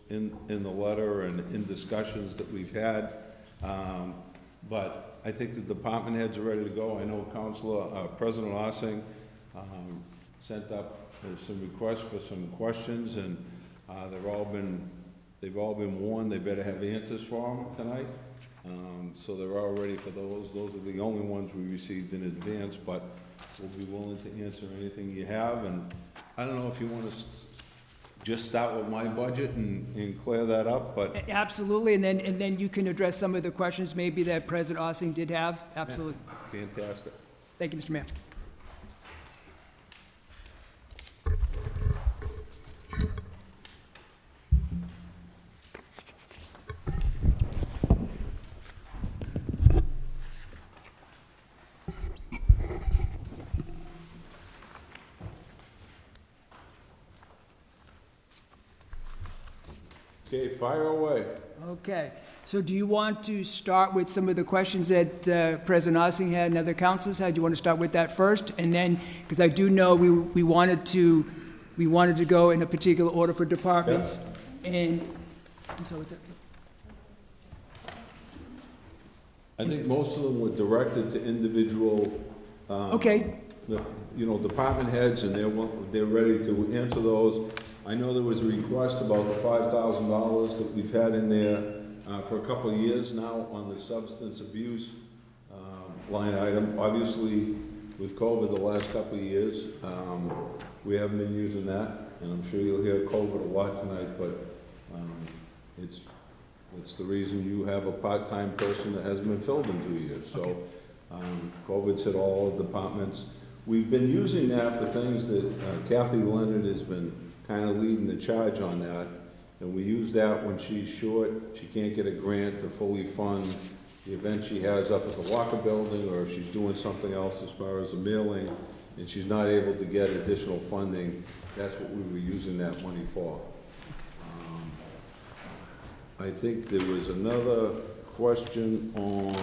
in the letter and in discussions that we've had. But I think the department heads are ready to go. I know President Ossing sent up some requests for some questions, and they've all been warned they better have answers for them tonight. So they're all ready for those. Those are the only ones we received in advance, but we'll be willing to answer anything you have. And I don't know if you want to just start with my budget and clear that up, but. Absolutely, and then you can address some of the questions maybe that President Ossing did have. Absolutely. Yeah, fantastic. Thank you, Mr. Mayor. Okay, fire away. Okay, so do you want to start with some of the questions that President Ossing had and other councils had? Do you want to start with that first? And then, because I do know we wanted to go in a particular order for departments. Yeah. And so it's I think most of them were directed to individual, okay. Department heads, and they're ready to answer those. I know there was a request about the $5,000 that we've had in there for a couple of years now on the substance abuse line item. Obviously, with COVID the last couple of years, we haven't been using that, and I'm sure you'll hear COVID a lot tonight, but it's the reason you have a part-time person that hasn't been filled in 2 years. So COVID's hit all departments. We've been using that for things that Kathy Leonard has been kind of leading the charge on that, and we use that when she's short, she can't get a grant to fully fund the event she has up at the Walker Building, or if she's doing something else as far as a mailing, and she's not able to get additional funding, that's what we were using that money for. I think there was another question on,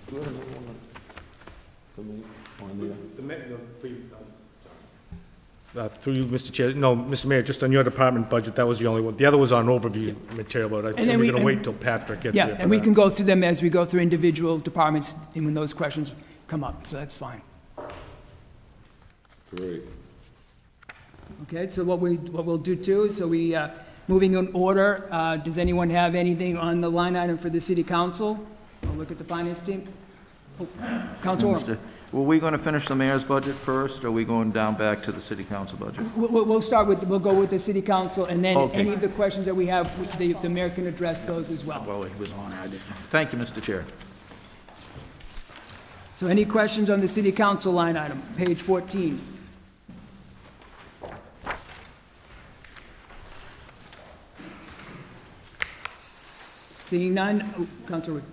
do you have another one for me on there? Through you, Mr. Chair. No, Mr. Mayor, just on your department budget, that was the only one. The other was on overview material, but I think we're going to wait till Patrick gets here for Yeah, and we that. can go through them as we go through individual departments and when those questions come up, so that's fine. Great. Okay, so what we'll do too, so moving in order, does anyone have anything on the line item for the city council? I'll look at the finance team. Oh, Councilor. Were we going to finish the mayor's budget first, or are we going down back to the city council budget? We'll go with the city council, and then Okay. any of the questions that we have, the mayor can address those as well. Well, it was on, I didn't. Thank you, Mr. Chair. So any questions on the city council line item, page 14? Seeing none, oh, Councilor Wood.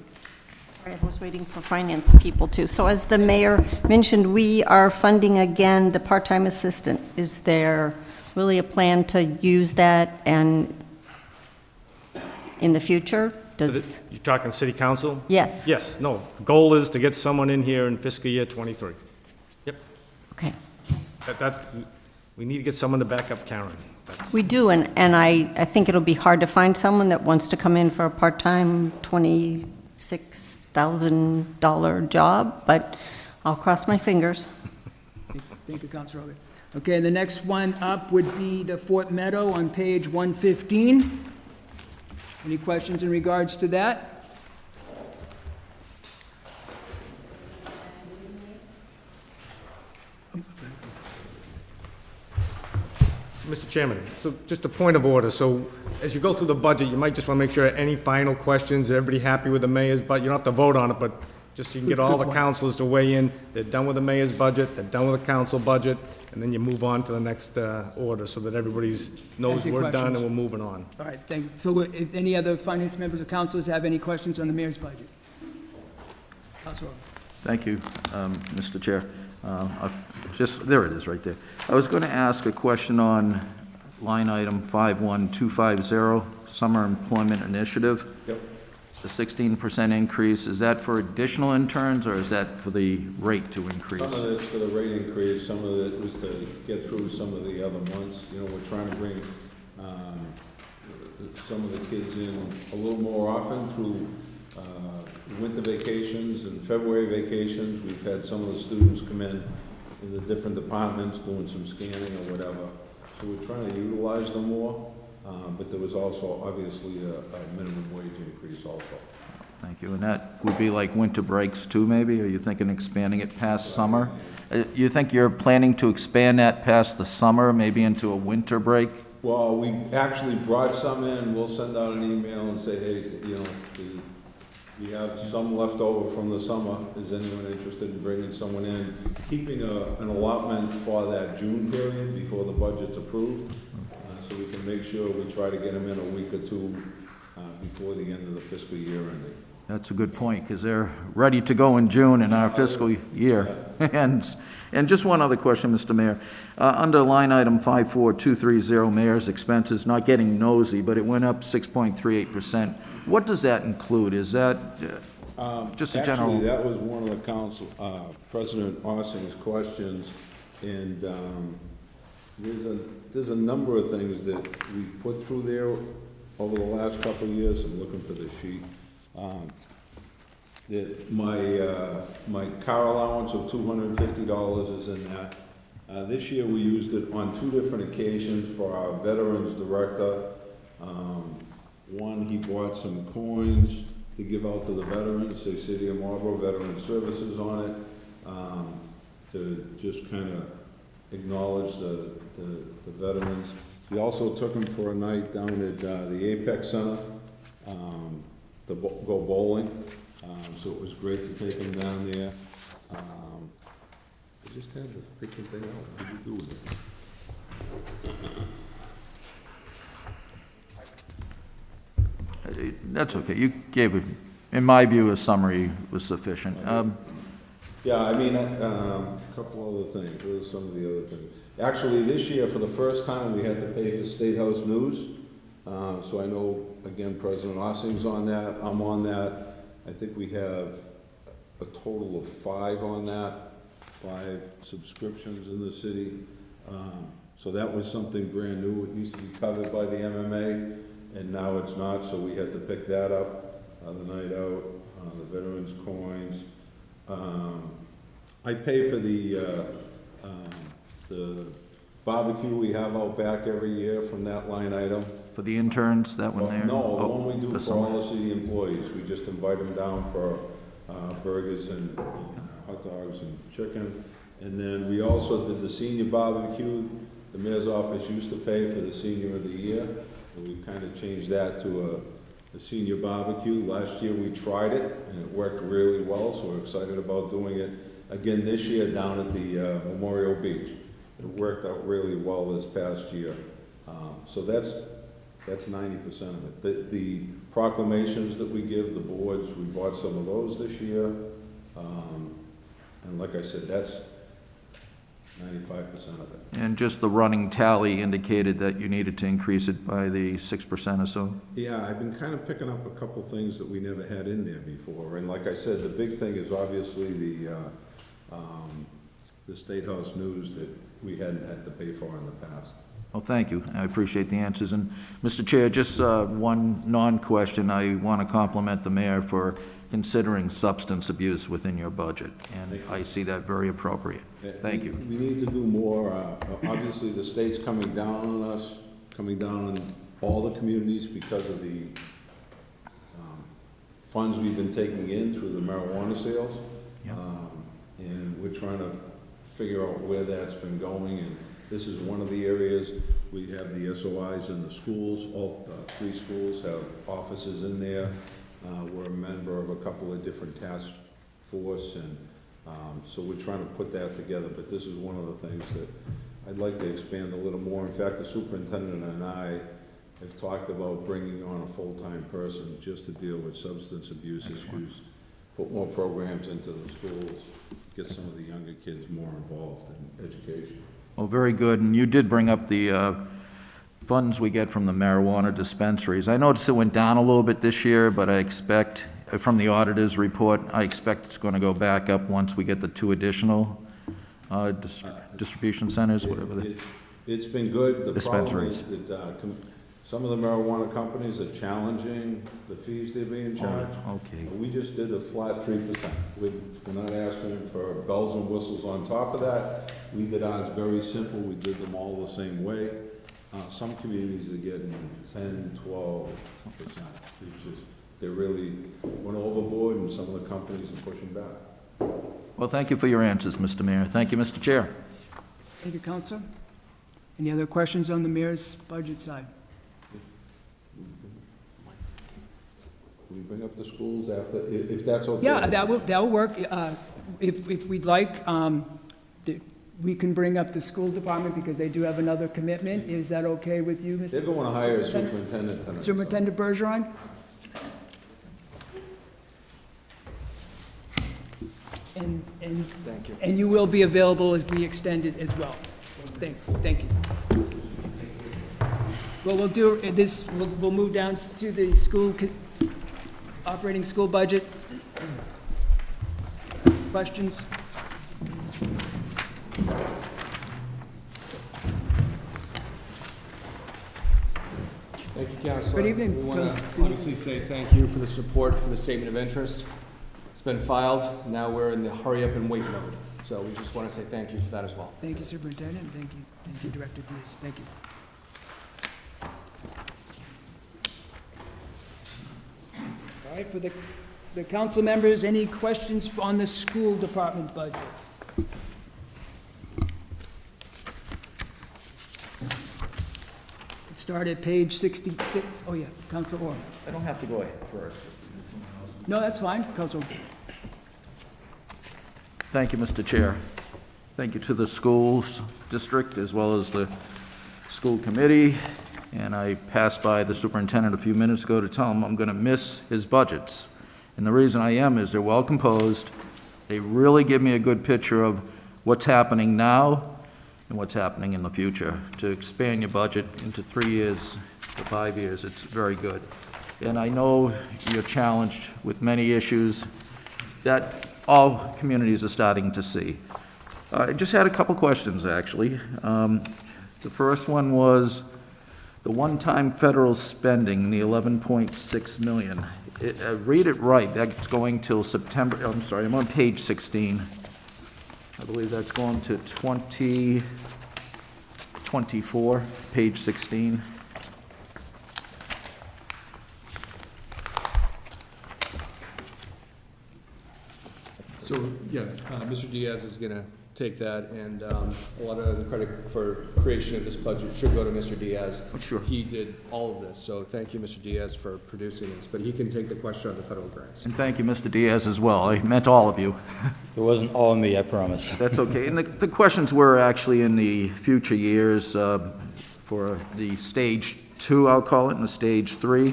I was waiting for finance people too. So as the mayor mentioned, we are funding again the part-time assistant. Is there really a plan to use that and in the future? Does, You're talking city council? yes? Yes, no. The goal is to get someone in here in fiscal year '23. Yep. Okay. We need to get someone to back up Karen. We do, and I think it'll be hard to find someone that wants to come in for a part-time $26,000 job, but I'll cross my fingers. Thank you, Councilor Hogan. Okay, the next one up would be the Fort Meadow on page 115. Any questions in regards to that? Mr. Chairman, so just a point of order. So as you go through the budget, you might just want to make sure any final questions, everybody happy with the mayor's budget? You don't have to vote on it, but just so you can get all the councilors to weigh in. They're done with the mayor's budget, they're done with the council budget, and then you move on to the next order so that everybody knows Any we're done questions? and we're moving on. All right, thank you. So if any other finance members or councilors have any questions on the mayor's budget? Councilor Hogan. Thank you, Mr. Chair. There it is, right there. I was going to ask a question on line item 51250, Summer Employment Initiative. Yep. the 16% increase, is that for additional interns, or is that for the rate to increase? Some of it's for the rate increase, some of it was to get through some of the other months. You know, we're trying to bring some of the kids in a little more often through winter vacations and February vacations. We've had some of the students come in the different departments doing some scanning or whatever. So we're trying to utilize them more, but there was also obviously a minimum wage increase also. Thank you. And that would be like winter breaks too, maybe? Are you thinking expanding it past summer? You think you're planning to expand that past the summer, maybe into a winter break? Well, we actually brought some in. We'll send out an email and say, hey, you know, we have some left over from the summer. Is anyone interested in bringing someone in? Keeping an allotment for that June period before the budget's approved, so we can make sure we try to get them in a week or two before the end of the fiscal year ending. That's a good point, because they're ready to go in June in our fiscal year. And just one other question, Mr. Mayor. Under line item 54230, mayor's expenses, not getting nosy, but it went up 6.38%. What does that include? Is that just a general? Actually, that was one of the council, President Ossing's questions, and there's a number of things that we've put through there over the last couple of years. I'm looking for the sheet. My car allowance of $250 is in that. This year we used it on 2 different occasions for our veterans director. One, he bought some coins to give out to the veterans, say City of Marlborough Veteran Services on it, to just kind of acknowledge the veterans. We also took them for a night down at the Apex Center to go bowling. So it was great to take them down there. I just had this freaking thing out. What did you do with it? That's okay. You gave, in my view, a summary was sufficient. Yeah, I mean, a couple other things. What are some of the other things? Actually, this year, for the first time, we had to pay for State House News. So I know, again, President Ossing's on that. I'm on that. I think we have a total of 5 on that, 5 subscriptions in the city. So that was something brand new. It used to be covered by the MMA, and now it's not, so we had to pick that up the night out, the veterans coins. I pay for the barbecue we have out back every year from that line item. For the interns, that one there? No, the one we do the for summer. all the city employees. We just invite them down for burgers and hot dogs and chicken. And then we also did the senior barbecue. The mayor's office used to pay for the senior of the year. And we kind of changed that to a senior barbecue. Last year we tried it and it worked really well, so we're excited about doing it again this year down at the Memorial Beach. It worked out really well this past year. So that's 90% of it. The proclamations that we give the boards, we bought some of those this year. And like I said, that's 95% of it. And just the running tally indicated that you needed to increase it by the 6% or so? Yeah, I've been kind of picking up a couple things that we never had in there before. And like I said, the big thing is obviously the State House News that we hadn't had to pay for in the past. Well, thank you. I appreciate the answers. And, Mr. Chair, just one non-question. I want to compliment the mayor for considering substance abuse within your budget, and I see that very appropriate. Thank you. We need to do more. Obviously, the state's coming down on us, coming down on all the communities because of the funds we've been taking in through the marijuana sales. Yep. And we're trying to figure out where that's been going, and this is one of the areas. We have the SOIs in the schools. All 3 schools have offices in there. We're a member of a couple of different task force, and so we're trying to put that together. But this is one of the things that I'd like to expand a little more. In fact, the superintendent and I have talked about bringing on a full-time person just to deal with substance abuse issues, put more programs into the schools, get some of the younger kids more involved in education. Well, very good. And you did bring up the funds we get from the marijuana dispensaries. I noticed it went down a little bit this year, but I expect, from the auditor's report, I expect it's going to go back up once we get the 2 additional distribution centers, whatever they... It's been good. The problem is Dispensaries. that some of the marijuana companies are challenging the fees they're being charged. Okay. We just did a flat 3%. We're not asking for bells and whistles on top of that. We did ours very simple. We did them all the same way. Some communities are getting 10, 12%. It's just, they really went overboard, and some of the companies are pushing back. Well, thank you for your answers, Mr. Mayor. Thank you, Mr. Chair. Thank you, Counselor. Any other questions on the mayor's budget side? Can we bring up the schools after, if that's okay? Yeah, that will work. If we'd like, we can bring up the school department because they do have another commitment. Is that okay with you, Mr.? They're going to hire a superintendent tonight. so- Superintendent Bergeron? And Thank you. and you will be available if we extend it as well. Thank you. Well, we'll do this, we'll move down to the school, operating school budget. Questions? Thank you, Counselor. Good evening. We want Good to evening. obviously say thank you for the support for the statement of interest. It's been filed, now we're in the hurry up and wait mode. So we just want to say thank you for that as well. Thank you, Superintendent, and thank you, Director Diaz. Thank you. All right, for the council members, any questions on the school department budget? Let's start at page 66. Oh, yeah, Council Orr. I don't have to go ahead first. No, that's fine, Council. Thank you, Mr. Chair. Thank you to the schools district as well as the school committee. And I passed by the superintendent a few minutes ago to tell him I'm going to miss his budgets. And the reason I am is they're well composed. They really give me a good picture of what's happening now and what's happening in the future. To expand your budget into 3 years to 5 years, it's very good. And I know you're challenged with many issues that all communities are starting to see. I just had a couple questions, actually. The first one was the one-time federal spending, the 11.6 million. Read it right, that's going till September, I'm sorry, I'm on page 16. I believe that's going to 2024, page 16. So, yeah, Mr. Diaz is going to take that, and a lot of the credit for creation of this budget should go to Mr. Diaz. Sure. He did all of this, so thank you, Mr. Diaz, for producing this, but he can take the question on the federal grants. And thank you, Mr. Diaz, as well. I meant all of you. It wasn't all me, I promise. That's okay. And the questions were actually in the future years for the stage 2, I'll call it, and the stage 3.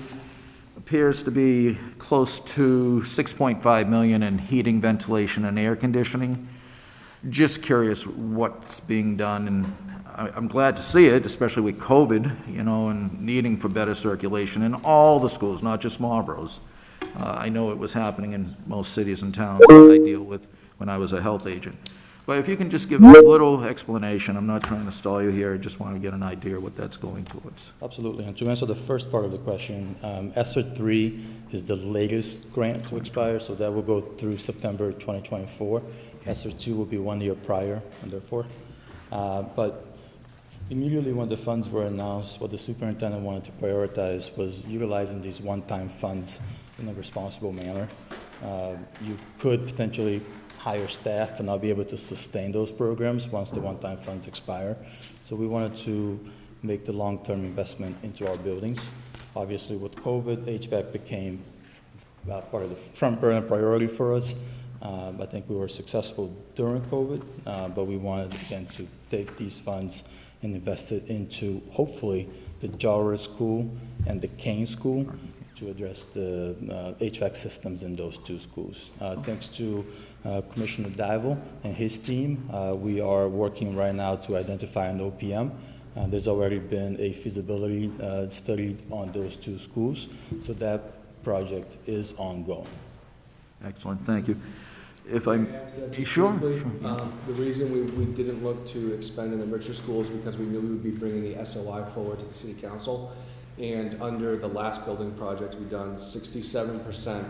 Appears to be close to 6.5 million in heating, ventilation, and air conditioning. Just curious what's being done, and I'm glad to see it, especially with COVID, you know, and needing for better circulation in all the schools, not just Marlborough's. I know it was happening in most cities and towns that I deal with when I was a health agent. But if you can just give a little explanation, I'm not trying to stall you here, I just want to get an idea of what that's going towards. Absolutely. And to answer the first part of the question, ESSER 3 is the latest grant to expire, so that will go through September 2024. ESSER 2 will be 1 year prior, and therefore. But immediately when the funds were announced, what the superintendent wanted to prioritize was utilizing these one-time funds in a responsible manner. You could potentially hire staff and not be able to sustain those programs once the one-time funds expire. So we wanted to make the long-term investment into our buildings. Obviously, with COVID, HVAC became part of the front burner priority for us. I think we were successful during COVID, but we wanted, again, to take these funds and invest it into, hopefully, the Jawra School and the Kane School to address the HVAC systems in those two schools. Thanks to Commissioner Dival and his team, we are working right now to identify an OPM There's already been a feasibility study on those two schools, so that project is ongoing. Excellent, thank you. If I, Can I add to that just sure, briefly? sure. The reason we didn't look to expend in the richer schools because we knew we would be bringing the SOI forward to the city council. And under the last building project, we've done 67%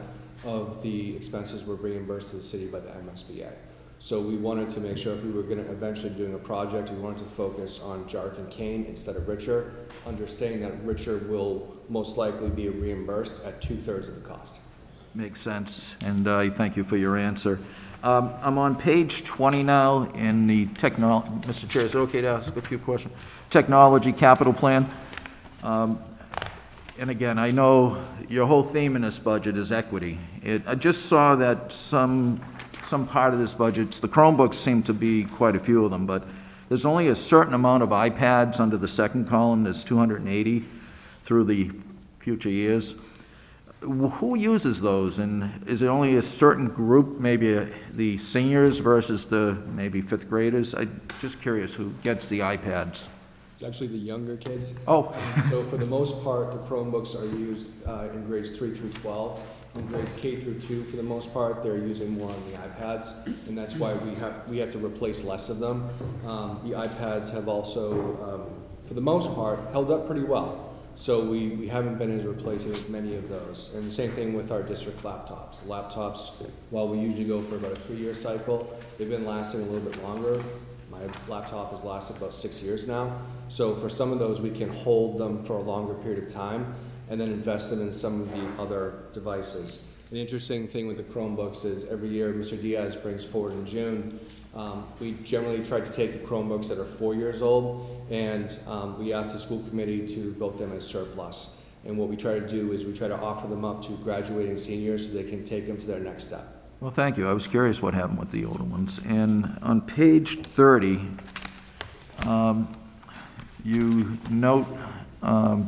of the expenses were reimbursed to the city by the MSBA. So we wanted to make sure if we were going to eventually be doing a project, we wanted to focus on Jark and Kane instead of Richer, understanding that Richer will most likely be reimbursed at 2/3 of the cost. Makes sense, and I thank you for your answer. I'm on page 20 now in the Mr. Chair, is it okay to ask a few questions? Technology capital plan. And again, I know your whole theme in this budget is equity. I just saw that some part of this budget, the Chromebooks seem to be quite a few of them, but there's only a certain amount of iPads under the second column. There's 280 through the future years. Who uses those, and is it only a certain group, maybe the seniors versus the maybe fifth graders? I'm just curious who gets the iPads. It's actually the younger kids. Oh. So for the most part, the Chromebooks are used in grades 3 through 12. In grades K through 2, for the most part, they're using more on the iPads, and that's why we have to replace less of them. The iPads have also, for the most part, held up pretty well. So we haven't been replacing as many of those. And the same thing with our district laptops. Laptops, while we usually go for about a 3-year cycle, they've been lasting a little bit longer. My laptop has lasted about 6 years now. So for some of those, we can hold them for a longer period of time and then invest them in some of the other devices. The interesting thing with the Chromebooks is every year Mr. Diaz brings forward in June, we generally try to take the Chromebooks that are 4 years old, and we ask the school committee to vote them as surplus. And what we try to do is we try to offer them up to graduating seniors so they can take them to their next step. Well, thank you. I was curious what happened with the older ones. And on page 30, you note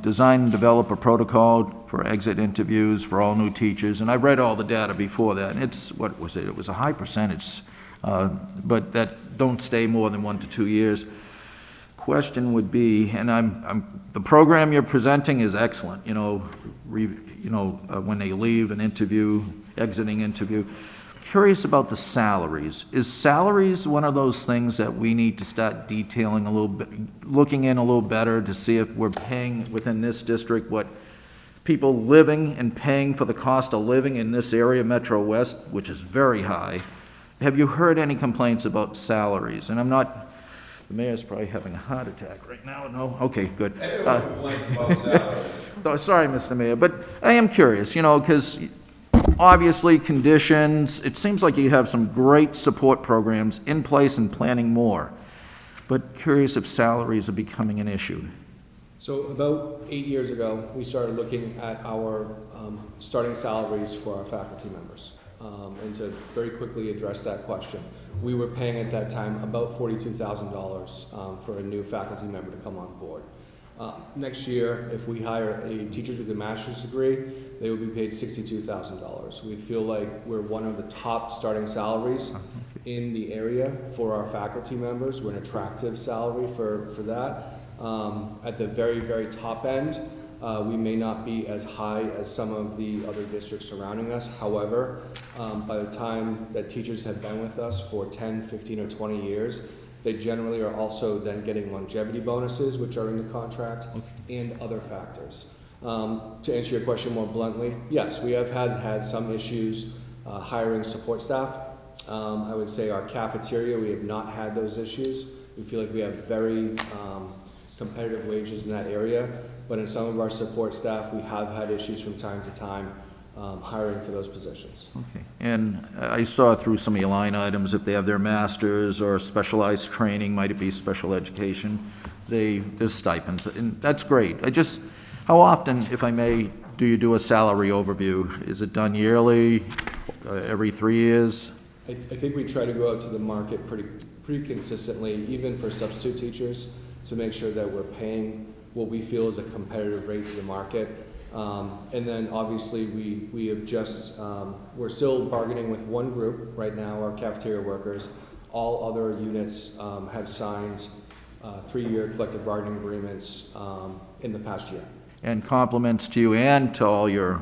design and develop a protocol for exit interviews for all new teachers. And I read all the data before that, and it's, what was it? It was a high percentage, but that don't stay more than 1 to 2 years. Question would be, and the program you're presenting is excellent, when they leave an interview, exiting interview. Curious about the salaries. Is salaries one of those things that we need to start detailing a little bit, looking in a little better to see if we're paying within this district what people living and paying for the cost of living in this area, Metro West, which is very high? Have you heard any complaints about salaries? And the mayor's probably having a heart attack right now. No? Okay, good. Everyone complains about salaries. Sorry, Mr. Mayor, but I am curious, because obviously conditions, it seems like you have some great support programs in place and planning more, but curious if salaries are becoming an issue. So about 8 years ago, we started looking at our starting salaries for our faculty members. And to very quickly address that question, we were paying at that time about $42,000 for a new faculty member to come on board. Next year, if we hire teachers with a master's degree, they will be paid $62,000. We feel like we're one of the top starting salaries in the area for our faculty members. We're an attractive salary for that. At the very, very top end, we may not be as high as some of the other districts surrounding us. However, by the time that teachers have been with us for 10, 15, or 20 years, they generally are also then getting longevity bonuses, which are in the contract, and other factors. To answer your question more bluntly, yes, we have had some issues hiring support staff. I would say our cafeteria, we have not had those issues. We feel like we have very competitive wages in that area, but in some of our support staff, we have had issues from time to time hiring for those positions. Okay. And I saw through some of your line items, if they have their masters or specialized training, might it be special education, there's stipends, and that's great. How often, if I may, do you do a salary overview? Is it done yearly, every 3 years? I think we try to go out to the market pretty consistently, even for substitute teachers, to make sure that we're paying what we feel is a competitive rate to the market. And then obviously we have we're still bargaining with one group right now, our cafeteria workers. All other units have signed 3-year collective bargaining agreements in the past year. And compliments to you and to all your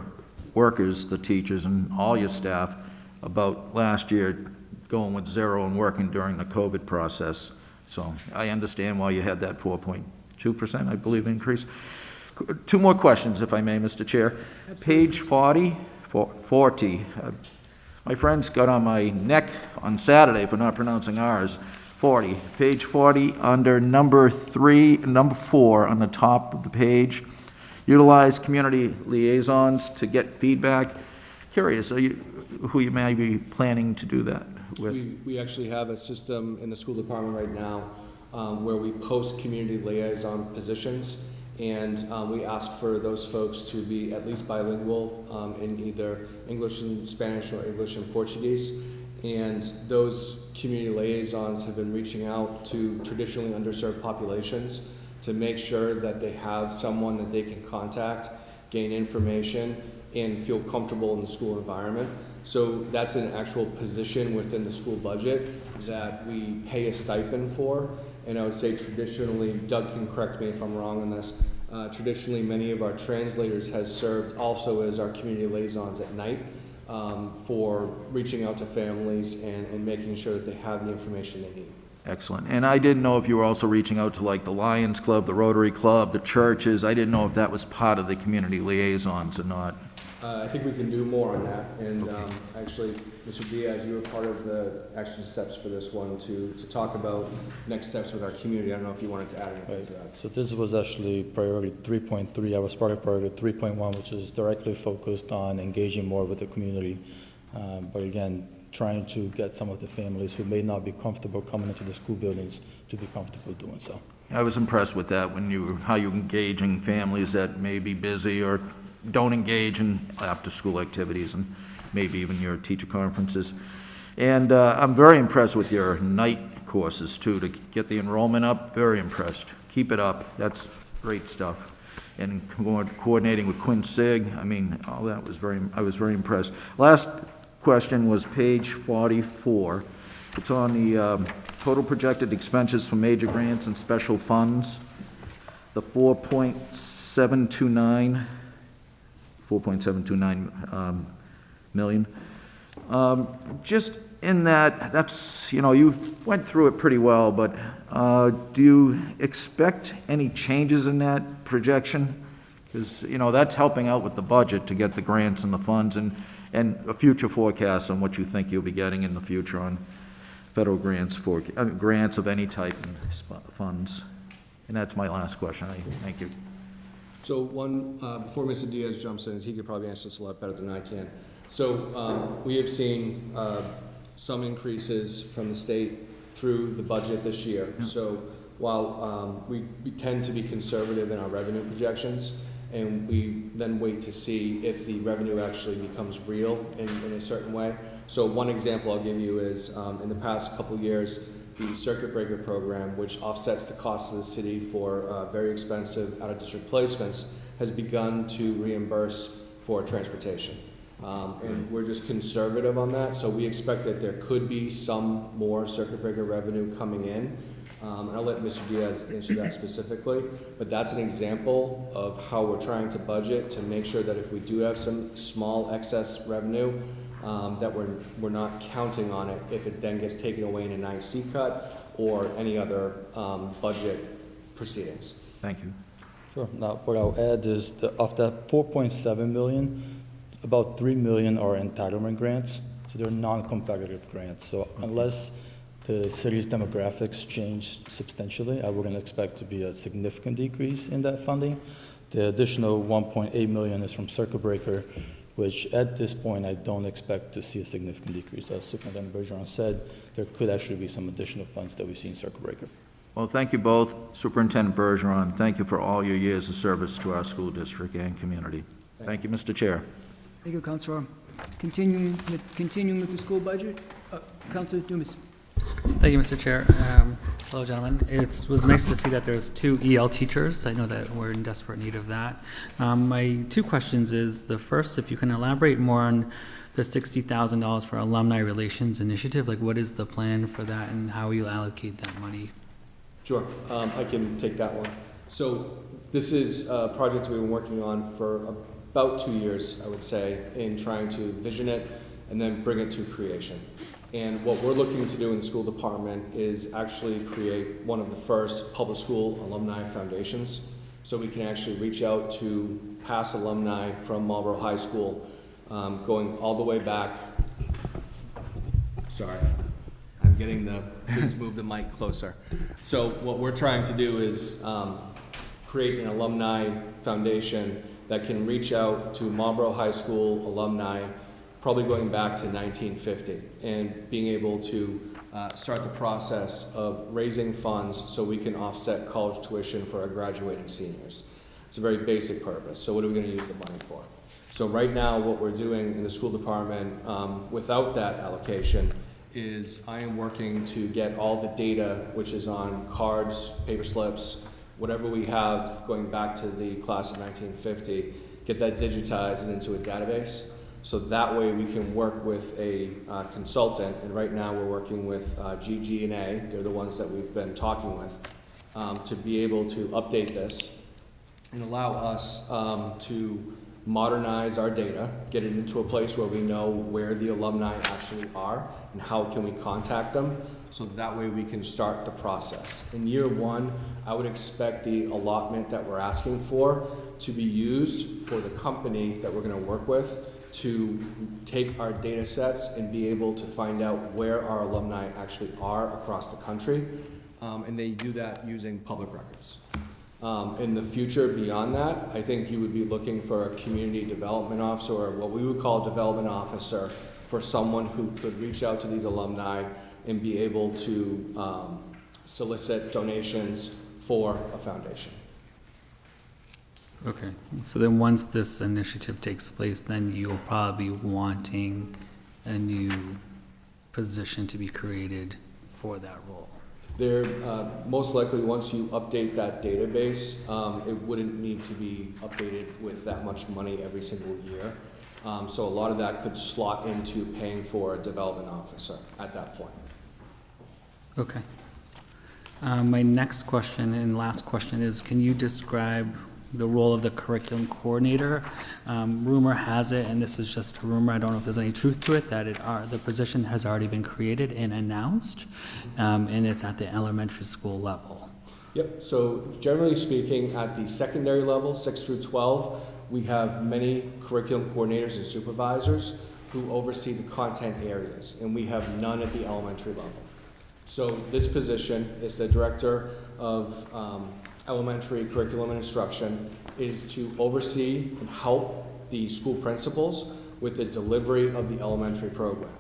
workers, the teachers and all your staff, about last year going with zero and working during the COVID process. So I understand why you had that 4.2%, I believe, increase. 2 more questions, if I may, Mr. Chair. Page 40, my friends got on my neck on Saturday for not pronouncing ours. 40, page 40, under number 4 on the top of the page. Utilize community liaisons to get feedback. Curious, who you may be planning to do that with? We actually have a system in the school department right now where we post community liaison positions, and we ask for those folks to be at least bilingual in either English and Spanish or English and Portuguese. And those community liaisons have been reaching out to traditionally underserved populations to make sure that they have someone that they can contact, gain information, and feel comfortable in the school environment. So that's an actual position within the school budget that we pay a stipend for. And I would say traditionally, Doug can correct me if I'm wrong on this, traditionally many of our translators has served also as our community liaisons at night for reaching out to families and making sure that they have the information they need. Excellent. And I didn't know if you were also reaching out to like the Lions Club, the Rotary Club, the churches. I didn't know if that was part of the community liaisons or not. I think we can do more on that, and actually, Mr. Diaz, you were part of the action steps for this one to talk about next steps with our community. I don't know if you wanted to add anything to that. So this was actually priority 3.3. I was part of priority 3.1, which is directly focused on engaging more with the community. But again, trying to get some of the families who may not be comfortable coming into the school buildings to be comfortable doing so. I was impressed with that how you engaging families that may be busy or don't engage in after-school activities and maybe even your teacher conferences. And I'm very impressed with your night courses too, to get the enrollment up. Very impressed. Keep it up. That's great stuff. And coordinating with Quinn Sig, I mean, all that was I was very impressed. Last question was page 44. It's on the total projected expenses for major grants and special funds. The 4.729 million. Just in that's, you went through it pretty well, but do you expect any changes in that projection? Because, that's helping out with the budget to get the grants and the funds and a future forecast on what you think you'll be getting in the future on federal grants for grants of any type and funds. And that's my last question. Thank you. So before Mr. Diaz jumps in, he could probably answer this a lot better than I can. So we have seen some increases from the state through the budget this year. Yeah. So while we tend to be conservative in our revenue projections, and we then wait to see if the revenue actually becomes real in a certain way. So one example I'll give you is in the past couple years, the circuit breaker program, which offsets the cost of the city for very expensive out-of-district placements, has begun to reimburse for transportation. And we're just conservative on that, so we expect that there could be some more circuit breaker revenue coming in. And I'll let Mr. Diaz answer that specifically, but that's an example of how we're trying to budget to make sure that if we do have some small excess revenue, that we're not counting on it if it then gets taken away in an IC cut or any other budget proceedings. Thank you. Sure. Now, what I'll add is of that 4.7 million, about 3 million are entitlement grants, so they're non-competitive grants. So unless the city's demographics change substantially, I wouldn't expect to be a significant decrease in that funding. The additional 1.8 million is from circuit breaker, which at this point I don't expect to see a significant decrease. As Superintendent Bergeron said, there could actually be some additional funds that we see in circuit breaker. Well, thank you both. Superintendent Bergeron, thank you for all your years of service to our school district and community. Thank you, Mr. Chair. Thank you, Councilor. Continuing with the school budget, Councilor Dumas. Thank you, Mr. Chair. Hello, gentlemen. It was nice to see that there's 2 EL teachers. I know that we're in desperate need of that. My 2 questions is, the first, if you can elaborate more on the $60,000 for Alumni Relations Initiative, like what is the plan for that and how will you allocate that money? Sure, I can take that one. So this is a project we've been working on for about 2 years, I would say, in trying to vision it and then bring it to creation. And what we're looking to do in the school department is actually create one of the first public school alumni foundations. So we can actually reach out to past alumni from Marlborough High School, going all the way back. Sorry, I'm getting please move the mic closer. So what we're trying to do is create an alumni foundation that can reach out to Marlborough High School alumni, probably going back to 1950, and being able to start the process of raising funds so we can offset college tuition for our graduating seniors. It's a very basic purpose. So what are we going to use the money for? So right now, what we're doing in the school department without that allocation is I am working to get all the data, which is on cards, paper slips, whatever we have going back to the class of 1950, get that digitized and into a database. So that way we can work with a consultant, and right now we're working with GG&A, they're the ones that we've been talking with, to be able to update this and allow us to modernize our data, get it into a place where we know where the alumni actually are and how can we contact them, so that way we can start the process. In year one, I would expect the allotment that we're asking for to be used for the company that we're going to work with to take our data sets and be able to find out where our alumni actually are across the country, and they do that using public records. In the future beyond that, I think you would be looking for a community development officer, or what we would call a development officer, for someone who could reach out to these alumni and be able to solicit donations for a foundation. Okay, so then once this initiative takes place, then you'll probably be wanting a new position to be created for that role. There, most likely, once you update that database, it wouldn't need to be updated with that much money every single year. So a lot of that could slot into paying for a development officer at that point. Okay. My next question and last question is, can you describe the role of the curriculum coordinator? Rumor has it, and this is just a rumor, I don't know if there's any truth to it, that the position has already been created and announced, and it's at the elementary school level. Yep, so generally speaking, at the secondary level, 6 through 12, we have many curriculum coordinators and supervisors who oversee the content areas, and we have none at the elementary level. So this position is the director of elementary curriculum and instruction, is to oversee and help the school principals with the delivery of the elementary program.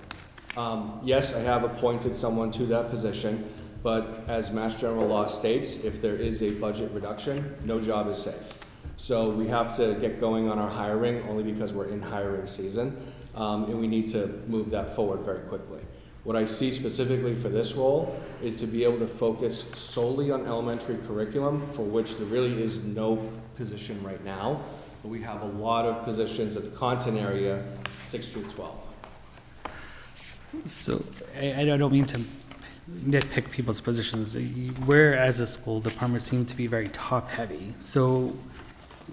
Yes, I have appointed someone to that position, but as Mass General Law states, if there is a budget reduction, no job is safe. So we have to get going on our hiring only because we're in hiring season, and we need to move that forward very quickly. What I see specifically for this role is to be able to focus solely on elementary curriculum, for which there really is no position right now, but we have a lot of positions at the content area, 6 through 12. So I don't mean to nitpick people's positions. We're, as a school department, seem to be very top-heavy. So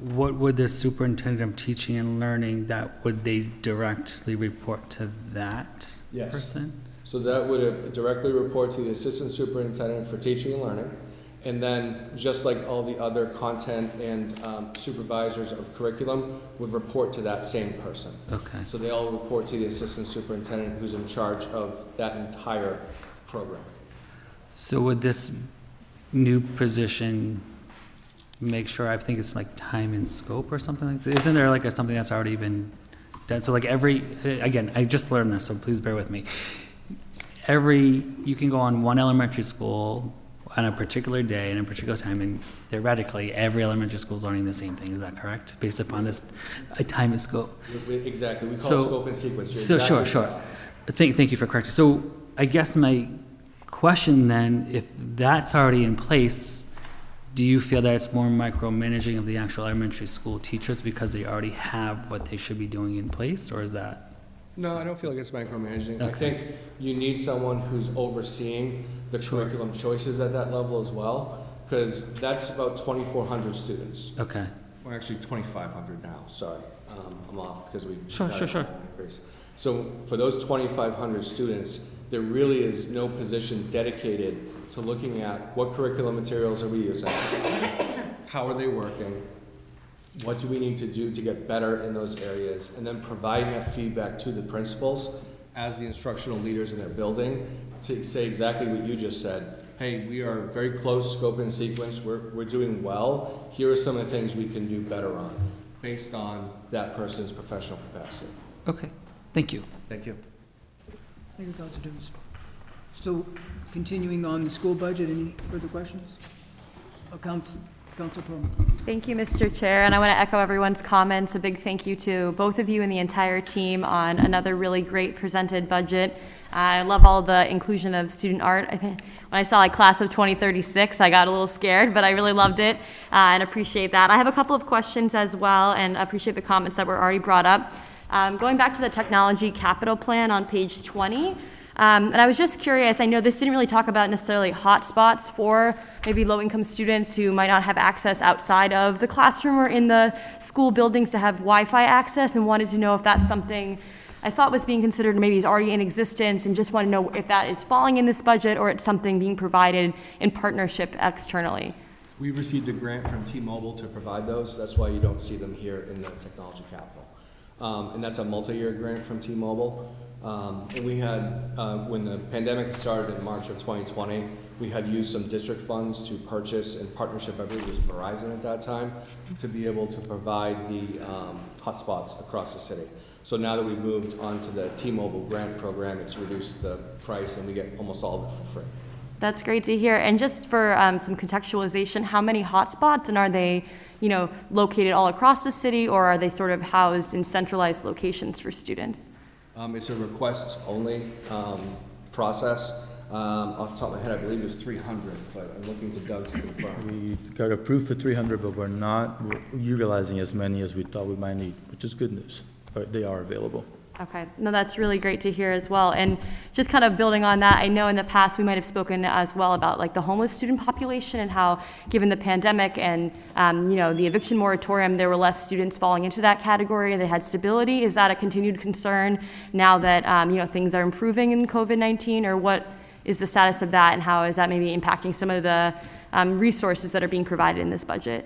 what would the superintendent of teaching and learning, that would they directly report to that person? So that would directly report to the assistant superintendent for teaching and learning. And then, just like all the other content and supervisors of curriculum, would report to that same person. Okay. So they all report to the assistant superintendent, who's in charge of that entire program. So would this new position make sure, I think it's like time and scope or something like that? Isn't there like something that's already been done? So like again, I just learned this, so please bear with me. You can go on one elementary school on a particular day and a particular time, and theoretically, every elementary school is learning the same thing. Is that correct? Based upon this time and scope? Exactly. We call it scope and sequence. So exactly sure. Thank you for correcting. So I guess my question then, if that's already in place, do you feel that it's more micromanaging of the actual elementary school teachers because they already have what they should be doing in place, or is that? No, I don't feel like it's micromanaging. I Okay. think you need someone who's overseeing the curriculum choices at that level as well, because that's about 2,400 students. Okay. We're actually 2,500 now, sorry. I'm off because we. Sure, got sure, a sure. increase. So for those 2,500 students, there really is no position dedicated to looking at what curriculum materials are we using, how are they working, what do we need to do to get better in those areas, and then providing that feedback to the principals as the instructional leaders in their building to say exactly what you just said. Hey, we are very close, scope and sequence, we're doing well. Here are some of the things we can do better on, based on that person's professional capacity. Okay. Thank you. Thank you. Thank you, Councilor Dumas. So, continuing on the school budget, any further questions? Council Perlman. Thank you, Mr. Chair, and I want to echo everyone's comments. A big thank you to both of you and the entire team on another really great presented budget. I love all the inclusion of student art. I think when I saw like class of 2036, I got a little scared, but I really loved it and appreciate that. I have a couple of questions as well, and appreciate the comments that were already brought up. Going back to the technology capital plan on page 20, and I was just curious, I know this didn't really talk about necessarily hotspots for maybe low-income students who might not have access outside of the classroom or in the school buildings to have Wi-Fi access, and wanted to know if that's something I thought was being considered, maybe is already in existence, and just want to know if that is falling in this budget or it's something being provided in partnership externally. We received a grant from T-Mobile to provide those. That's why you don't see them here in the technology capital. And that's a multi-year grant from T-Mobile. And we had, when the pandemic started in March of 2020, we had used some district funds to purchase in partnership, I believe it was Verizon at that time, to be able to provide the hotspots across the city. So now that we've moved on to the T-Mobile grant program, it's reduced the price and we get almost all of it for free. That's great to hear. And just for some contextualization, how many hotspots, and are they, located all across the city, or are they sort of housed in centralized locations for students? It's a request-only process. Off the top of my head, I believe it was 300, but I'm looking to Doug to confirm. We got approved for 300, but we're not utilizing as many as we thought we might need, which is good news, but they are available. Okay, no, that's really great to hear as well. And just kind of building on that, I know in the past we might have spoken as well about like the homeless student population and how, given the pandemic and the eviction moratorium, there were less students falling into that category. They had stability. Is that a continued concern now that things are improving in COVID-19, or what is the status of that, and how is that maybe impacting some of the resources that are being provided in this budget?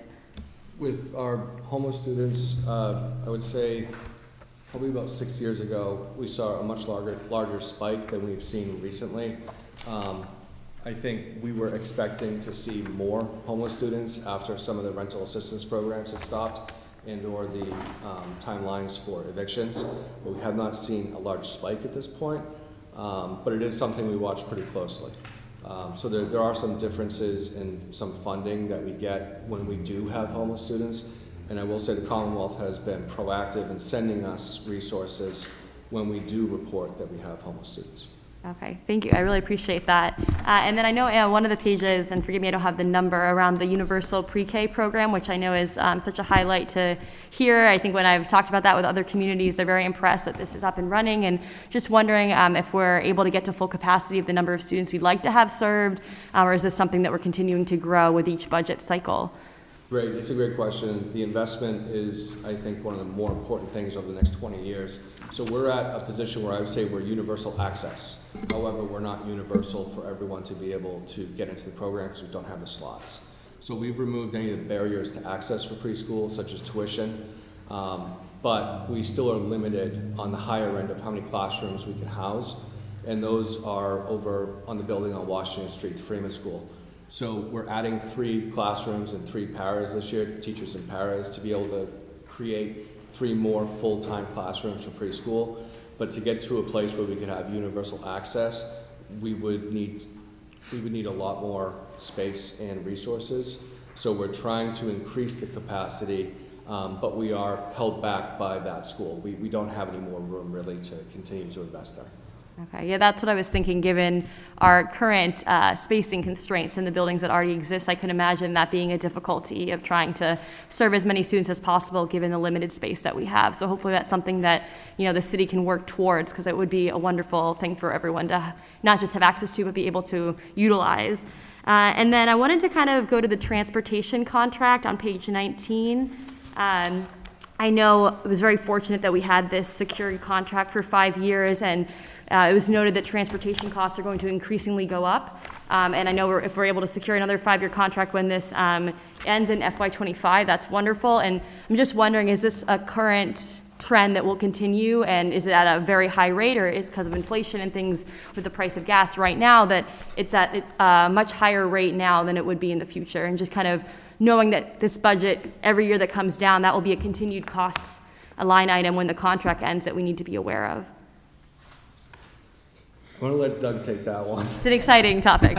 With our homeless students, I would say probably about 6 years ago, we saw a much larger spike than we've seen recently. I think we were expecting to see more homeless students after some of the rental assistance programs had stopped and/or the timelines for evictions, but we have not seen a large spike at this point. But it is something we watch pretty closely. So there are some differences in some funding that we get when we do have homeless students. And I will say the Commonwealth has been proactive in sending us resources when we do report that we have homeless students. Okay, thank you. I really appreciate that. And then I know one of the pages, and forgive me, I don't have the number, around the universal pre-K program, which I know is such a highlight to hear. I think when I've talked about that with other communities, they're very impressed that this is up and running, and just wondering if we're able to get to full capacity of the number of students we'd like to have served, or is this something that we're continuing to grow with each budget cycle? Great, it's a great question. The investment is, I think, one of the more important things over the next 20 years. So we're at a position where I would say we're universal access. However, we're not universal for everyone to be able to get into the program because we don't have the slots. So we've removed any of the barriers to access for preschool, such as tuition, but we still are limited on the higher end of how many classrooms we can house, and those are over on the building on Washington Street, the Freeman School. So we're adding 3 classrooms and 3 paras this year, teachers and paras, to be able to create 3 more full-time classrooms for preschool. But to get to a place where we could have universal access, we would need a lot more space and resources. So we're trying to increase the capacity, but we are held back by that school. We don't have any more room really to continue to invest there. Okay, yeah, that's what I was thinking, given our current spacing constraints in the buildings that already exist. I can imagine that being a difficulty of trying to serve as many students as possible, given the limited space that we have. So hopefully that's something that, the city can work towards, because it would be a wonderful thing for everyone to not just have access to, but be able to utilize. And then I wanted to kind of go to the transportation contract on page 19. I know it was very fortunate that we had this security contract for 5 years, and it was noted that transportation costs are going to increasingly go up. And I know if we're able to secure another 5-year contract when this ends in FY25, that's wonderful. And I'm just wondering, is this a current trend that will continue, and is it at a very high rate, or is it because of inflation and things with the price of gas right now that it's at a much higher rate now than it would be in the future? And just kind of knowing that this budget, every year that comes down, that will be a continued cost, a line item when the contract ends that we need to be aware of. I want to let Doug take that one. It's an exciting topic.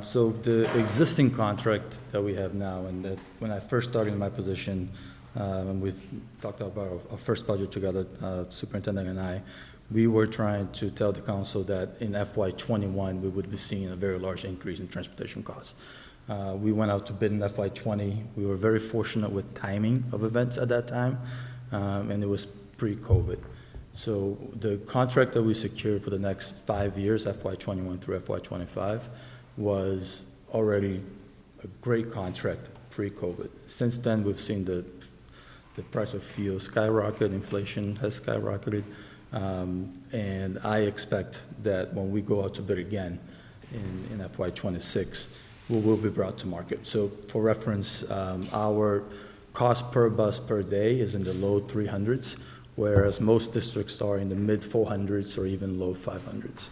So the existing contract that we have now, and that when I first started in my position, and we've talked about our first budget together, superintendent and I, we were trying to tell the council that in FY21 we would be seeing a very large increase in transportation costs. We went out to bid in FY20. We were very fortunate with timing of events at that time, and it was pre-COVID. So the contract that we secured for the next 5 years, FY21 through FY25, was already a great contract pre-COVID. Since then, we've seen the price of fuel skyrocket, inflation has skyrocketed, and I expect that when we go out to bid again in FY26, we will be brought to market. So for reference, our cost per bus per day is in the low 300s, whereas most districts are in the mid 400s or even low 500s.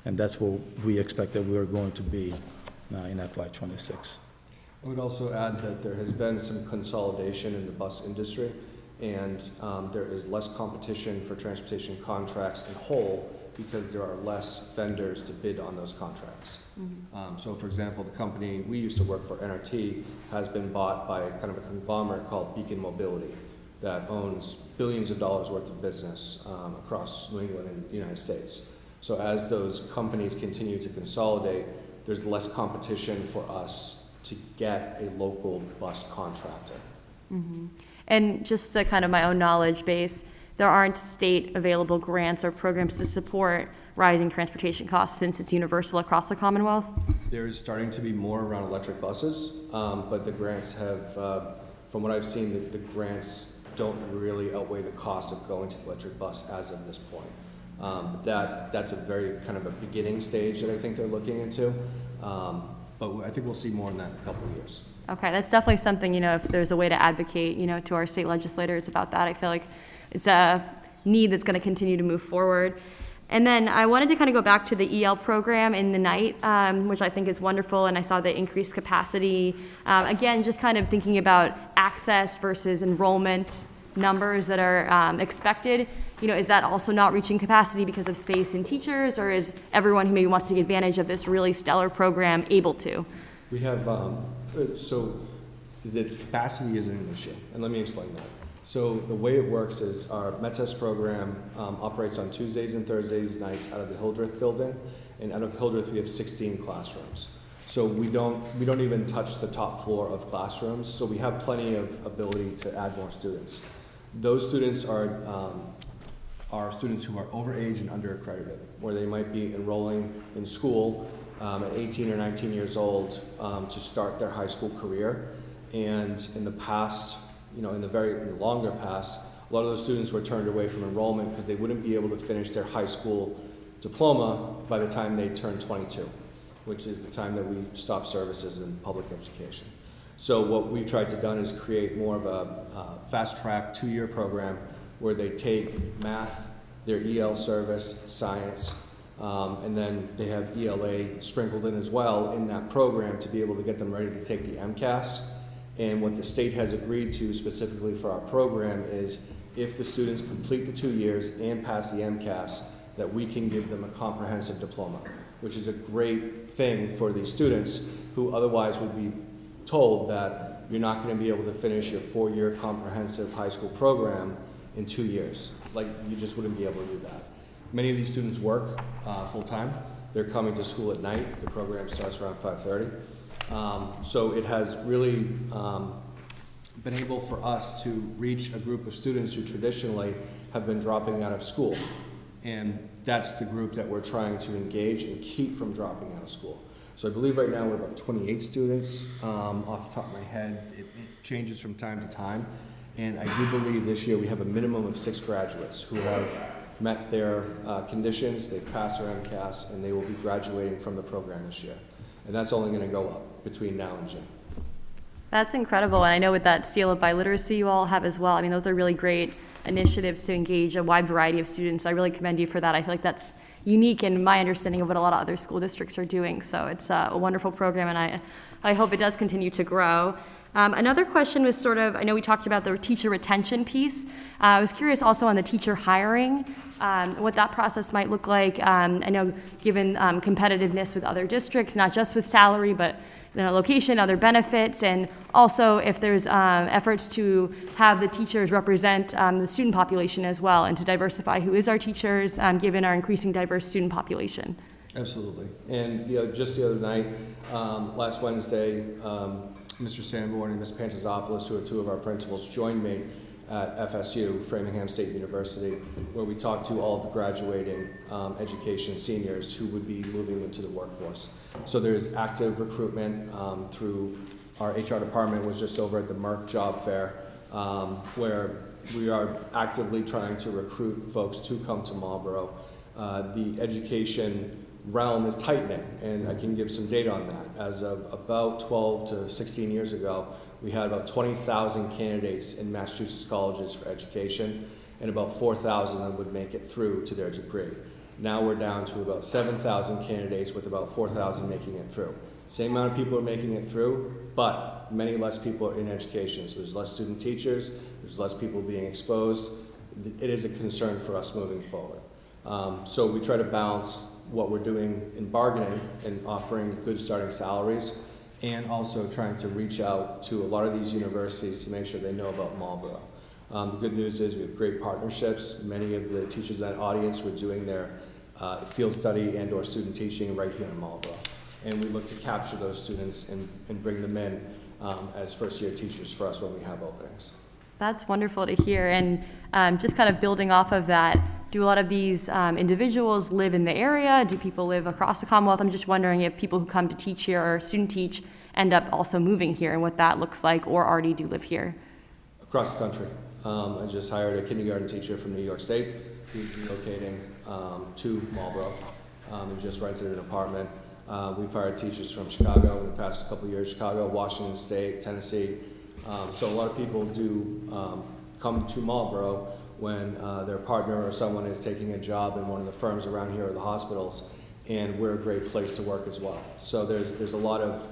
And that's what we expect that we are going to be in FY26. I would also add that there has been some consolidation in the bus industry, and there is less competition for transportation contracts in whole because there are less vendors to bid on those contracts. Mm-hmm. So for example, the company we used to work for, NRT, has been bought by kind of a conglomerate called Beacon Mobility that owns billions of dollars worth of business across New England and the United States. So as those companies continue to consolidate, there's less competition for us to get a local bus contractor. Mm-hmm. And just the kind of my own knowledge base, there aren't state available grants or programs to support rising transportation costs since it's universal across the Commonwealth? There is starting to be more around electric buses, but the grants have, from what I've seen, the grants don't really outweigh the cost of going to the electric bus as of this point. That's a very kind of a beginning stage that I think they're looking into, but I think we'll see more on that in a couple of years. Okay, that's definitely something, if there's a way to advocate, to our state legislators about that. I feel like it's a need that's going to continue to move forward. And then I wanted to kind of go back to the EL program in the night, which I think is wonderful, and I saw the increased capacity. Again, just kind of thinking about access versus enrollment numbers that are expected. Is that also not reaching capacity because of space and teachers, or is everyone who maybe wants to take advantage of this really stellar program able to? We have, so the capacity isn't an issue, and let me explain that. So the way it works is our METES program operates on Tuesdays and Thursdays nights out of the Hildreth building, and out of Hildreth we have 16 classrooms. So we don't even touch the top floor of classrooms, so we have plenty of ability to add more students. Those students are students who are overage and under-accredited, where they might be enrolling in school at 18 or 19 years old to start their high school career. And in the past, in the longer past, a lot of those students were turned away from enrollment because they wouldn't be able to finish their high school diploma by the time they turned 22, which is the time that we stop services in public education. So what we've tried to done is create more of a fast-track 2-year program where they take math, their EL service, science, and then they have ELA sprinkled in as well in that program to be able to get them ready to take the MCAS. And what the state has agreed to specifically for our program is if the students complete the 2 years and pass the MCAS, that we can give them a comprehensive diploma, which is a great thing for these students who otherwise would be told that you're not going to be able to finish your 4-year comprehensive high school program in 2 years. Like, you just wouldn't be able to do that. Many of these students work full-time. They're coming to school at night. The program starts around 5:30. So it has really been able for us to reach a group of students who traditionally have been dropping out of school. And that's the group that we're trying to engage and keep from dropping out of school. So I believe right now we're about 28 students. Off the top of my head, it changes from time to time. And I do believe this year we have a minimum of 6 graduates who have met their conditions, they've passed their MCAS, and they will be graduating from the program this year. And that's only going to go up between now and June. That's incredible, and I know with that seal of biliteracy you all have as well, I mean, those are really great initiatives to engage a wide variety of students. I really commend you for that. I feel like that's unique in my understanding of what a lot of other school districts are doing. So it's a wonderful program, and I hope it does continue to grow. Another question was sort of, I know we talked about the teacher retention piece. I was curious also on the teacher hiring, what that process might look like. I know given competitiveness with other districts, not just with salary, but location, other benefits, and also if there's efforts to have the teachers represent the student population as well, and to diversify who is our teachers, given our increasing diverse student population. Absolutely. And just the other night, last Wednesday, Mr. Sanborn and Ms. Pantazopoulos, who are 2 of our principals, joined me at FSU, Framingham State University, where we talked to all of the graduating education seniors who would be moving into the workforce. So there's active recruitment through our HR department was just over at the Merck Job Fair, where we are actively trying to recruit folks to come to Marlborough. The education realm is tightening, and I can give some data on that. As of about 12 to 16 years ago, we had about 20,000 candidates in Massachusetts colleges for education, and about 4,000 of them would make it through to their degree. Now we're down to about 7,000 candidates with about 4,000 making it through. Same amount of people are making it through, but many less people are in education. So there's less student teachers, there's less people being exposed. It is a concern for us moving forward. So we try to balance what we're doing in bargaining and offering good starting salaries, and also trying to reach out to a lot of these universities to make sure they know about Marlborough. The good news is we have great partnerships. Many of the teachers in that audience were doing their field study and or student teaching right here in Marlborough. And we look to capture those students and bring them in as first-year teachers for us when we have openings. That's wonderful to hear. And just kind of building off of that, do a lot of these individuals live in the area? Do people live across the Commonwealth? I'm just wondering if people who come to teach here or student teach end up also moving here and what that looks like, or already do live here. Across the country. I just hired a kindergarten teacher from New York State who's relocating to Marlborough. He just rented an apartment. We've hired teachers from Chicago in the past couple of years, Chicago, Washington State, Tennessee. So a lot of people do come to Marlborough when their partner or someone is taking a job in one of the firms around here or the hospitals, and we're a great place to work as well. So there's a lot of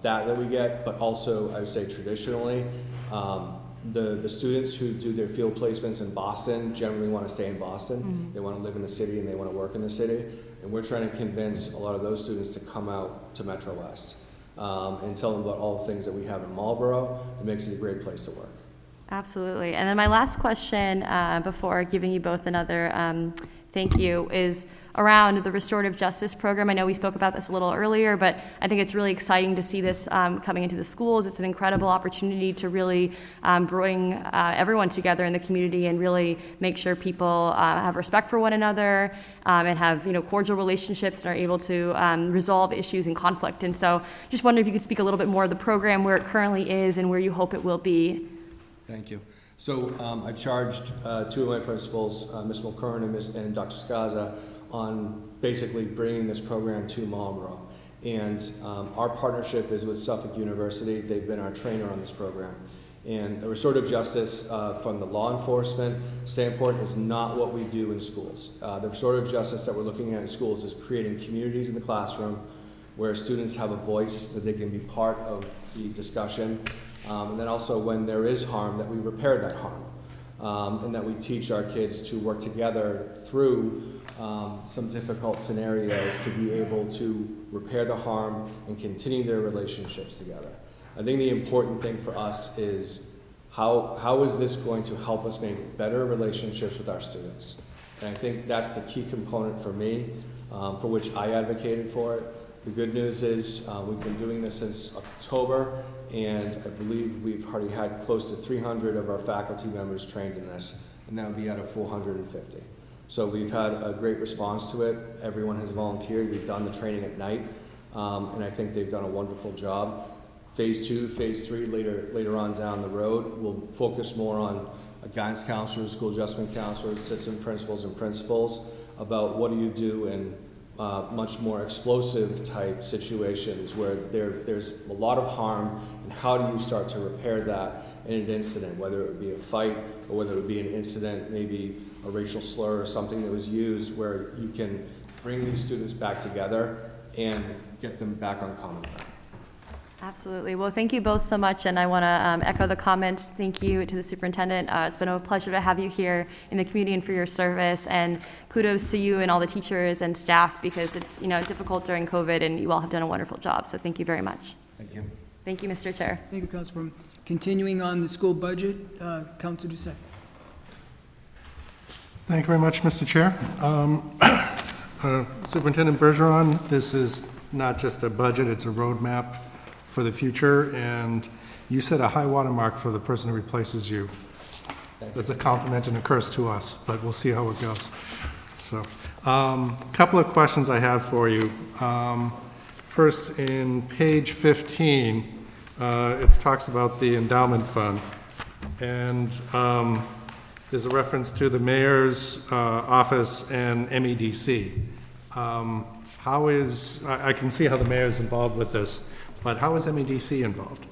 that we get, but also I would say traditionally, the students who do their field placements in Boston generally want to stay in Boston. Mm-hmm. They want to live in the city and they want to work in the city, and we're trying to convince a lot of those students to come out to Metro West and tell them about all the things that we have in Marlborough. It makes it a great place to work. Absolutely. And then my last question before giving you both another thank you is around the restorative justice program. I know we spoke about this a little earlier, but I think it's really exciting to see this coming into the schools. It's an incredible opportunity to really bring everyone together in the community and really make sure people have respect for one another and have cordial relationships and are able to resolve issues and conflict. And so just wondering if you could speak a little bit more of the program, where it currently is and where you hope it will be. Thank you. So I've charged 2 of my principals, Ms. Mulkern and Dr. Skaza, on basically bringing this program to Marlborough. And our partnership is with Suffolk University. They've been our trainer on this program. And the restorative justice from the law enforcement standpoint is not what we do in schools. The restorative justice that we're looking at in schools is creating communities in the classroom where students have a voice, that they can be part of the discussion. And then also when there is harm, that we repair that harm. And that we teach our kids to work together through some difficult scenarios to be able to repair the harm and continue their relationships together. I think the important thing for us is how is this going to help us make better relationships with our students? And I think that's the key component for me, for which I advocated for it. The good news is we've been doing this since October, and I believe we've already had close to 300 of our faculty members trained in this, and that would be out of 450. So we've had a great response to it. Everyone has volunteered. We've done the training at night, and I think they've done a wonderful job. Phase 2, Phase 3, later on down the road, we'll focus more on guidance counselors, school adjustment counselors, assistant principals, and principals about what do you do in much more explosive type situations where there's a lot of harm, and how do you start to repair that in an incident, whether it would be a fight or whether it would be an incident, maybe a racial slur or something that was used, where you can bring these students back together and get them back on common ground. Absolutely. Well, thank you both so much, and I want to echo the comments. Thank you to the superintendent. It's been a pleasure to have you here in the community and for your service, and kudos to you and all the teachers and staff, because it's difficult during COVID, and you all have done a wonderful job. So thank you very much. Thank you. Thank you, Mr. Chair. Thank you, Councilwoman. Continuing on the school budget, Councilor Doucette. Thank you very much, Mr. Chair. Superintendent Bergeron, this is not just a budget, it's a roadmap for the future, and you set a high water mark for the person who replaces you. That's a compliment and a curse to us, but we'll see how it goes. So, a couple of questions I have for you. First, in page 15, it talks about the endowment fund, and there's a reference to the mayor's office and MEDC. How is, I can see how the mayor is involved with this, but how is MEDC involved?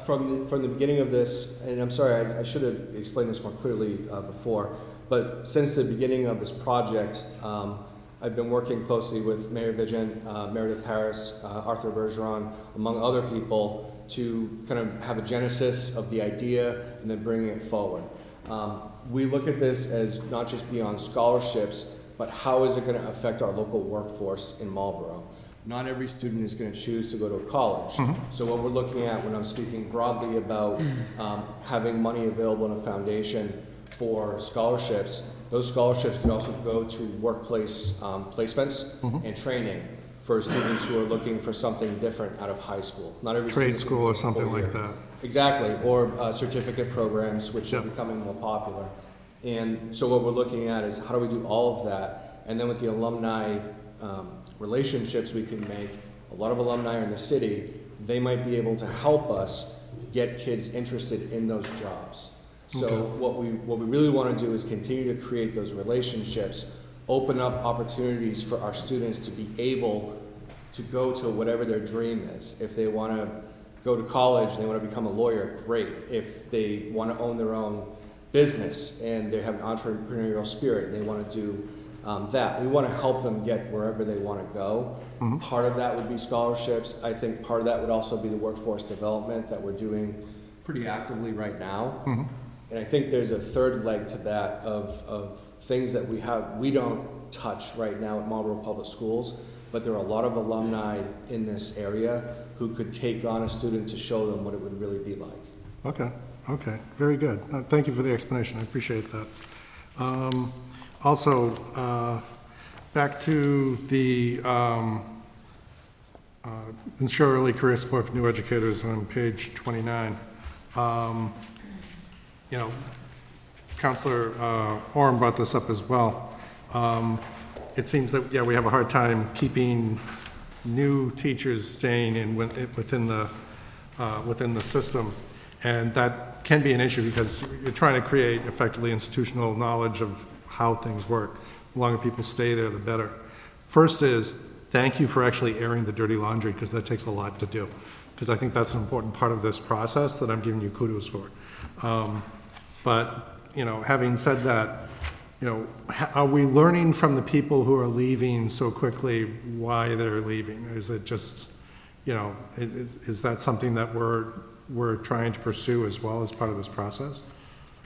From the beginning of this, and I'm sorry, I should have explained this more clearly before, but since the beginning of this project, I've been working closely with Mayor Vigent, Meredith Harris, Arthur Bergeron, among other people, to kind of have a genesis of the idea and then bringing it forward. We look at this as not just beyond scholarships, but how is it going to affect our local workforce in Marlborough? Not every student is going to choose to go to a college. So what we're looking at when I'm speaking broadly about having money available in a foundation for scholarships, those scholarships can also go to workplace placements and training for students who are looking for something different out of high school. Not every Trade student school or something like that. Exactly, or certificate programs, which are becoming more popular. And so what we're looking at is how do we do all of that, and then with the alumni relationships we can make, a lot of alumni are in the city, they might be able to help us get kids interested in those jobs. So what we really want to do is continue to create those relationships, open up opportunities for our students to be able to go to whatever their dream is. If they want to go to college and they want to become a lawyer, great. If they want to own their own business and they have an entrepreneurial spirit and they want to do that, we want to help them get wherever they want to go. Part of that would be scholarships. I think part of that would also be the workforce development that we're doing pretty actively right now. And I think there's a third leg to that of things that we don't touch right now at Marlborough Public Schools, but there are a lot of alumni in this area who could take on a student to show them what it would really be like. Okay, very good. Thank you for the explanation, I appreciate that. Also, back to the ensure early career support for new educators on page 29. Councilor Orem brought this up as well. It seems that, we have a hard time keeping new teachers staying in within the system, and that can be an issue because you're trying to create effectively institutional knowledge of how things work. The longer people stay there, the better. First is, thank you for actually airing the dirty laundry, because that takes a lot to do, because I think that's an important part of this process that I'm giving you kudos for. But having said that, are we learning from the people who are leaving so quickly why they're leaving? Or is it just, is that something that we're trying to pursue as well as part of this process?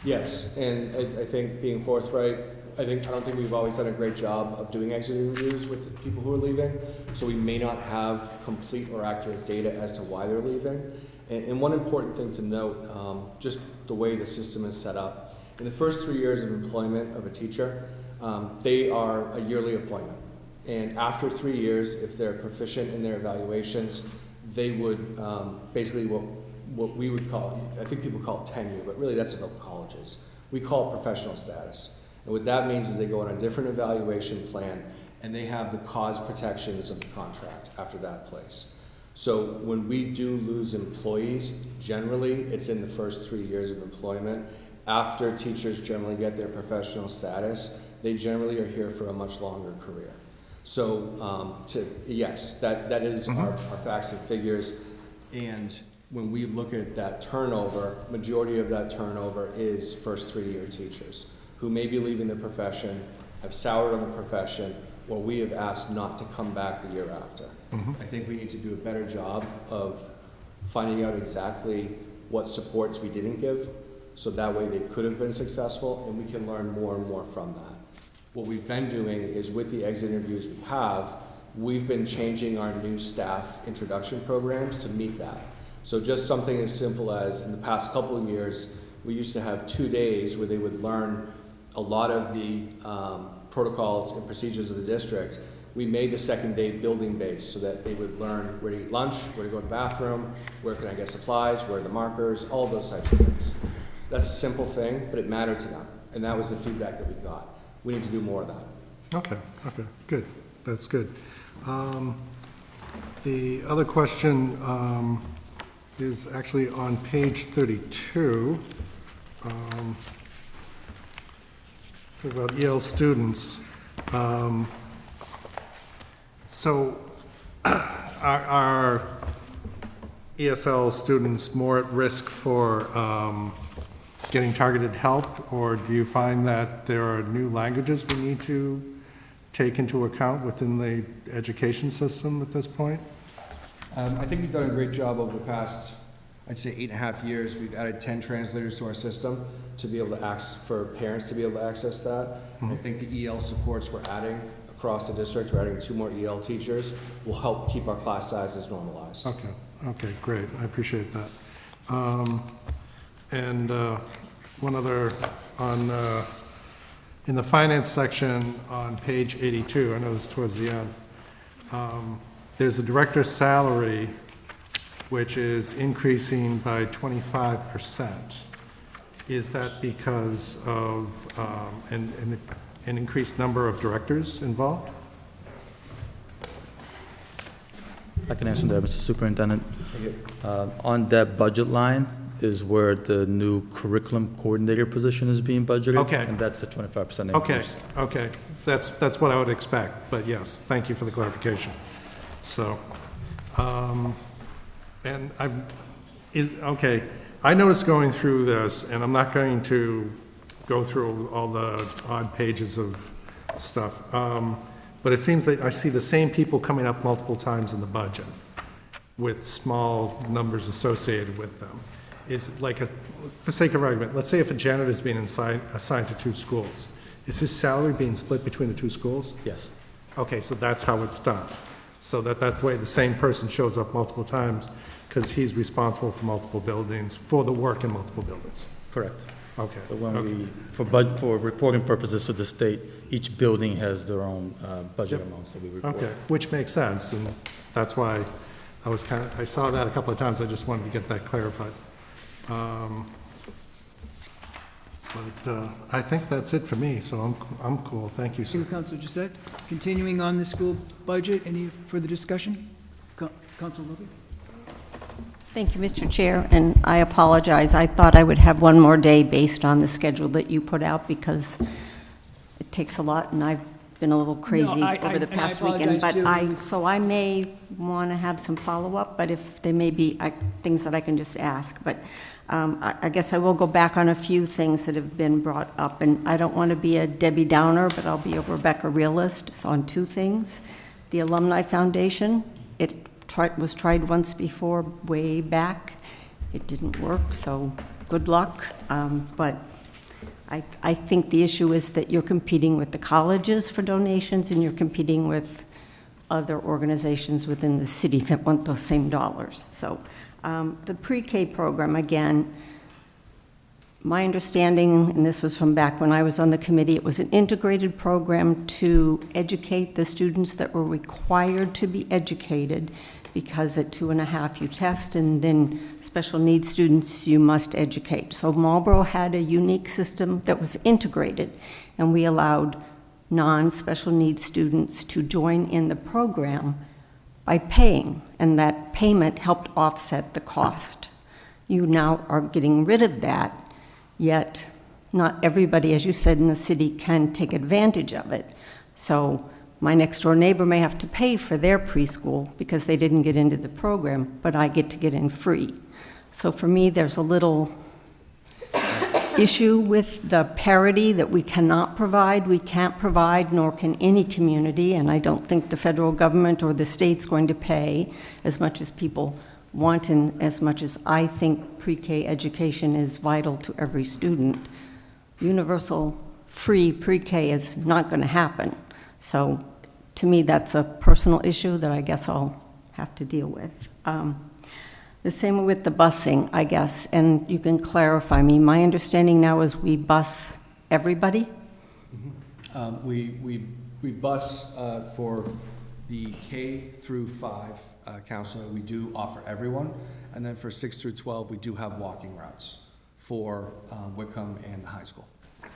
Yes, and I think being forthright, I don't think we've always done a great job of doing exit interviews with the people who are leaving, so we may not have complete or accurate data as to why they're leaving. And one important thing to note, just the way the system is set up, in the first 3 years of employment of a teacher, they are a yearly appointment. And after 3 years, if they're proficient in their evaluations, they would, basically what we would call, I think people call it tenure, but really that's about colleges. We call it professional status. And what that means is they go on a different evaluation plan, and they have the cause protections of the contract after that place. So when we do lose employees, generally, it's in the first 3 years of employment. After teachers generally get their professional status, they generally are here for a much longer career. So, yes, that is our facts and figures. And when we look at that turnover, majority of that turnover is first 3-year teachers who may be leaving the profession, have soured on the profession, or we have asked not to come back the year after. I think we need to do a better job of finding out exactly what supports we didn't give, so that way they could have been successful, and we can learn more and more from that. What we've been doing is, with the exit interviews we have, we've been changing our new staff introduction programs to meet that. So just something as simple as, in the past couple of years, we used to have 2 days where they would learn a lot of the protocols and procedures of the district. We made the second day building based so that they would learn where to eat lunch, where to go to the bathroom, where can I get supplies, where are the markers, all those types of things. That's a simple thing, but it mattered to them, and that was the feedback that we got. We need to do more of that. Okay, good. That's good. The other question is actually on page 32. About EL students. So are ESL students more at risk for getting targeted help, or do you find that there are new languages we need to take into account within the education system at this point? I think we've done a great job over the past, I'd say 8.5 years. We've added 10 translators to our system to be able to for parents to be able to access that. I think the EL supports we're adding across the district, we're adding 2 more EL teachers, will help keep our class sizes normalized. Okay, great, I appreciate that. And one other, in the finance section on page 82, I know this is towards the end, there's a director's salary which is increasing by 25%. Is that because of an increased number of directors involved? I can answer that, Mr. Superintendent. On that budget line is where the new curriculum coordinator position is being budgeted. Okay. And that's the 25% increase. Okay, that's what I would expect, but yes, thank you for the clarification. So, and okay, I noticed going through this, and I'm not going to go through all the odd pages of stuff, but it seems that I see the same people coming up multiple times in the budget with small numbers associated with them. Is it like, for sake of argument, let's say if a janitor is being assigned to 2 schools, is his salary being split between the 2 schools? Yes. Okay, so that's how it's done. So that way the same person shows up multiple times because he's responsible for multiple buildings, for the work in multiple buildings. Correct. Okay. So when for reporting purposes to the state, each building has their own budget amounts that we report. Okay, which makes sense, and that's why I saw that a couple of times, I just wanted to get that clarified. But I think that's it for me, so I'm cool, thank you, sir. Thank you, Councilor Doucette. Continuing on the school budget, any further discussion? Councilor Murphy? Thank you, Mr. Chair, and I apologize. I thought I would have one more day based on the schedule that you put out because it takes a lot, and I've been a little crazy over the past weekend. But so I may want to have some follow-up, but if there may be things that I can just ask. But I guess I will go back on a few things that have been brought up, and I don't want to be a Debbie Downer, but I'll be a Rebecca realist. So on 2 things. The Alumni Foundation, it was tried once before, way back. It didn't work, so good luck. But I think the issue is that you're competing with the colleges for donations, and you're competing with other organizations within the city that want those same dollars. So the pre-K program, again, my understanding, and this was from back when I was on the committee, it was an integrated program to educate the students that were required to be educated, because at 2.5 you test, and then special needs students you must educate. So Marlborough had a unique system that was integrated, and we allowed non-special needs students to join in the program by paying, and that payment helped offset the cost. You now are getting rid of that, yet not everybody, as you said, in the city can take advantage of it. So my next door neighbor may have to pay for their preschool because they didn't get into the program, but I get to get in free. So for me, there's a little issue with the parity that we cannot provide, we can't provide, nor can any community, and I don't think the federal government or the state's going to pay as much as people want and as much as I think pre-K education is vital to every student. Universal free pre-K is not going to happen. So to me, that's a personal issue that I guess I'll have to deal with. The same with the busing, I guess, and you can clarify me. My understanding now is we bus everybody? We bus for the K through 5 counseling, we do offer everyone, and then for 6 through 12, we do have walking routes for Wickham and the high school.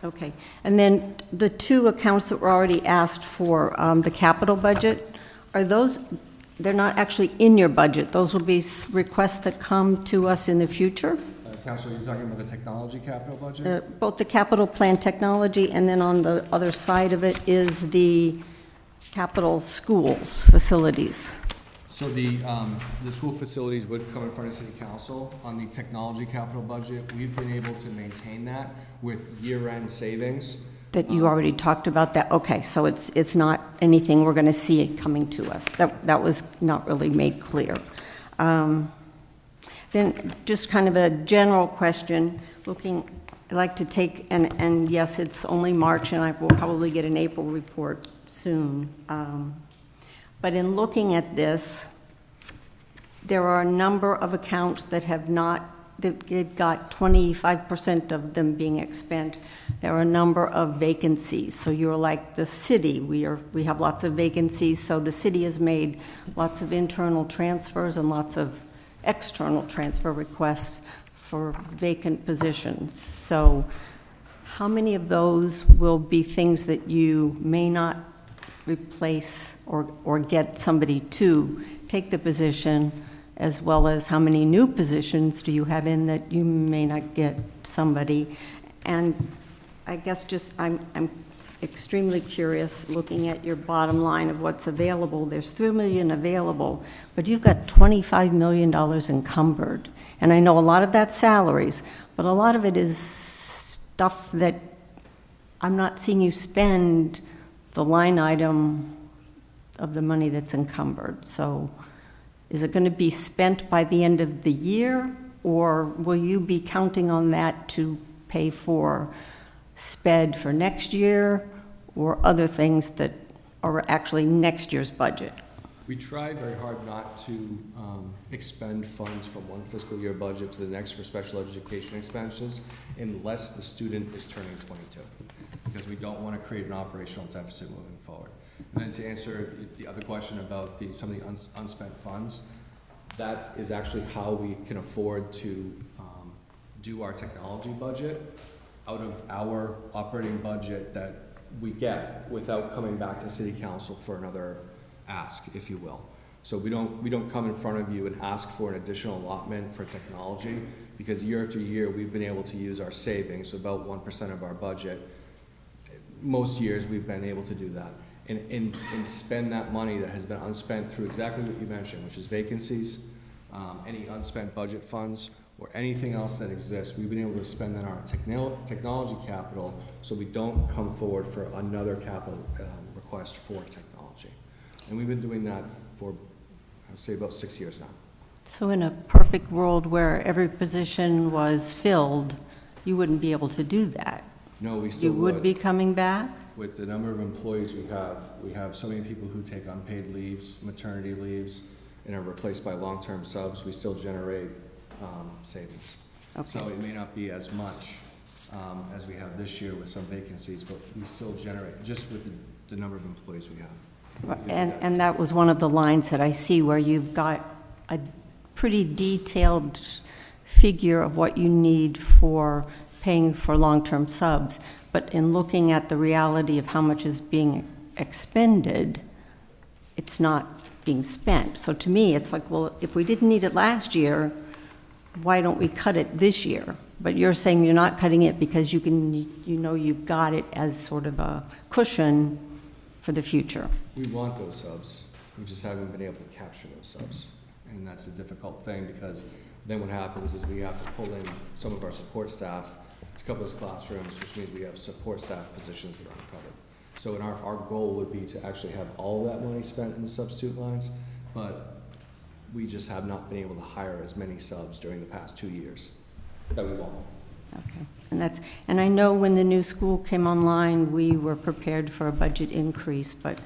Okay, and then the 2 accounts that were already asked for the capital budget, are those, they're not actually in your budget, those will be requests that come to us in the future? Counselor, you're talking about the technology capital budget? Both the capital plan technology, and then on the other side of it is the capital schools facilities. So the school facilities would come in front of City Council. On the technology capital budget, we've been able to maintain that with year-end savings. That you already talked about that, okay, so it's not anything we're gonna see coming to us. That was not really made clear. Then just kind of a general question, I'd like to take, and yes, it's only March and I will probably get an April report soon. But in looking at this, there are a number of accounts that have not, they've got 25% of them being expended. There are a number of vacancies. So you're like the city, we have lots of vacancies, so the city has made lots of internal transfers and lots of external transfer requests for vacant positions. So how many of those will be things that you may not replace or get somebody to take the position, as well as how many new positions do you have in that you may not get somebody? And I guess just I'm extremely curious looking at your bottom line of what's available. There's $3 million available, but you've got $25 million encumbered. And I know a lot of that's salaries, but a lot of it is stuff that I'm not seeing you spend the line item of the money that's encumbered. So is it going to be spent by the end of the year, or will you be counting on that to pay for sped for next year or other things that are actually next year's budget? We tried very hard not to expend funds from one fiscal year budget to the next for special education expenses unless the student is turning 22, because we don't want to create an operational deficit moving forward. And then to answer the other question about some of the unspent funds, that is actually how we can afford to do our technology budget out of our operating budget that we get without coming back to City Council for another ask, if you will. So we don't come in front of you and ask for an additional allotment for technology, because year after year we've been able to use our savings, about 1% of our budget. Most years we've been able to do that and spend that money that has been unspent through exactly what you mentioned, which is vacancies, any unspent budget funds, or anything else that exists. We've been able to spend that on our technology capital, so we don't come forward for another capital request for technology. And we've been doing that for, I would say, about 6 years now. So in a perfect world where every position was filled, you wouldn't be able to do that? No, we still would. You would be coming back? With the number of employees we have so many people who take unpaid leaves, maternity leaves, and are replaced by long-term subs. We still generate savings. Okay. So it may not be as much as we have this year with some vacancies, but we still generate, just with the number of employees we have. And that was one of the lines that I see where you've got a pretty detailed figure of what you need for paying for long-term subs. But in looking at the reality of how much is being expended, it's not being spent. So to me, it's like, well, if we didn't need it last year, why don't we cut it this year? But you're saying you're not cutting it because you know you've got it as sort of a cushion for the future. We want those subs, we just haven't been able to capture those subs. And that's a difficult thing, because then what happens is we have to pull in some of our support staff to cover those classrooms, which means we have support staff positions that aren't covered. So our goal would be to actually have all that money spent in the substitute lines, but we just have not been able to hire as many subs during the past 2 years that we want. Okay, and I know when the new school came online, we were prepared for a budget increase, but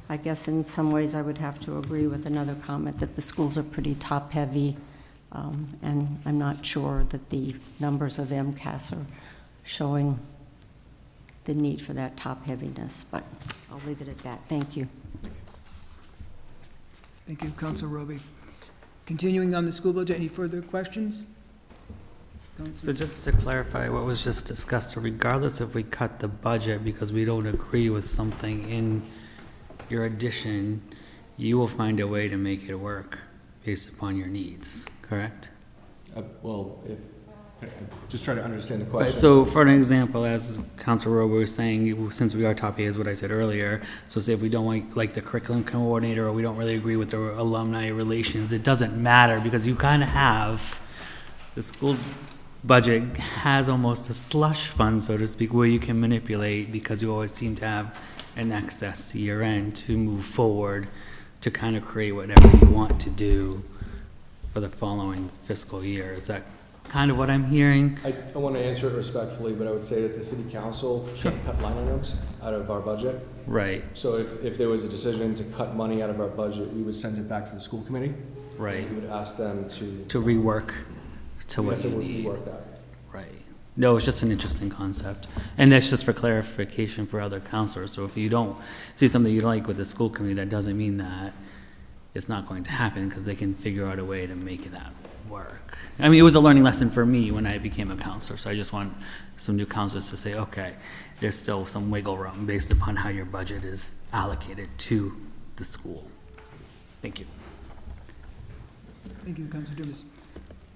I guess in some ways I would have to agree with another comment that the schools are pretty top-heavy, and I'm not sure that the numbers of MCAS are showing the need for that top-heaviness, but I'll leave it at that. Thank you. Thank you, Councilor Roby. Continuing on the school budget, any further questions? So just to clarify what was just discussed, so regardless if we cut the budget because we don't agree with something in your addition, you will find a way to make it work based upon your needs, correct? Well, just try to understand the Right, question. so for an example, as Councilor Rober was saying, since we are top A is what I said earlier, so say if we don't like the curriculum coordinator, or we don't really agree with the alumni relations, it doesn't matter, because you kind of have, the school budget has almost a slush fund, so to speak, where you can manipulate, because you always seem to have an excess year end to move forward to kind of create whatever you want to do for the following fiscal year. Is that kind of what I'm hearing? I want to answer it respectfully, but I would say that the city council can't cut line items out of our budget. Right, So if there was a decision to cut money out of our budget, we would send it back to the school committee. right, We would ask them to rework to we what have you to need. rework that. Right. No, it's just an interesting concept. And that's just for clarification for other counselors. So if you don't see something you like with the school committee, that doesn't mean that it's not going to happen, because they can figure out a way to make that work. I mean, it was a learning lesson for me when I became a counselor, so I just want some new counselors to say, okay, there's still some wiggle room based upon how your budget is allocated to the school. Thank you. Thank you, Councilor Dumas.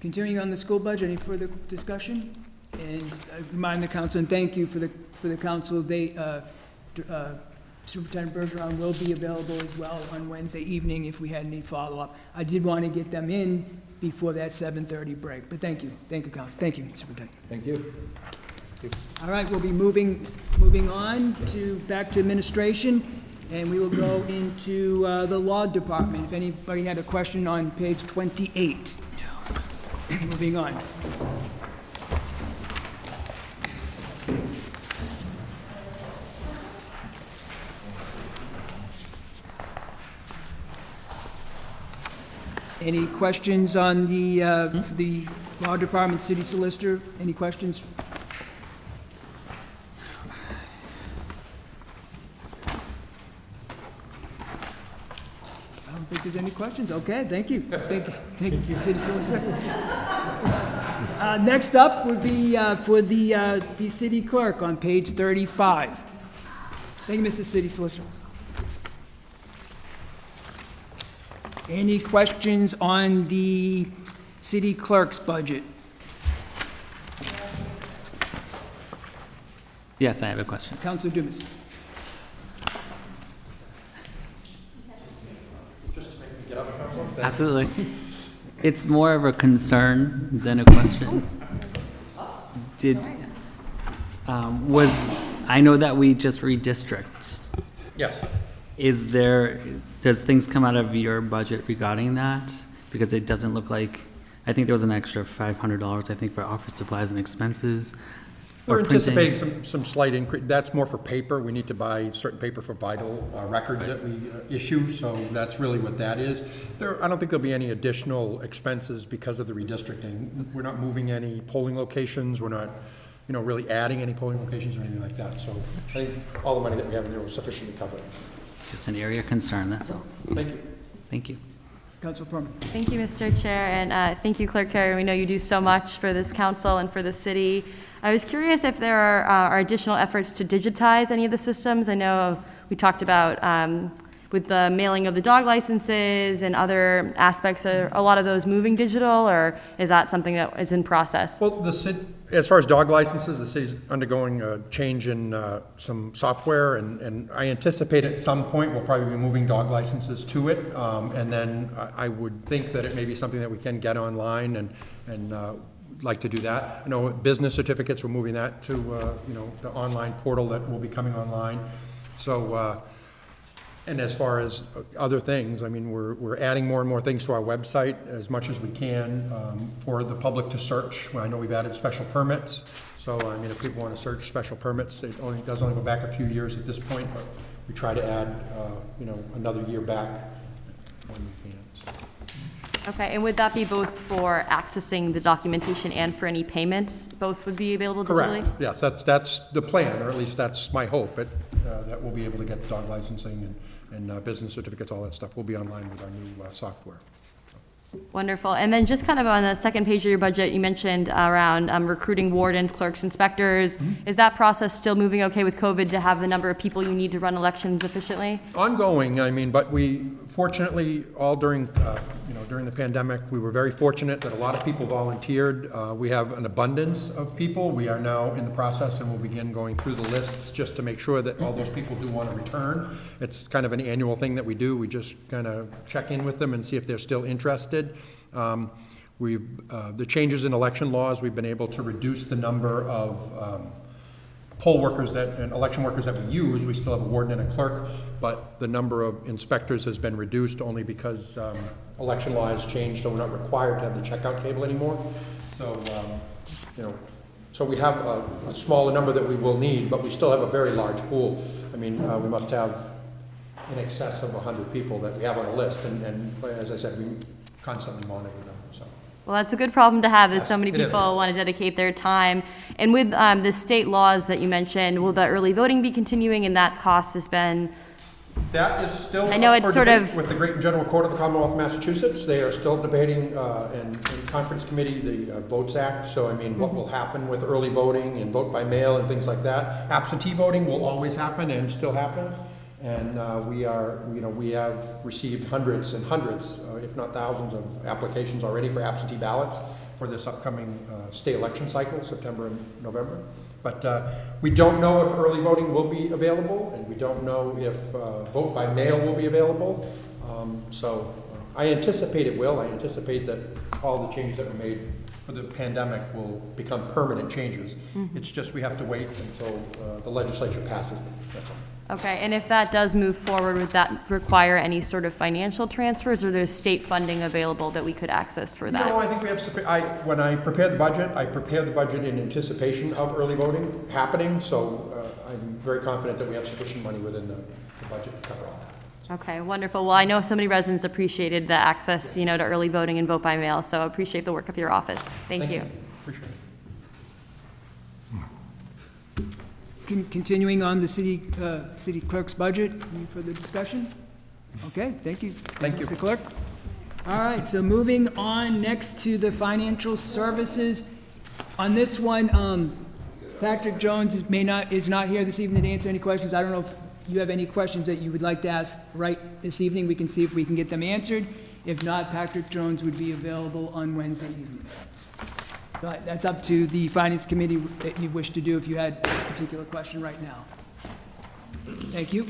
Continuing on the school budget, any further discussion? And I remind the council, and thank you for the council, Superintendent Bergeron will be available as well on Wednesday evening if we had any follow-up. I did want to get them in before that 7:30 break, but thank you, council, thank you, Superintendent. Thank you. All right, we'll be moving on back to administration, and we will go into the law department. If anybody had a question on page 28. Moving on. Any questions on the law department, city solicitor? Any questions? I don't think there's any questions. Okay, thank you. Thank you, city solicitor. Next up would be for the city clerk on page 35. Thank you, Mr. City Solicitor. Any questions on the city clerk's budget? Yes, I have a question. Councilor Dumas. Absolutely. It's more of a concern than a question. I know that we just redistrict. Yes. Does things come out of your budget regarding that? Because it doesn't look like, I think there was an extra $500, I think, for office supplies and expenses. We're or printing. anticipating some slight increase. That's more for paper. We need to buy certain paper for vital records that we issue, so that's really what that is. I don't think there'll be any additional expenses because of the redistricting. We're not moving any polling locations. We're not really adding any polling locations or anything like that. So I think all the money that we have in there will sufficiently cover it. Just an area of concern, that's all. Thank you. Thank you. Council Perman. Thank you, Mr. Chair, and thank you, Clerk Carey. We know you do so much for this council and for the city. I was curious if there are additional efforts to digitize any of the systems. I know we talked about with the mailing of the dog licenses and other aspects, are a lot of those moving digital, or is that something that is in process? Well, as far as dog licenses, the city's undergoing a change in some software, and I anticipate at some point we'll probably be moving dog licenses to it, and then I would think that it may be something that we can get online and like to do that. You know, business certificates, we're moving that to, the online portal that will be coming online. So, and as far as other things, I mean, we're adding more and more things to our website as much as we can for the public to search. I know we've added special permits, so I mean, if people want to search special permits, it does only go back a few years at this point, but we try to add, another year back when we can. So. Okay, and would that be both for accessing the documentation and for any payments? Both would be available digitally? Correct. Yes, that's the plan, or at least that's my hope, that we'll be able to get dog licensing and business certificates, all that stuff will be online with our new software. Wonderful. And then just kind of on the second page of your budget, you mentioned around recruiting wardens, clerks, inspectors. Mm-hmm. Is that process still moving okay with COVID to have the number of people you need to run elections efficiently? Ongoing, I mean, but we fortunately, all during the pandemic, we were very fortunate that a lot of people volunteered. We have an abundance of people. We are now in the process and we'll begin going through the lists just to make sure that all those people do want to return. It's kind of an annual thing that we do. We just kind of check in with them and see if they're still interested. The changes in election laws, we've been able to reduce the number of poll workers and election workers that we use. We still have a warden and a clerk, but the number of inspectors has been reduced only because election law has changed, so we're not required to have the checkout table anymore. So, so we have a smaller number that we will need, but we still have a very large pool. I mean, we must have in excess of 100 people that we have on a list, and as I said, we constantly monitor them. So. Well, that's a good problem to have, is so many It is. people want to dedicate their time. And with the state laws that you mentioned, will the early voting be continuing, and that cost has been? That is still I know up it's for sort debate of- with the Great and General Court of the Commonwealth of Massachusetts. They are still debating in conference committee the Votes Act. So, I mean, what will happen with early voting and vote by mail and things like that. Absentee voting will always happen and still happens. And we have received hundreds and hundreds, if not thousands, of applications already for absentee ballots for this upcoming state election cycle, September and November. But we don't know if early voting will be available, and we don't know if vote by mail will be available. So I anticipate it will. I anticipate that all the changes that were made for the pandemic will become permanent changes. Mm-hmm. It's just we have to wait until the legislature passes them. That's all. Okay, and if that does move forward, would that require any sort of financial transfers, or there's state funding available that we could access for that? No, I think we have, when I prepare the budget in anticipation of early voting happening, so I'm very confident that we have sufficient money within the budget to cover all that. Okay, wonderful. Well, I know so many residents appreciated the access, to early voting and vote by mail, so I appreciate the work of your office. Thank you. Appreciate it. Continuing on the city clerk's budget, any further discussion? Okay, thank you. Thank you. Mr. Clerk. All right, so moving on next to the financial services. On this one, Patrick Jones is not here this evening to answer any questions. I don't know if you have any questions that you would like to ask right this evening. We can see if we can get them answered. If not, Patrick Jones would be available on Wednesday evening. But that's up to the Finance Committee that you wish to do if you had a particular question right now. Thank you.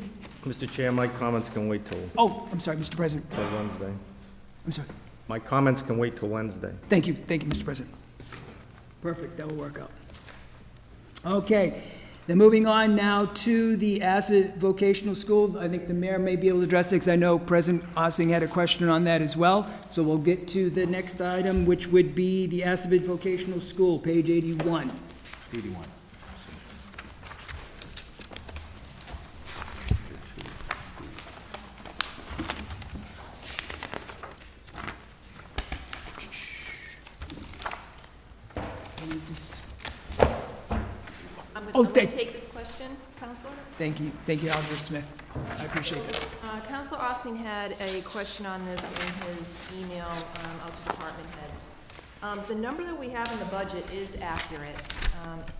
Mr. Chair, my comments can wait till Oh, I'm sorry, Mr. President. Wednesday. I'm sorry. My comments can wait till Wednesday. Thank you, Mr. President. Perfect, that will work out. Okay, then moving on now to the Assabet Vocational School. I think the mayor may be able to address it, because I know President Ossing had a question on that as well. So we'll get to the next item, which would be the Assabet Vocational School, page 81. 81. I'm Oh, going to thank- take this question, Counselor. Thank you, Alder Smith. I appreciate that. Counselor Austin had a question on this in his email out to department heads. The number that we have in the budget is accurate.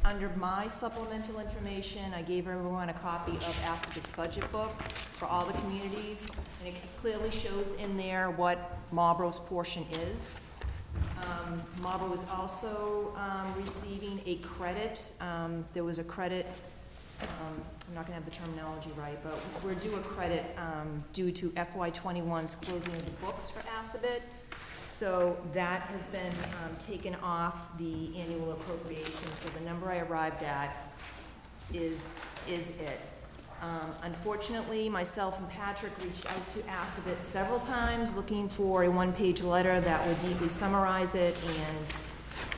Under my supplemental information, I gave everyone a copy of ASAB's budget book for all the communities, and it clearly shows in there what Marlborough's portion is. Marlborough is also receiving a credit. There was a credit, I'm not gonna have the terminology right, but we're due a credit due to FY21's closing of the books for ASAB. So that has been taken off the annual appropriation, so the number I arrived at is it. Unfortunately, myself and Patrick reached out to ASAB several times looking for a one-page letter that would neatly summarize it, and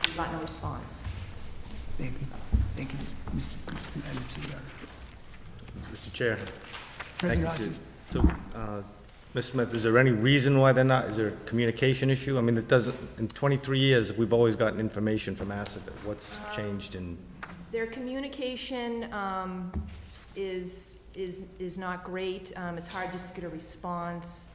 we got no response. Thank you. Thank you, Mr. Mr. Chair. President Thank you. Austin. So, Ms. Smith, is there any reason why they're not, is there a communication issue? I mean, it doesn't, in 23 years, we've always gotten information from ASAB. What's changed in? Their communication is not great. It's hard just to get a response.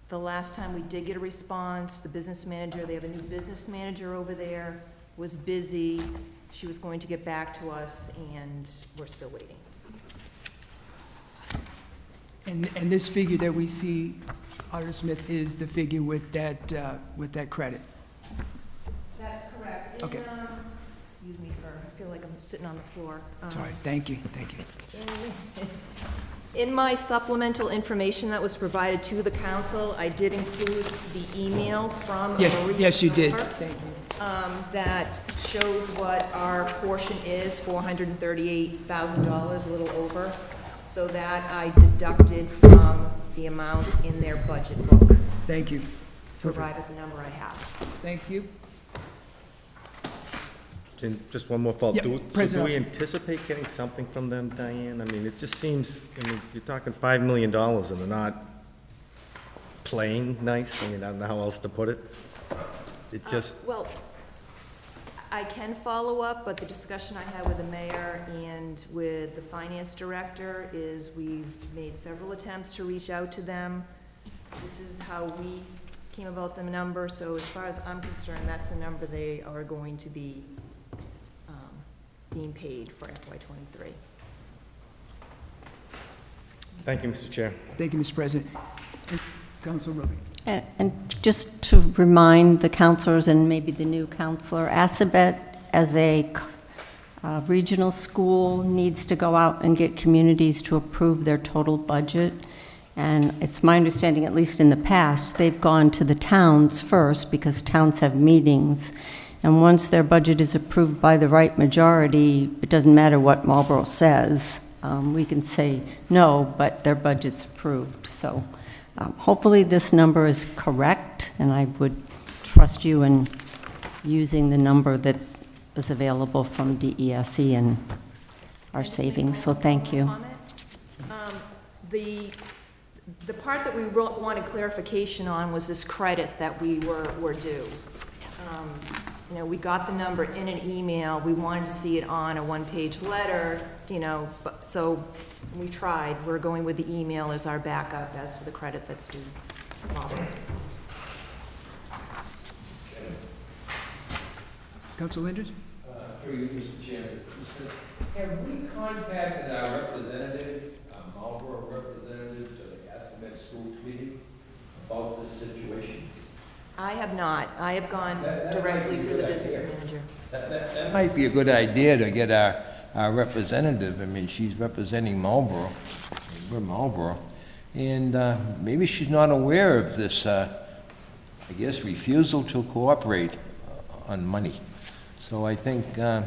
The last time we did get a response, the business manager, they have a new business manager over there, was busy. She was going to get back to us, and we're still waiting. And this figure that we see, Alder Smith, is the figure with that credit? That's correct. Okay. Excuse me I feel like I'm sitting on the floor. Sorry, thank you. In my supplemental information that was provided to the council, I did include the email from Maria Yes, you did. Silver, Thank you. that shows what our portion is, $438,000, a little over. So that I deducted from the amount in their budget book Thank you. to arrive at the number I have. Thank you. And just one more follow-up. Yeah, Do we President Austin. anticipate getting something from them, Diane? I mean, it just seems, I mean, you're talking $5 million and they're not playing nice. I mean, I don't know how else to put it. It just, Well, I can follow up, but the discussion I had with the mayor and with the finance director is we've made several attempts to reach out to them. This is how we came about the number, so as far as I'm concerned, that's the number they are going to be being paid for FY23. thank you, Mr. Chair. Thank you, Mr. President. Council Ruby. And just to remind the counselors and maybe the new counselor, ASAB as a regional school needs to go out and get communities to approve their total budget. And it's my understanding, at least in the past, they've gone to the towns first because towns have meetings. And once their budget is approved by the right majority, it doesn't matter what Marlborough says. We can say no, but their budget's approved. So hopefully this number is correct, and I would trust you in using the number that is available from DESE and our savings. So thank you. The part that we wanted clarification on was this credit that we were due. You know, we got the number in an email, we wanted to see it on a one-page letter, you know, so we tried. We're going with the email as our backup as to the credit that's due. Council Linders? Through you, Mr. Chairman. Have we contacted our representative, Marlborough representative to the ASAB School Committee about this situation? I have not. I have gone directly through the business manager. That might be a good idea to get our representative. I mean, she's representing Marlborough. We're Marlborough. And maybe she's not aware of this, I guess, refusal to cooperate on money. So I think, I'm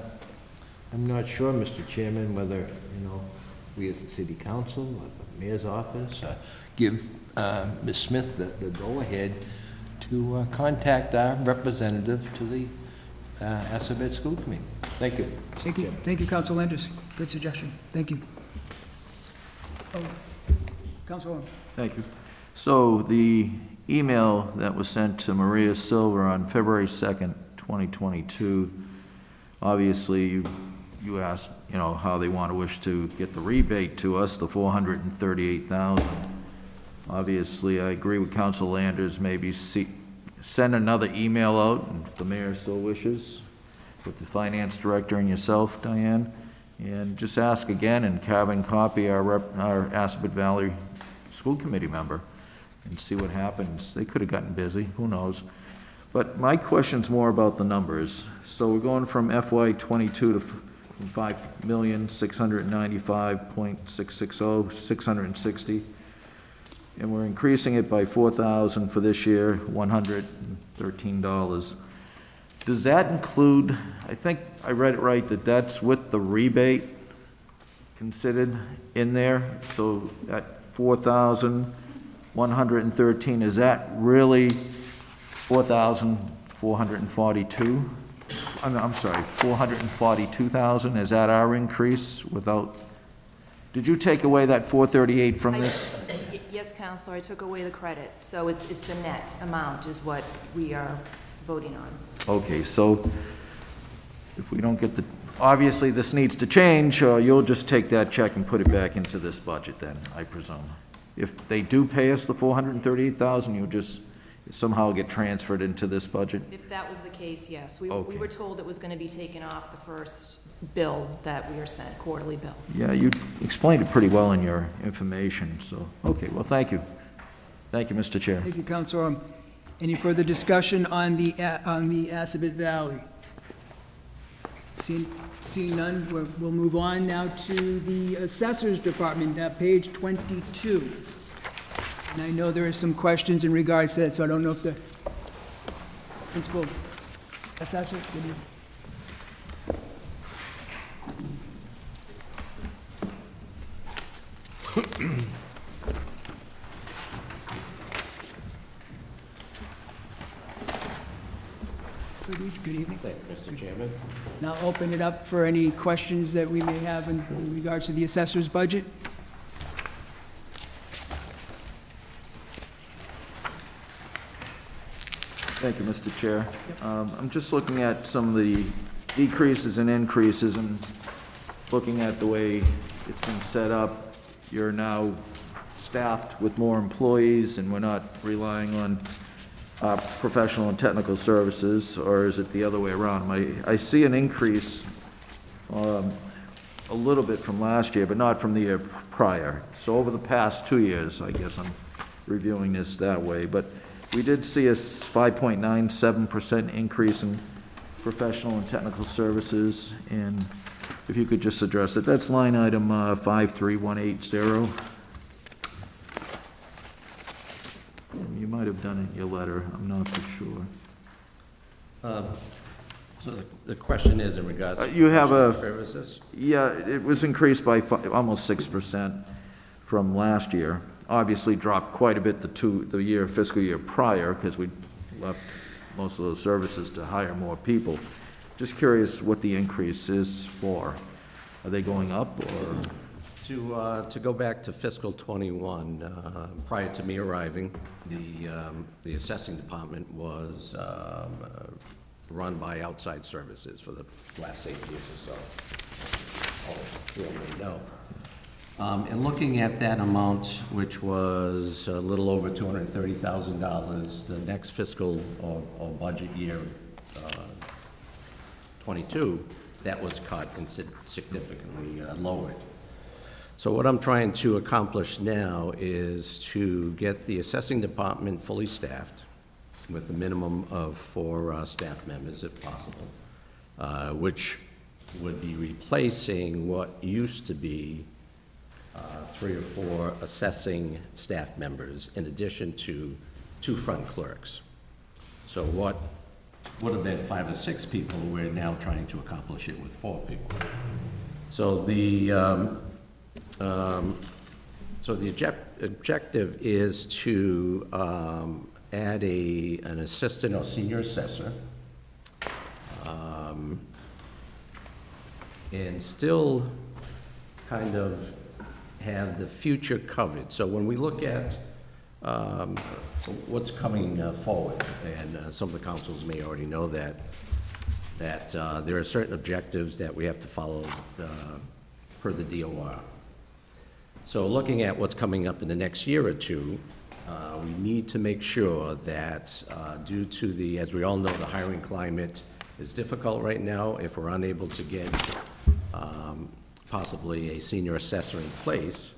not sure, Mr. Chairman, whether, we as the city council or the mayor's office give Ms. Smith the go-ahead to contact our representative to the ASAB School Committee. Thank you. Thank you. Thank you, Council Linders. Good suggestion. Thank you. Council Owen. Thank you. So the email that was sent to Maria Silver on February 2nd, 2022, obviously you you asked, you know, how they want to wish to get the rebate to us, the 438,000. Obviously, I agree with Council Landers, maybe send another email out, if the mayor so wishes, with the finance director and yourself, Diane, and just ask again, and carbon copy our Assabet Valley School Committee member, and see what happens. They could have gotten busy, who knows? But my question's more about the numbers. So we're going from FY '22 to 5,695,660, 660, and we're increasing it by $4,000 for this year, $113. Does that include, I think I read it right, that that's with the rebate considered in there? So that 4,113, is that really 4,442? I'm sorry, 442,000, is that our increase without, did you take away that 438 from this? Yes, Counselor, I took away the credit, so it's the net amount is what we are voting on. Okay, so if we don't get the, obviously this needs to change, you'll just take that check and put it back into this budget then, I presume. If they do pay us the 438,000, you'll just somehow get transferred into this budget? If that was the case, yes. We Okay. were told it was going to be taken off the first bill that we are sent, quarterly bill. Yeah, you explained it pretty well in your information, so, okay, well, thank you. Thank you, Mr. Chair. Thank you, Councilor. Any further discussion on the Assabet Valley? Seeing none, we'll move on now to the Assessors Department, page 22. And I know there are some questions in regards to that, so I don't know if the principal assessor, Good evening. Thank you, Mr. Chairman. Now open it up for any questions that we may have in regards to the assessor's budget. Thank you, Mr. Chair. I'm just looking at some of the decreases and increases, and looking at the way it's been set up. You're now staffed with more employees, and we're not relying on professional and technical services, or is it the other way around? I see an increase a little bit from last year, but not from the year prior. So over the past 2 years, I guess I'm reviewing this that way, but we did see a 5.97% increase in professional and technical services, and if you could just address it. That's line item 53180. You might have done it in your letter, I'm not for sure. So the question is in regards to You have a, services? yeah, it was increased by almost 6% from last year. Obviously dropped quite a bit the fiscal year prior, because we left most of those services to hire more people. Just curious what the increase is for. Are they going up, or? To go back to fiscal '21, prior to me arriving, the assessing department was run by outside services for the last 8 years or so. Oh, you already know. And looking at that amount, which was a little over $230,000, the next fiscal or budget year, 22, that was cut and significantly lowered. So what I'm trying to accomplish now is to get the assessing department fully staffed with a minimum of 4 staff members if possible, which would be replacing what used to be 3 or 4 assessing staff members in addition to 2 front clerks. So what would have been 5 or 6 people, we're now trying to accomplish it with 4 people. So the objective is to add an assistant or senior assessor, and still kind of have the future covered. So when we look at what's coming forward, and some of the councils may already know that, that there are certain objectives that we have to follow per the DOR. So looking at what's coming up in the next year or two, we need to make sure that due to the, as we all know, the hiring climate is difficult right now. If we're unable to get possibly a senior assessor in place,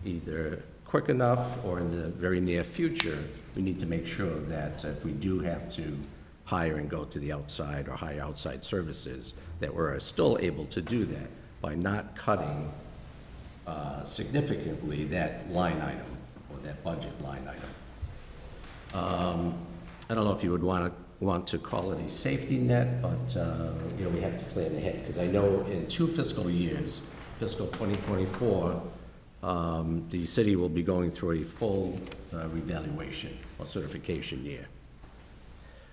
either quick enough or in the very near future, we need to make sure that if we do have to hire and go to the outside or hire outside services, that we're still able to do that by not cutting significantly that line item or that budget line item. I don't know if you would want to call it a safety net, but you know, we have to plan ahead, because I know in 2 fiscal years, fiscal 2024, the city will be going through a full revaluation or certification year.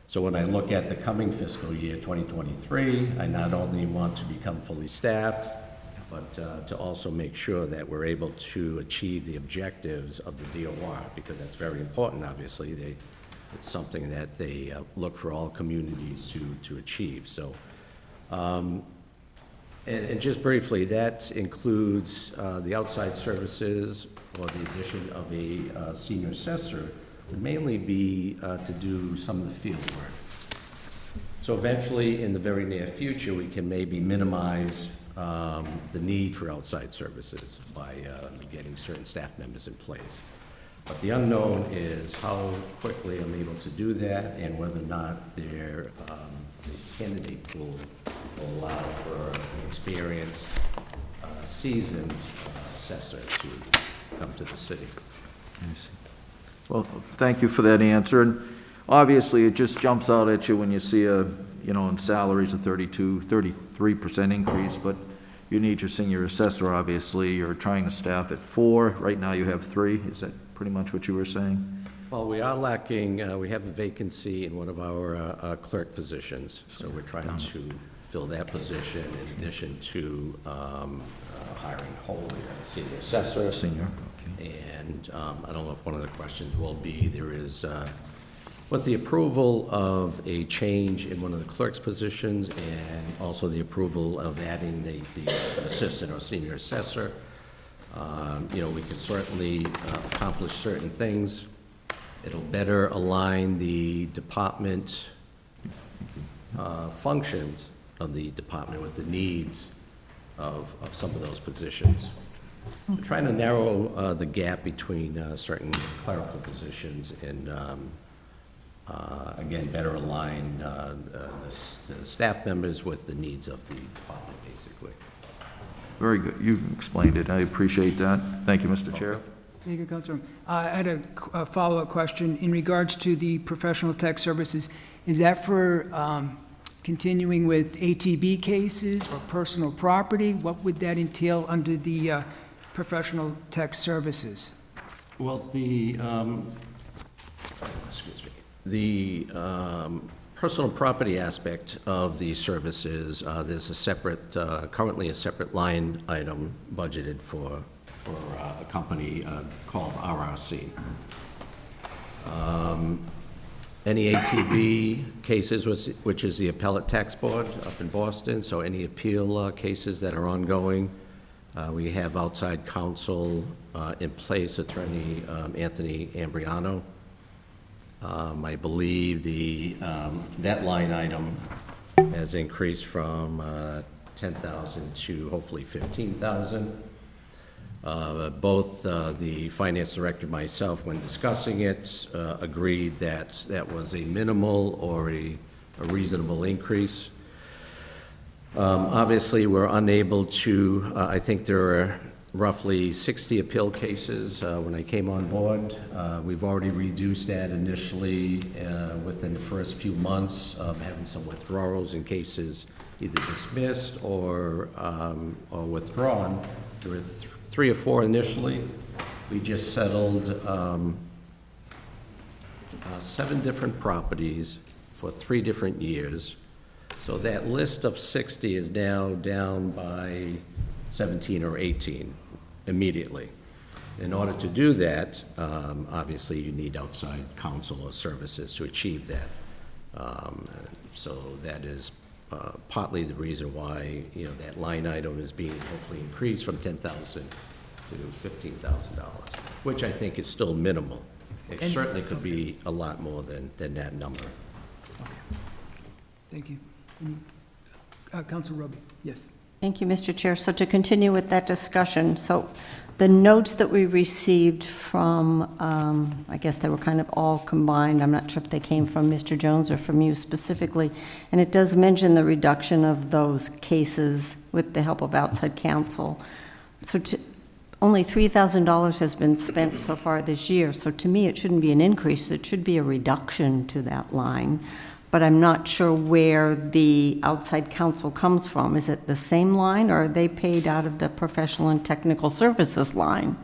So when I look at the coming fiscal year, 2023, I not only want to become fully staffed, but to also make sure that we're able to achieve the objectives of the DOR, because that's very important, obviously. It's something that they look for all communities to achieve. So, and just briefly, that includes the outside services or the addition of a senior assessor would mainly be to do some of the field work. So eventually, in the very near future, we can maybe minimize the need for outside services by getting certain staff members in place. But the unknown is how quickly I'm able to do that, and whether or not the candidate pool will allow for an experienced, seasoned assessor to come to the city. Well, thank you for that answer. And obviously, it just jumps out at you when you see in salaries a 33% increase, but you need your senior assessor, obviously. You're trying to staff at 4. Right now you have 3. Is that pretty much what you were saying? Well, we are lacking, we have a vacancy in one of our clerk positions, so we're trying to fill that position in addition to hiring wholly a senior assessor. Senior, okay. And I don't know if one of the questions will be, there is, with the approval of a change in one of the clerk's positions and also the approval of adding the assistant or senior assessor, you know, we can certainly accomplish certain things. It'll better align the department functions of the department with the needs of some of those positions. We're trying to narrow the gap between certain clerical positions and, again, better align the staff members with the needs of the department, basically. Very good. You explained it. I appreciate that. Thank you, Mr. Chair. Thank you, Councilor. I had a follow-up question in regards to the professional tech services. Is that for continuing with ATB cases or personal property? What would that entail under the professional tech services? Well, the personal property aspect of the services, there's a separate, currently a separate line item budgeted for a company called RRC. Any ATB cases, which is the Appellate Tax Board up in Boston, so any appeal cases that are ongoing, we have outside counsel in place, Attorney Anthony Ambriano. I believe that line item has increased from 10,000 to hopefully 15,000. Both the finance director and myself, when discussing it, agreed that that was a minimal or a reasonable increase. Obviously, we're unable to, I think there are roughly 60 appeal cases when I came on board. We've already reduced that initially within the first few months of having some withdrawals in cases either dismissed or withdrawn. There were 3 or 4 initially. We just settled 7 different properties for 3 different years. So that list of 60 is now down by 17 or 18 immediately. In order to do that, obviously you need outside counsel or services to achieve that. So that is partly the reason why, that line item is being hopefully increased from $10,000 to $15,000, which I think is still minimal. It certainly could be a lot more than that number. Thank you. Council Roby, yes. Thank you, Mr. Chair. So to continue with that discussion, so the notes that we received from, I guess they were kind of all combined. I'm not sure if they came from Mr. Jones or from you specifically. And it does mention the reduction of those cases with the help of outside counsel. So only $3,000 has been spent so far this year. So to me, it shouldn't be an increase. It should be a reduction to that line. But I'm not sure where the outside counsel comes from. Is it the same line, or are they paid out of the professional and technical services line,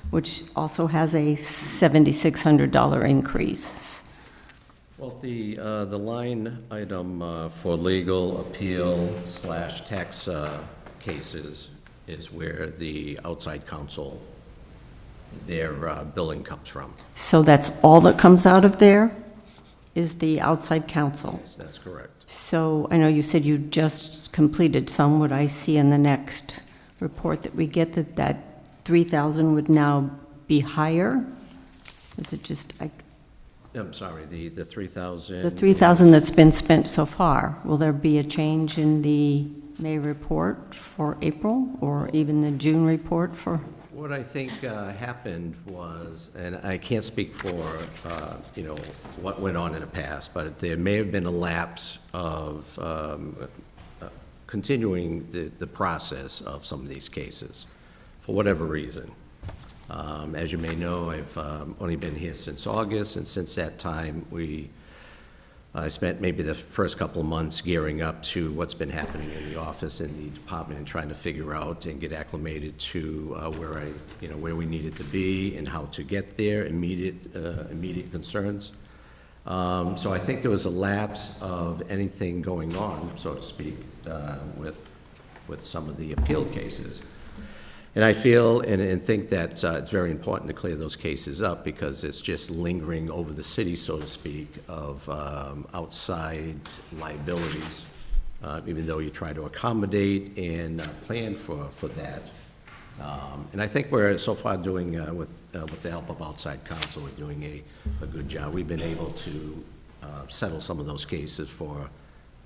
which also has a $7,600 increase? Well, the line item for legal appeal / tax cases is where the outside counsel, their billing comes from. So that's all that comes out of there, is the outside counsel? Yes, that's correct. So I know you said you just completed some. Would I see in the next report that we get that 3,000 would now be higher? Is it just, I'm sorry, the 3,000? the 3,000 that's been spent so far? Will there be a change in the May report for April, or even the June report for? What I think happened was, and I can't speak for, what went on in the past, but there may have been a lapse of continuing the process of some of these cases, for whatever reason. As you may know, I've only been here since August, and since that time, I spent maybe the first couple of months gearing up to what's been happening in the office and the department, and trying to figure out and get acclimated to where we needed to be and how to get there, immediate concerns. So I think there was a lapse of anything going on, so to speak, with some of the appeal cases. And I feel and think that it's very important to clear those cases up, because it's just lingering over the city, so to speak, of outside liabilities, even though you try to accommodate and plan for that. And I think we're so far doing, with the help of outside counsel, we're doing a good job. We've been able to settle some of those cases for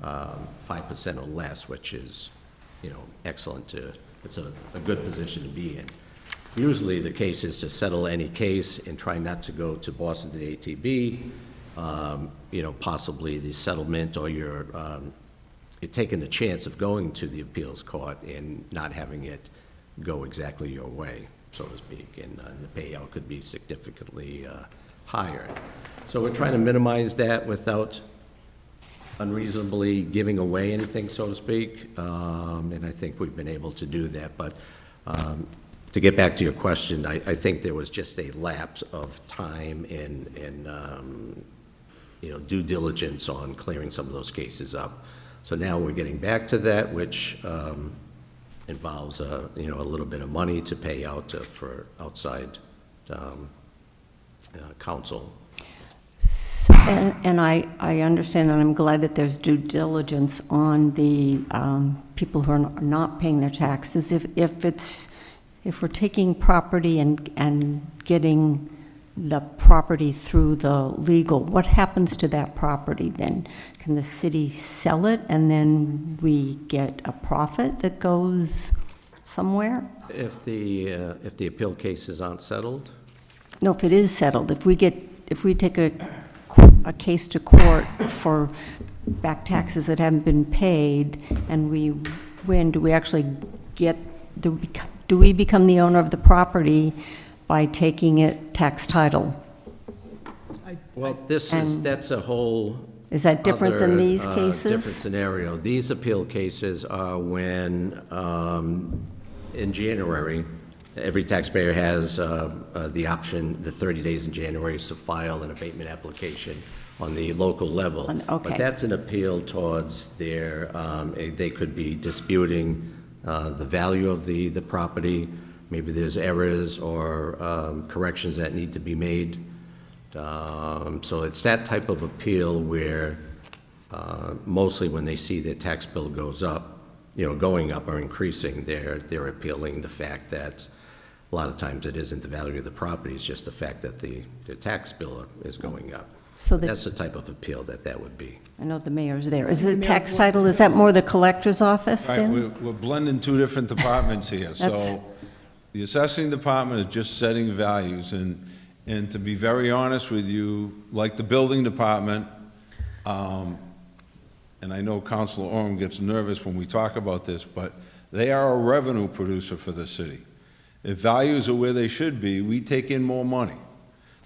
5% or less, which is, excellent. It's a good position to be in. Usually the case is to settle any case and try not to go to Boston to the ATB, possibly the settlement, or you're taking the chance of going to the appeals court and not having it go exactly your way, so to speak, and the payout could be significantly higher. So we're trying to minimize that without unreasonably giving away anything, so to speak, and I think we've been able to do that. But to get back to your question, I think there was just a lapse of time and due diligence on clearing some of those cases up. So now we're getting back to that, which involves a little bit of money to pay out for outside counsel. And I understand, and I'm glad that there's due diligence on the people who are not paying their taxes. If we're taking property and getting the property through the legal, what happens to that property then? Can the city sell it and then we get a profit that goes somewhere? If the appeal cases aren't settled? No, if it is settled, if we take a case to court for back taxes that haven't been paid and we win, do we actually do we become the owner of the property by taking it tax title? Well, that's a whole... Is that different than these cases? Different scenario. These appeal cases are when, in January, every taxpayer has the option, the 30 days in January, is to file an abatement application on the local level. Okay. But that's an appeal towards they could be disputing the value of the property. Maybe there's errors or corrections that need to be made. So it's that type of appeal where mostly when they see their tax bill goes up, going up or increasing, they're appealing the fact that a lot of times it isn't the value of the property, it's just the fact that the tax bill is going up. So That's the type of appeal that would be. I know the mayor's there. Is it tax title, is that more the collector's office Right, then? we're blending two different departments here. That's- So the assessing department is just setting values, and to be very honest with you, like the building department, and I know Councilor Orm gets nervous when we talk about this, but they are a revenue producer for the city. If values are where they should be, we take in more money.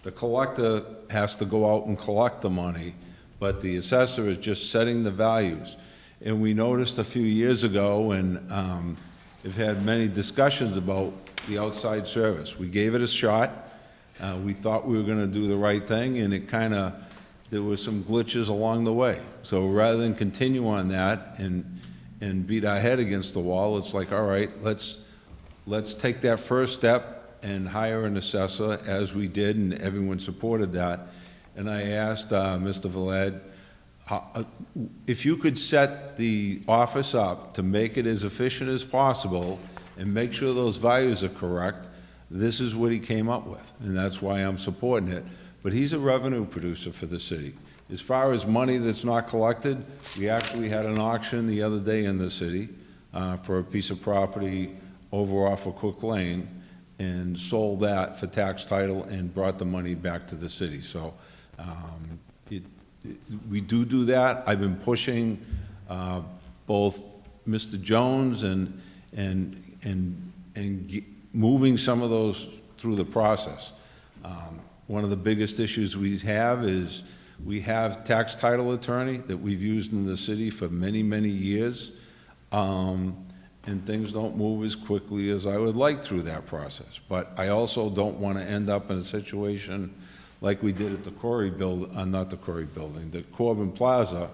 The collector has to go out and collect the money, but the assessor is just setting the values. And we noticed a few years ago, and have had many discussions about the outside service. We gave it a shot. We thought we were going to do the right thing, and there were some glitches along the way. So rather than continue on that and beat our head against the wall, it's like, all right, let's take that first step and hire an assessor, as we did, and everyone supported that. And I asked Mr. Vlad, if you could set the office up to make it as efficient as possible and make sure those values are correct, this is what he came up with, and that's why I'm supporting it. But he's a revenue producer for the city. As far as money that's not collected, we actually had an auction the other day in the city for a piece of property over off of Cook Lane, and sold that for tax title and brought the money back to the city. So we do that. I've been pushing both Mr. Jones and moving some of those through the process. One of the biggest issues we have is we have tax title attorney that we've used in the city for many, many years. And things don't move as quickly as I would like through that process. But I also don't want to end up in a situation like we did at the the Corbin Plaza,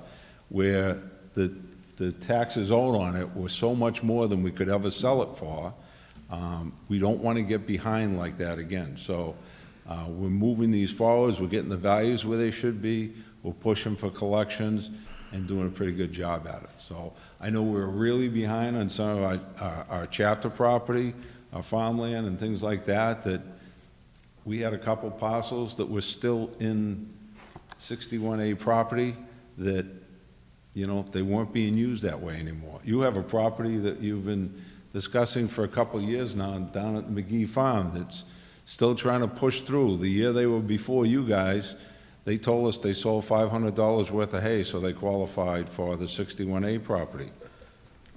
where the taxes owed on it were so much more than we could ever sell it for. We don't want to get behind like that again. So we're moving these forwards, we're getting the values where they should be, we're pushing for collections, and doing a pretty good job at it. So I know we're really behind on some of our chapter property, our farmland and things like that, that we had a couple parcels that were still in 61A property that, they weren't being used that way anymore. You have a property that you've been discussing for a couple of years now down at McGee Farm that's still trying to push through. The year they were before you guys, they told us they sold $500 worth of hay, so they qualified for the 61A property.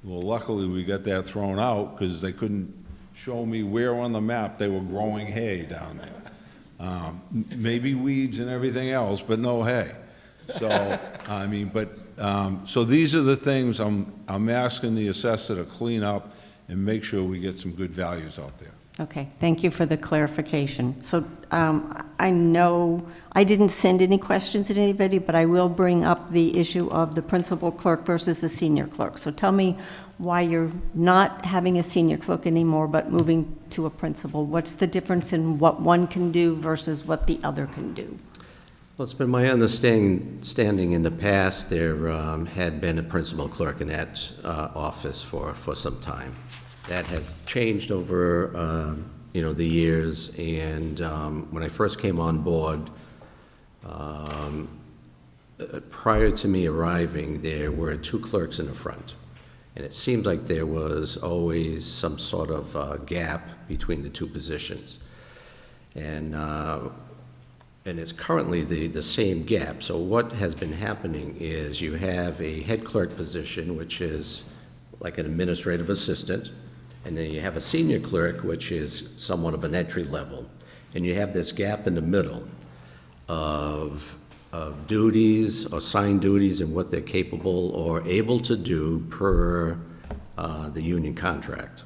Well, luckily, we got that thrown out because they couldn't show me where on the map they were growing hay down there. Maybe weeds and everything else, but no hay. So, so these are the things I'm asking the assessor to clean up and make sure we get some good values out there. Okay, thank you for the clarification. So I know I didn't send any questions to anybody, but I will bring up the issue of the principal clerk versus the senior clerk. So tell me why you're not having a senior clerk anymore, but moving to a principal. What's the difference in what one can do versus what the other can do? Well, it's been my understanding in the past there had been a principal clerk in that office for some time. That has changed over, the years, and when I first came on board, prior to me arriving, there were two clerks in the front, and it seemed like there was always some sort of gap between the two positions, and it's currently the same gap. So what has been happening is you have a head clerk position, which is like an administrative assistant, and then you have a senior clerk, which is somewhat of an entry level. And you have this gap in the middle of duties, or assigned duties, and what they're capable or able to do per the union contract.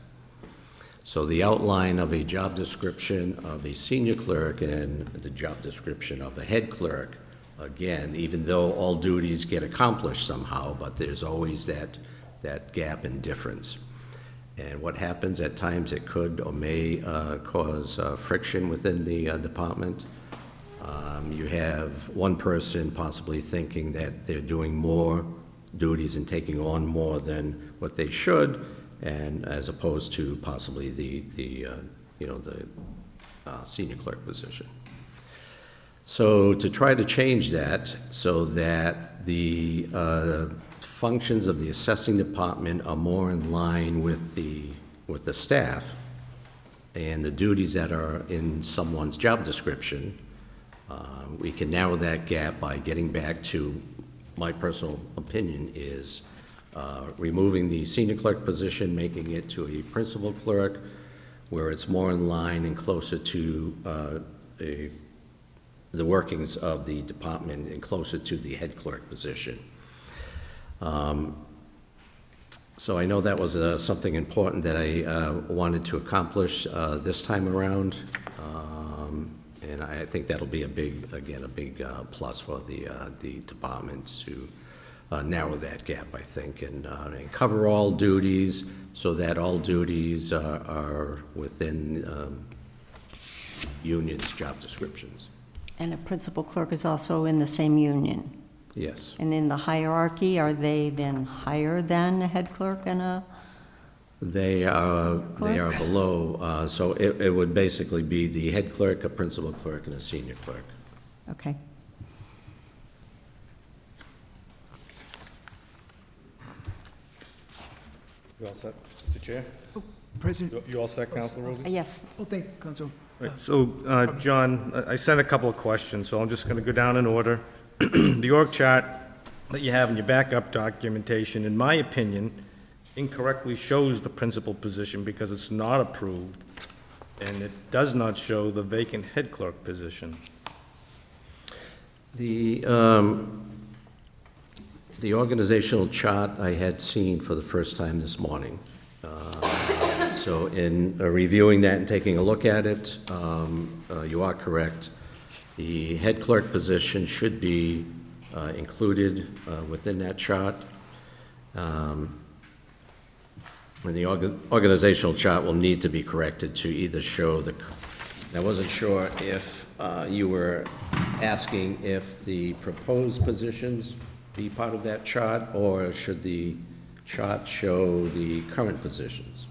So the outline of a job description of a senior clerk and the job description of a head clerk, again, even though all duties get accomplished somehow, but there's always that gap in difference. And what happens at times, it could or may cause friction within the department. You have one person possibly thinking that they're doing more duties and taking on more than what they should, and as opposed to possibly the senior clerk position. So to try to change that so that the functions of the assessing department are more in line with the staff and the duties that are in someone's job description, we can narrow that gap by getting back to, my personal opinion is removing the senior clerk position, making it to a principal clerk, where it's more in line and closer to the workings of the department and closer to the head clerk position. So I know that was something important that I wanted to accomplish this time around. And I think that'll be a big plus for the department to narrow that gap, I think, and cover all duties so that all duties are within union's job descriptions. And a principal clerk is also in the same union? Yes. And in the hierarchy, are they then higher than a head clerk and a? They are below, so it would basically be the head clerk, a principal clerk, and a senior clerk. Okay. You all set, Mr. Chair? President, You all set, Councilor Rosie? Yes. oh, thank you, Council. Right, so, John, I sent a couple of questions, so I'm just going to go down in order. The org chart that you have in your backup documentation, in my opinion, incorrectly shows the principal position because it's not approved, and it does not show the vacant head clerk position. The organizational chart I had seen for the first time this morning. So in reviewing that and taking a look at it, you are correct. The head clerk position should be included within that chart. And the organizational chart will need to be corrected to either show I wasn't sure if you were asking if the proposed positions be part of that chart, or should the chart show the current positions?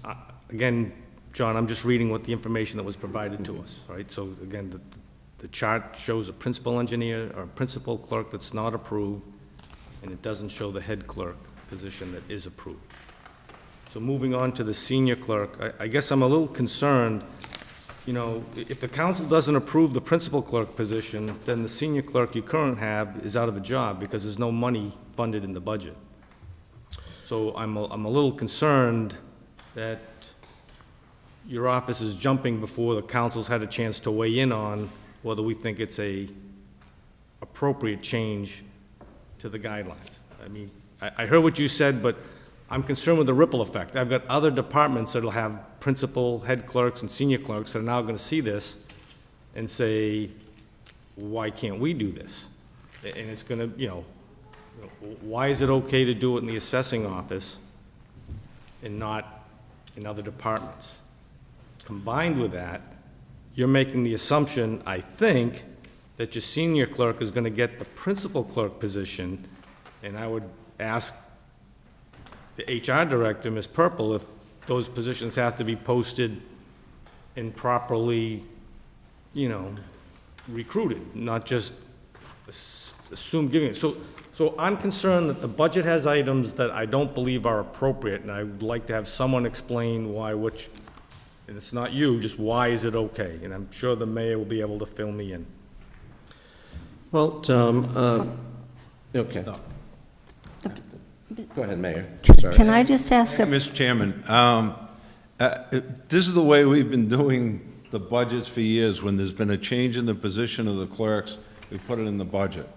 Again, John, I'm just reading what the information that was provided to us, right? So again, the chart shows a principal engineer or a principal clerk that's not approved, and it doesn't show the head clerk position that is approved. So moving on to the senior clerk, I guess I'm a little concerned, if the council doesn't approve the principal clerk position, then the senior clerk you currently have is out of a job because there's no money funded in the budget. So I'm a little concerned that your office is jumping before the council's had a chance to weigh in on whether we think it's a appropriate change to the guidelines. I mean, I heard what you said, but I'm concerned with the ripple effect. I've got other departments that'll have principal, head clerks, and senior clerks that are now going to see this and say, why can't we do this? And it's going to, why is it okay to do it in the assessing office and not in other departments? Combined with that, you're making the assumption, I think, that your senior clerk is going to get the principal clerk position, and I would ask the HR director, Ms. Purple, if those positions have to be posted and properly, recruited, not just assume giving it. So I'm concerned that the budget has items that I don't believe are appropriate, and I would like to have someone explain why, and it's not you, just why is it okay? And I'm sure the mayor will be able to fill me in. Well, okay. Go ahead, Mayor. Sorry. Can I just ask, Mr. Chairman, this is the way we've been doing the budgets for years. When there's been a change in the position of the clerks, we put it in the budget.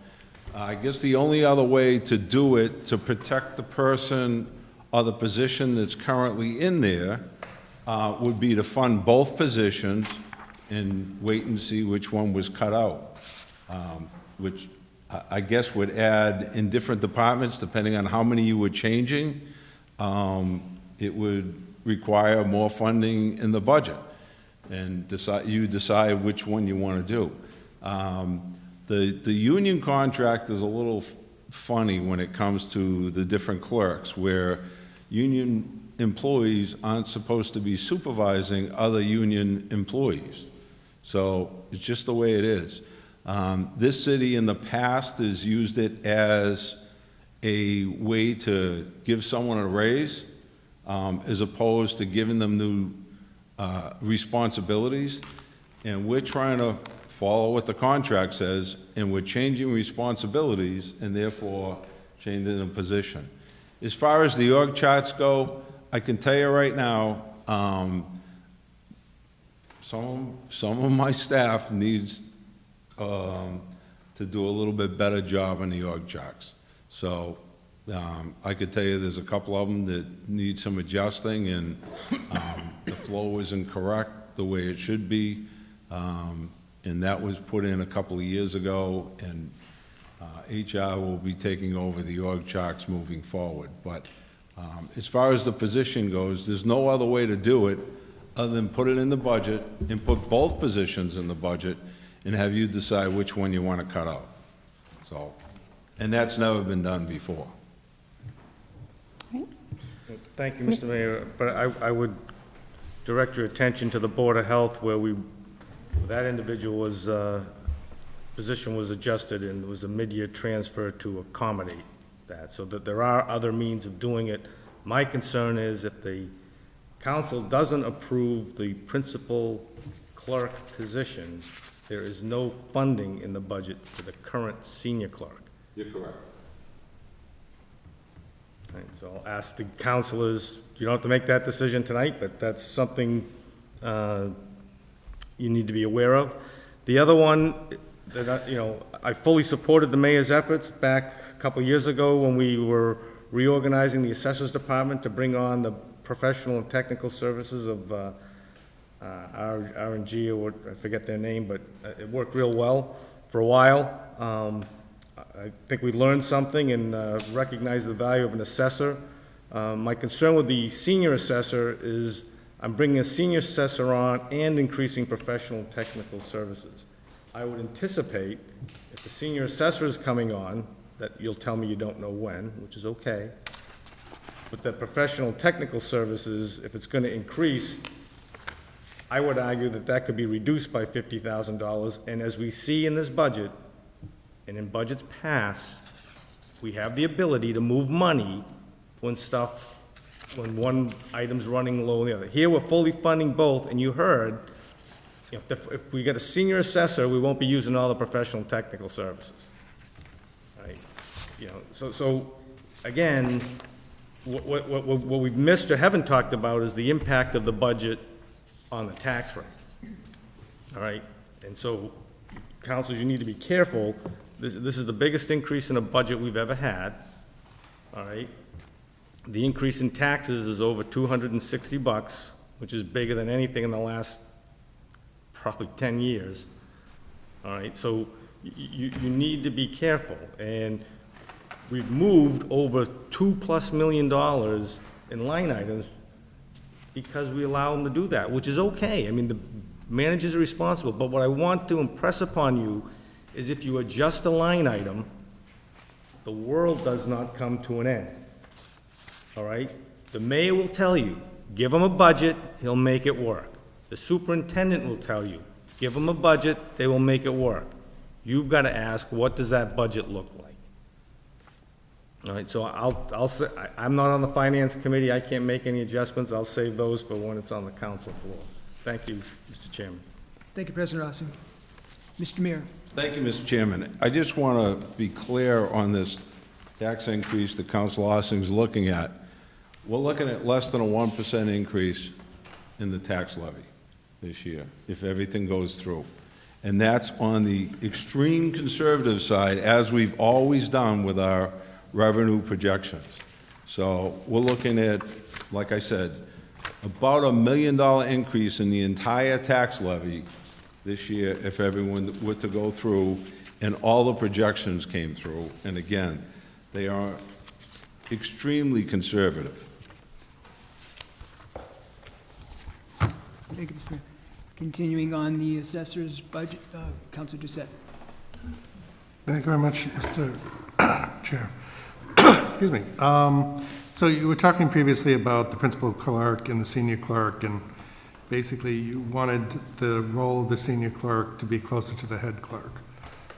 I guess the only other way to do it, to protect the person or the position that's currently in there, would be to fund both positions and wait and see which one was cut out, which I guess would add in different departments, depending on how many you were changing, it would require more funding in the budget, and you decide which one you want to do. The union contract is a little funny when it comes to the different clerks, where union employees aren't supposed to be supervising other union employees. So it's just the way it is. This city in the past has used it as a way to give someone a raise, as opposed to giving them new responsibilities. And we're trying to follow what the contract says, and we're changing responsibilities and therefore changing the position. As far as the org charts go, I can tell you right now, some of my staff needs to do a little bit better job on the org charts. So I could tell you there's a couple of them that need some adjusting, and the flow isn't correct the way it should be. And that was put in a couple of years ago, and HR will be taking over the org charts moving forward. But as far as the position goes, there's no other way to do it other than put it in the budget and put both positions in the budget and have you decide which one you want to cut out. So, and that's never been done before. Thank you, Mr. Mayor, but I would direct your attention to the Board of Health, where that individual was, position was adjusted and was a mid-year transfer to accommodate that, so that there are other means of doing it. My concern is if the council doesn't approve the principal clerk position, there is no funding in the budget for the current senior clerk. You're correct. Right, so I'll ask the councilors, you don't have to make that decision tonight, but that's something you need to be aware of. The other one, that I fully supported the mayor's efforts back a couple of years ago when we were reorganizing the assessors department to bring on the professional and technical services of R&G, or what, I forget their name, but it worked real well for a while. I think we learned something and recognized the value of an assessor. My concern with the senior assessor is I'm bringing a senior assessor on and increasing professional and technical services. I would anticipate if the senior assessor is coming on, that you'll tell me you don't know when, which is okay, but that professional and technical services, if it's going to increase, I would argue that that could be reduced by $50,000. And as we see in this budget, and in budgets past, we have the ability to move money when one item's running low on the other. Here, we're fully funding both, and you heard, if we get a senior assessor, we won't be using all the professional and technical services. Right? So again, what we've missed or haven't talked about is the impact of the budget on the tax rate. All right? And so, councilors, you need to be careful. This is the biggest increase in a budget we've ever had, all right? The increase in taxes is over $260, which is bigger than anything in the last probably 10 years, all right? So you need to be careful, and we've moved over $2+ million in line items because we allow them to do that, which is okay. I mean, the managers are responsible, but what I want to impress upon you is if you adjust a line item, the world does not come to an end, all right? The mayor will tell you, give him a budget, he'll make it work. The superintendent will tell you, give them a budget, they will make it work. You've got to ask, what does that budget look like? All right, so I'll say, I'm not on the finance committee, I can't make any adjustments, I'll save those for when it's on the council floor. Thank you, Mr. Chairman. Thank you, President Rossi. Mr. Mayor. Thank you, Mr. Chairman. I just want to be clear on this tax increase that Council Ossing's looking at. We're looking at less than a 1% increase in the tax levy this year, if everything goes through. And that's on the extreme conservative side, as we've always done with our revenue projections. So we're looking at, like I said, about $1 million increase in the entire tax levy this year if everyone were to go through and all the projections came through. And again, they are extremely conservative. Thank you, Mr. Mayor. Continuing on the assessor's budget, Councilor Doucette. Thank you very much, Mr. Chair. Excuse me. So you were talking previously about the principal clerk and the senior clerk, and basically you wanted the role of the senior clerk to be closer to the head clerk.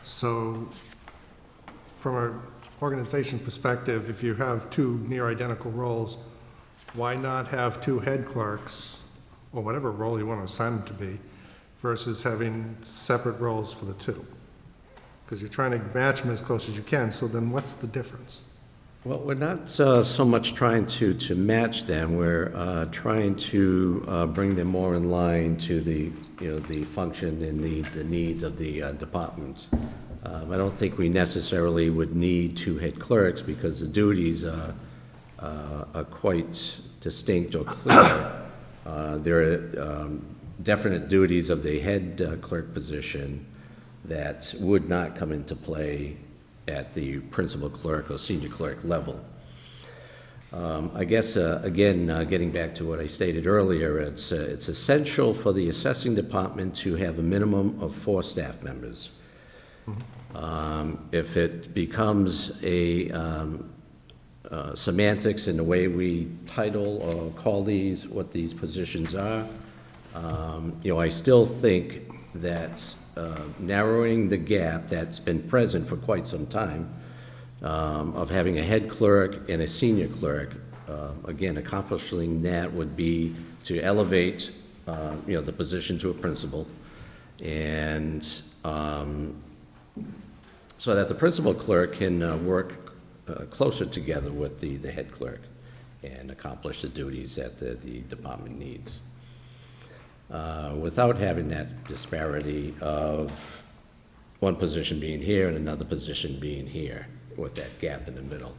So from an organization perspective, if you have two near identical roles, why not have two head clerks, or whatever role you want to assign them to be, versus having separate roles for the two? Because you're trying to match them as close as you can, so then what's the difference? Well, we're not so much trying to match them, we're trying to bring them more in line to the, the function and the needs of the department. I don't think we necessarily would need two head clerks because the duties are quite distinct or clear. There are definite duties of the head clerk position that would not come into play at the principal clerk or senior clerk level. I guess, again, getting back to what I stated earlier, it's essential for the assessing department to have a minimum of 4 staff members. If it becomes a semantics in the way we title or call what these positions are, I still think that narrowing the gap that's been present for quite some time of having a head clerk and a senior clerk, again, accomplishing that would be to elevate, the position to a principal, and so that the principal clerk can work closer together with the head clerk and accomplish the duties that the department needs. Without having that disparity of one position being here and another position being here, with that gap in the middle.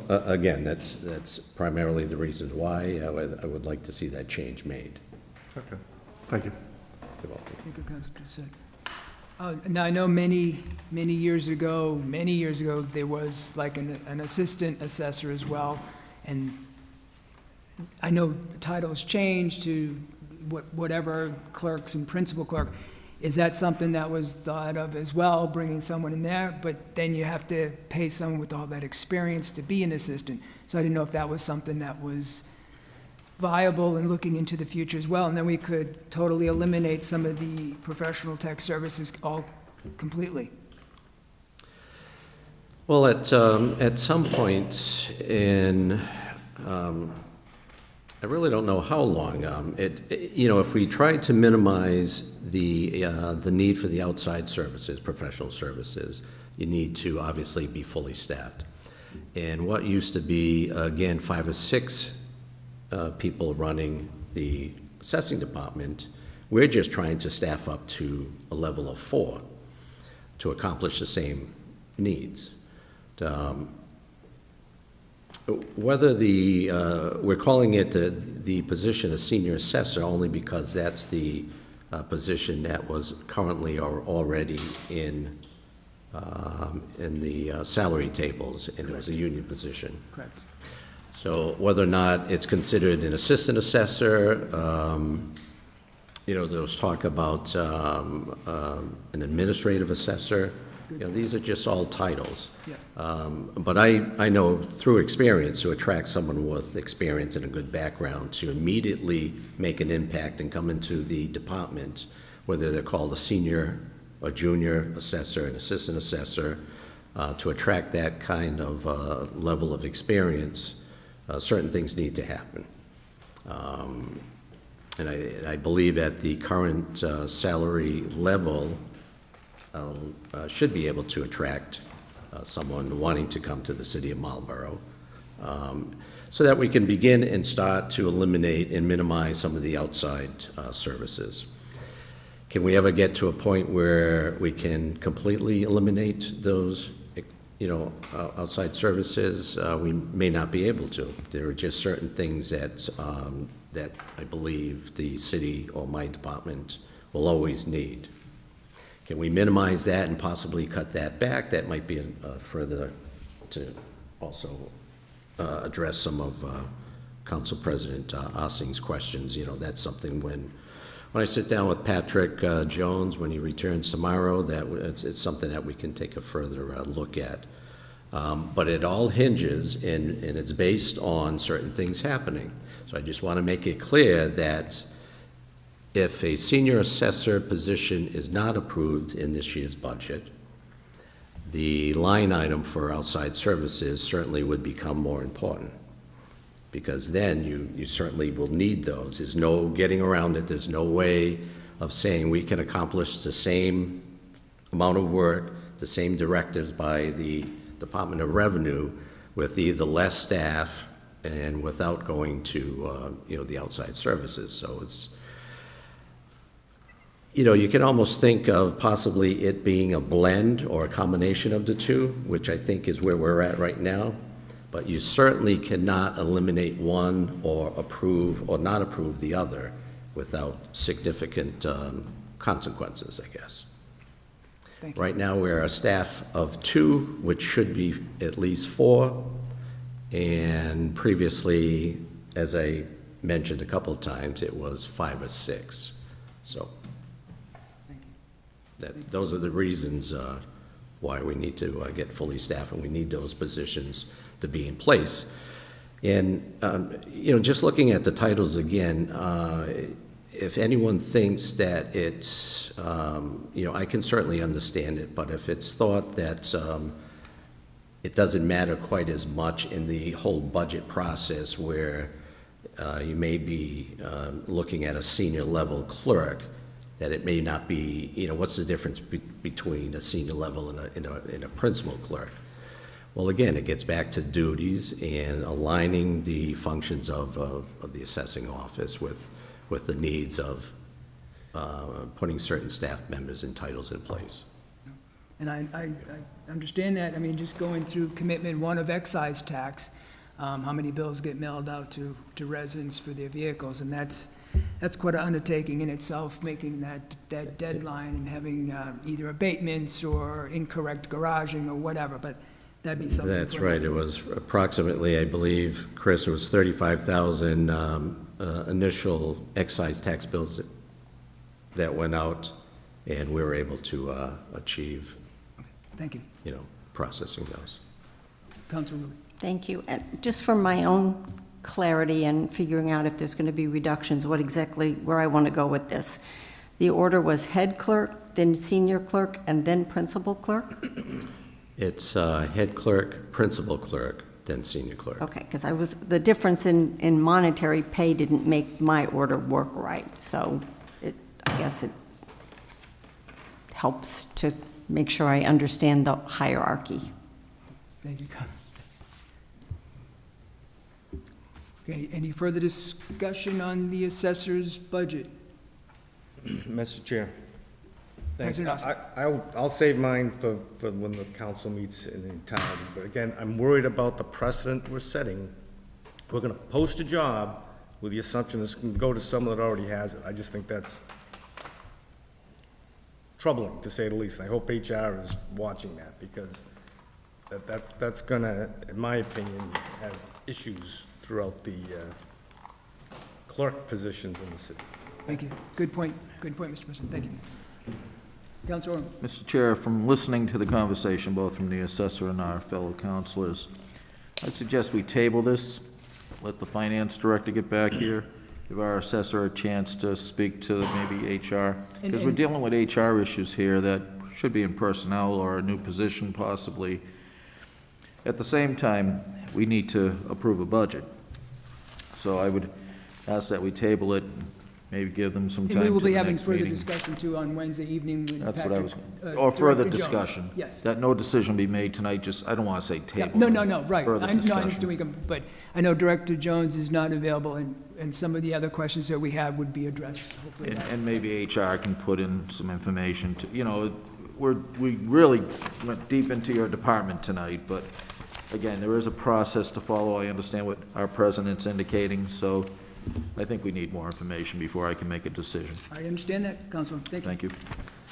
Again, that's primarily the reason why I would like to see that change made. Okay, thank you. You're welcome. Thank you, Councilor Doucette. Now, I know many years ago, there was like an assistant assessor as well, and I know the titles changed to whatever clerks and principal clerk. Is that something that was thought of as well, bringing someone in there? But then you have to pay someone with all that experience to be an assistant. So I didn't know if that was something that was viable and looking into the future as well. And then we could totally eliminate some of the professional tech services all completely. Well, at some point in, I really don't know how long. If we try to minimize the need for the outside services, professional services, you need to obviously be fully staffed. And what used to be, again, 5 or 6 people running the assessing department, we're just trying to staff up to a level of 4 to accomplish the same needs. Whether we're calling it the position of senior assessor only because that's the position that was currently or already in the salary tables, and it was a union position. Correct. So whether or not it's considered an assistant assessor, there was talk about an administrative assessor. These are just all titles. Yeah. But I know through experience, to attract someone with experience and a good background to immediately make an impact and come into the department, whether they're called a senior or junior assessor, an assistant assessor, to attract that kind of level of experience, certain things need to happen. And I believe at the current salary level, should be able to attract someone wanting to come to the city of Marlborough, so that we can begin and start to eliminate and minimize some of the outside services. Can we ever get to a point where we can completely eliminate those, outside services? We may not be able to. There are just certain things that I believe the city or my department will always need. Can we minimize that and possibly cut that back? That might be further to also address some of Council President Ossing's questions. You know, that's something when I sit down with Patrick Jones, when he returns tomorrow, it's something that we can take a further look at. But it all hinges, and it's based on certain things happening. So I just want to make it clear that if a senior assessor position is not approved in this year's budget, the line item for outside services certainly would become more important, because then you certainly will need those. There's no getting around it. There's no way of saying we can accomplish the same amount of work, the same directives by the Department of Revenue with either less staff and without going to, the outside services. So it's, you can almost think of possibly it being a blend or a combination of the two, which I think is where we're at right now. But you certainly cannot eliminate one or approve or not approve the other without significant consequences, I guess. Thank you. Right now, we're a staff of 2, which should be at least 4. And previously, as I mentioned a couple of times, it was 5 or 6. So those are the reasons why we need to get fully staffed, and we need those positions to be in place. And, just looking at the titles again, if anyone thinks that it's, I can certainly understand it, but if it's thought that it doesn't matter quite as much in the whole budget process where you may be looking at a senior level clerk, that it may not be, what's the difference between a senior level and a principal clerk? Well, again, it gets back to duties and aligning the functions of the assessing office with the needs of putting certain staff members and titles in place. And I understand that. I mean, just going through commitment 1 of excise tax, how many bills get mailed out to residents for their vehicles, and that's quite an undertaking in itself, making that deadline and having either abatements or incorrect garaging or whatever, but that'd be something. That's right. It was approximately, I believe, Chris, it was 35,000 initial excise tax bills that went out, and we were able to achieve, Thank you. processing those. Councilor Rubin. Thank you. And just for my own clarity and figuring out if there's going to be reductions, where I want to go with this. The order was head clerk, then senior clerk, and then principal clerk? It's head clerk, principal clerk, then senior clerk. Okay, because the difference in monetary pay didn't make my order work right. So I guess it helps to make sure I understand the hierarchy. Thank you. Okay, any further discussion on the assessor's budget? Mr. Chair. Thanks. President Austin. I'll save mine for when the council meets in town. But again, I'm worried about the precedent we're setting. We're going to post a job with the assumption it's going to go to someone that already has it. I just think that's troubling, to say the least. I hope HR is watching that, because that's going to, in my opinion, have issues throughout the clerk positions in the city. Thank you. Good point, Mr. President. Thank you. Councilor Orman. Mr. Chair, from listening to the conversation, both from the assessor and our fellow councilors, I'd suggest we table this, let the finance director get back here, give our assessor a chance to speak to maybe HR, because we're dealing with HR issues here that should be in personnel or a new position possibly. At the same time, we need to approve a budget. So I would ask that we table it, maybe give them some time And we will to be the having next further meeting. discussion too on Wednesday evening with That's Patrick. what I was, or further Director Jones. discussion. Yes. That no decision be made tonight, I don't want to say Yeah, table. no, right. Further I understand discussion. we can, but I know Director Jones is not available, and some of the other questions that we have would be addressed, hopefully. And maybe HR can put in some information to, we really went deep into your department tonight, but again, there is a process to follow. I understand what our president's indicating, so I think we need more information before I can make a decision. I understand that, Councilman. Thank you. Thank you.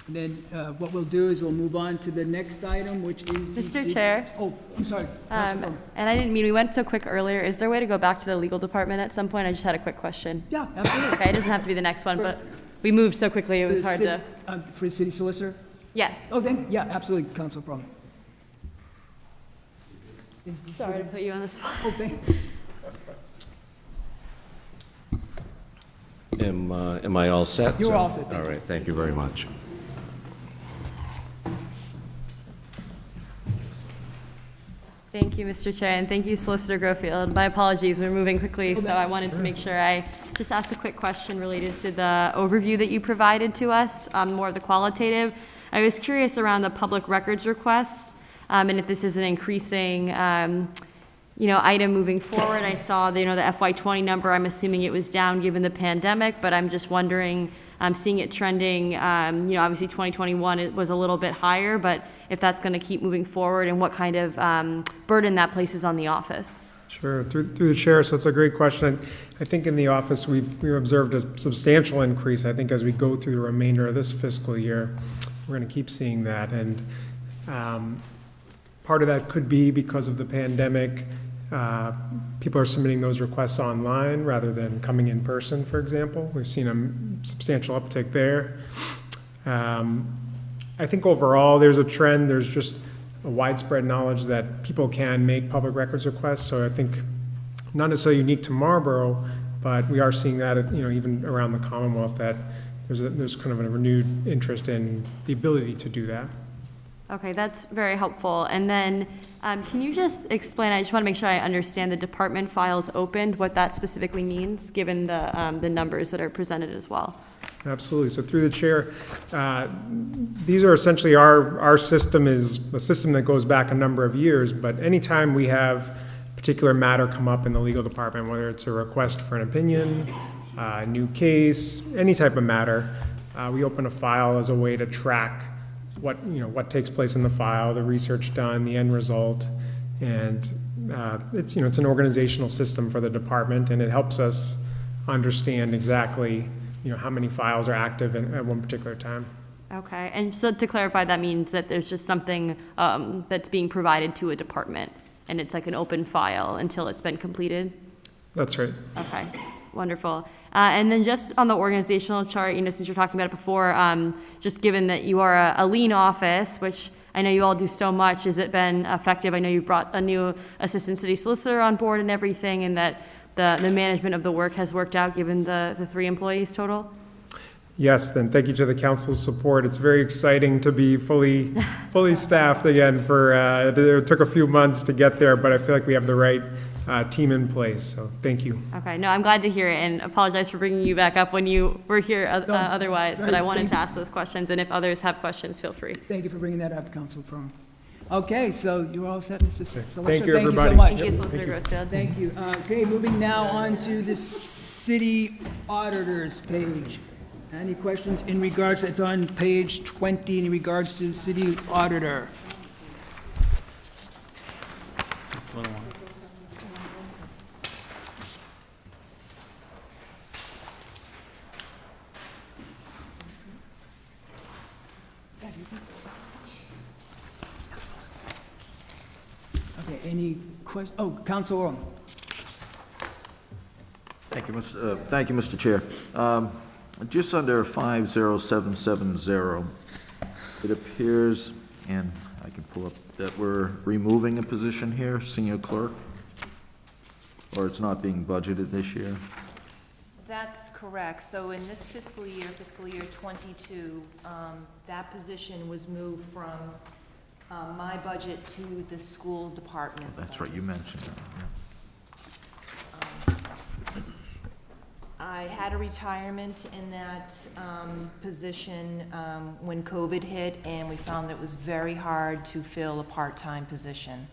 And then what we'll do is we'll move on to the next item, which is... Mr. Chair. Oh, I'm sorry. And I didn't mean, we went so quick earlier. Is there a way to go back to the legal department at some point? I just had a quick question. Yeah, absolutely. Okay, it doesn't have to be the next one, but we moved so quickly, it was hard to... For the city solicitor? Yes. Oh, then, yeah, absolutely, Council Problem. Sorry to put you on the spot. Oh, thank Am I all set? You're all set, thank All you. right, thank you very much. Thank you, Mr. Chair, and thank you, Solicitor Grofield. My apologies, we're moving quickly, so I wanted to make sure I just asked a quick question related to the overview that you provided to us, more of the qualitative. I was curious around the public records requests, and if this is an increasing, item moving forward. I saw the FY20 number. I'm assuming it was down given the pandemic, but I'm just wondering, seeing it trending, obviously 2021 it was a little bit higher, but if that's going to keep moving forward and what kind of burden that places on the office. Sure, through the chair, so it's a great question. I think in the office we've observed a substantial increase. I think as we go through the remainder of this fiscal year, we're going to keep seeing that. And part of that could be because of the pandemic. People are submitting those requests online rather than coming in person, for example. We've seen a substantial uptick there. I think overall there's a trend, there's just a widespread knowledge that people can make public records requests. So I think not necessarily unique to Marlborough, but we are seeing that even around the Commonwealth, that there's kind of a renewed interest in the ability to do that. Okay, that's very helpful. And then can you just explain, I just want to make sure I understand the department files opened, what that specifically means, given the numbers that are presented as well? Absolutely. So through the chair, these are essentially our system is a system that goes back a number of years, but anytime we have a particular matter come up in the legal department, whether it's a request for an opinion, a new case, any type of matter, we open a file as a way to track what takes place in the file, the research done, the end result, and it's an organizational system for the department, and it helps us understand exactly how many files are active at one particular time. Okay, and so to clarify, that means that there's just something that's being provided to a department, and it's like an open file until it's been completed? That's right. Okay, wonderful. And then just on the organizational chart, since you're talking about it before, just given that you are a lean office, which I know you all do so much, has it been effective? I know you brought a new assistant city solicitor on board and everything, and that the management of the work has worked out given the 3 employees total? Yes, then thank you to the council's support. It's very exciting to be fully staffed again. It took a few months to get there, but I feel like we have the right team in place, so thank you. Okay, no, I'm glad to hear it, and apologize for bringing you back up when you were here otherwise, but I wanted to ask those questions, and if others have questions, feel free. Thank you for bringing that up, Council Prone. Okay, so you're all set, Mr. Solicitor. Thank you, Thank you so everybody. much. Thank you, Solicitor Grossfield. Thank you. Okay, moving now on to the city auditor's page. Any questions in regards, it's on page 20 in regards to the city auditor. Okay, any questions? Oh, Council Owen. Thank you, Mr. Chair. Just under 50770, it appears, and I can pull up, that we're removing a position here, senior clerk, or it's not being budgeted this year. That's correct. So in this fiscal year 22, that position was moved from my budget to the school department's That's right, you mentioned that. Yeah. I had a retirement in that position when COVID hit, and we found that it was very hard to fill a part-time position.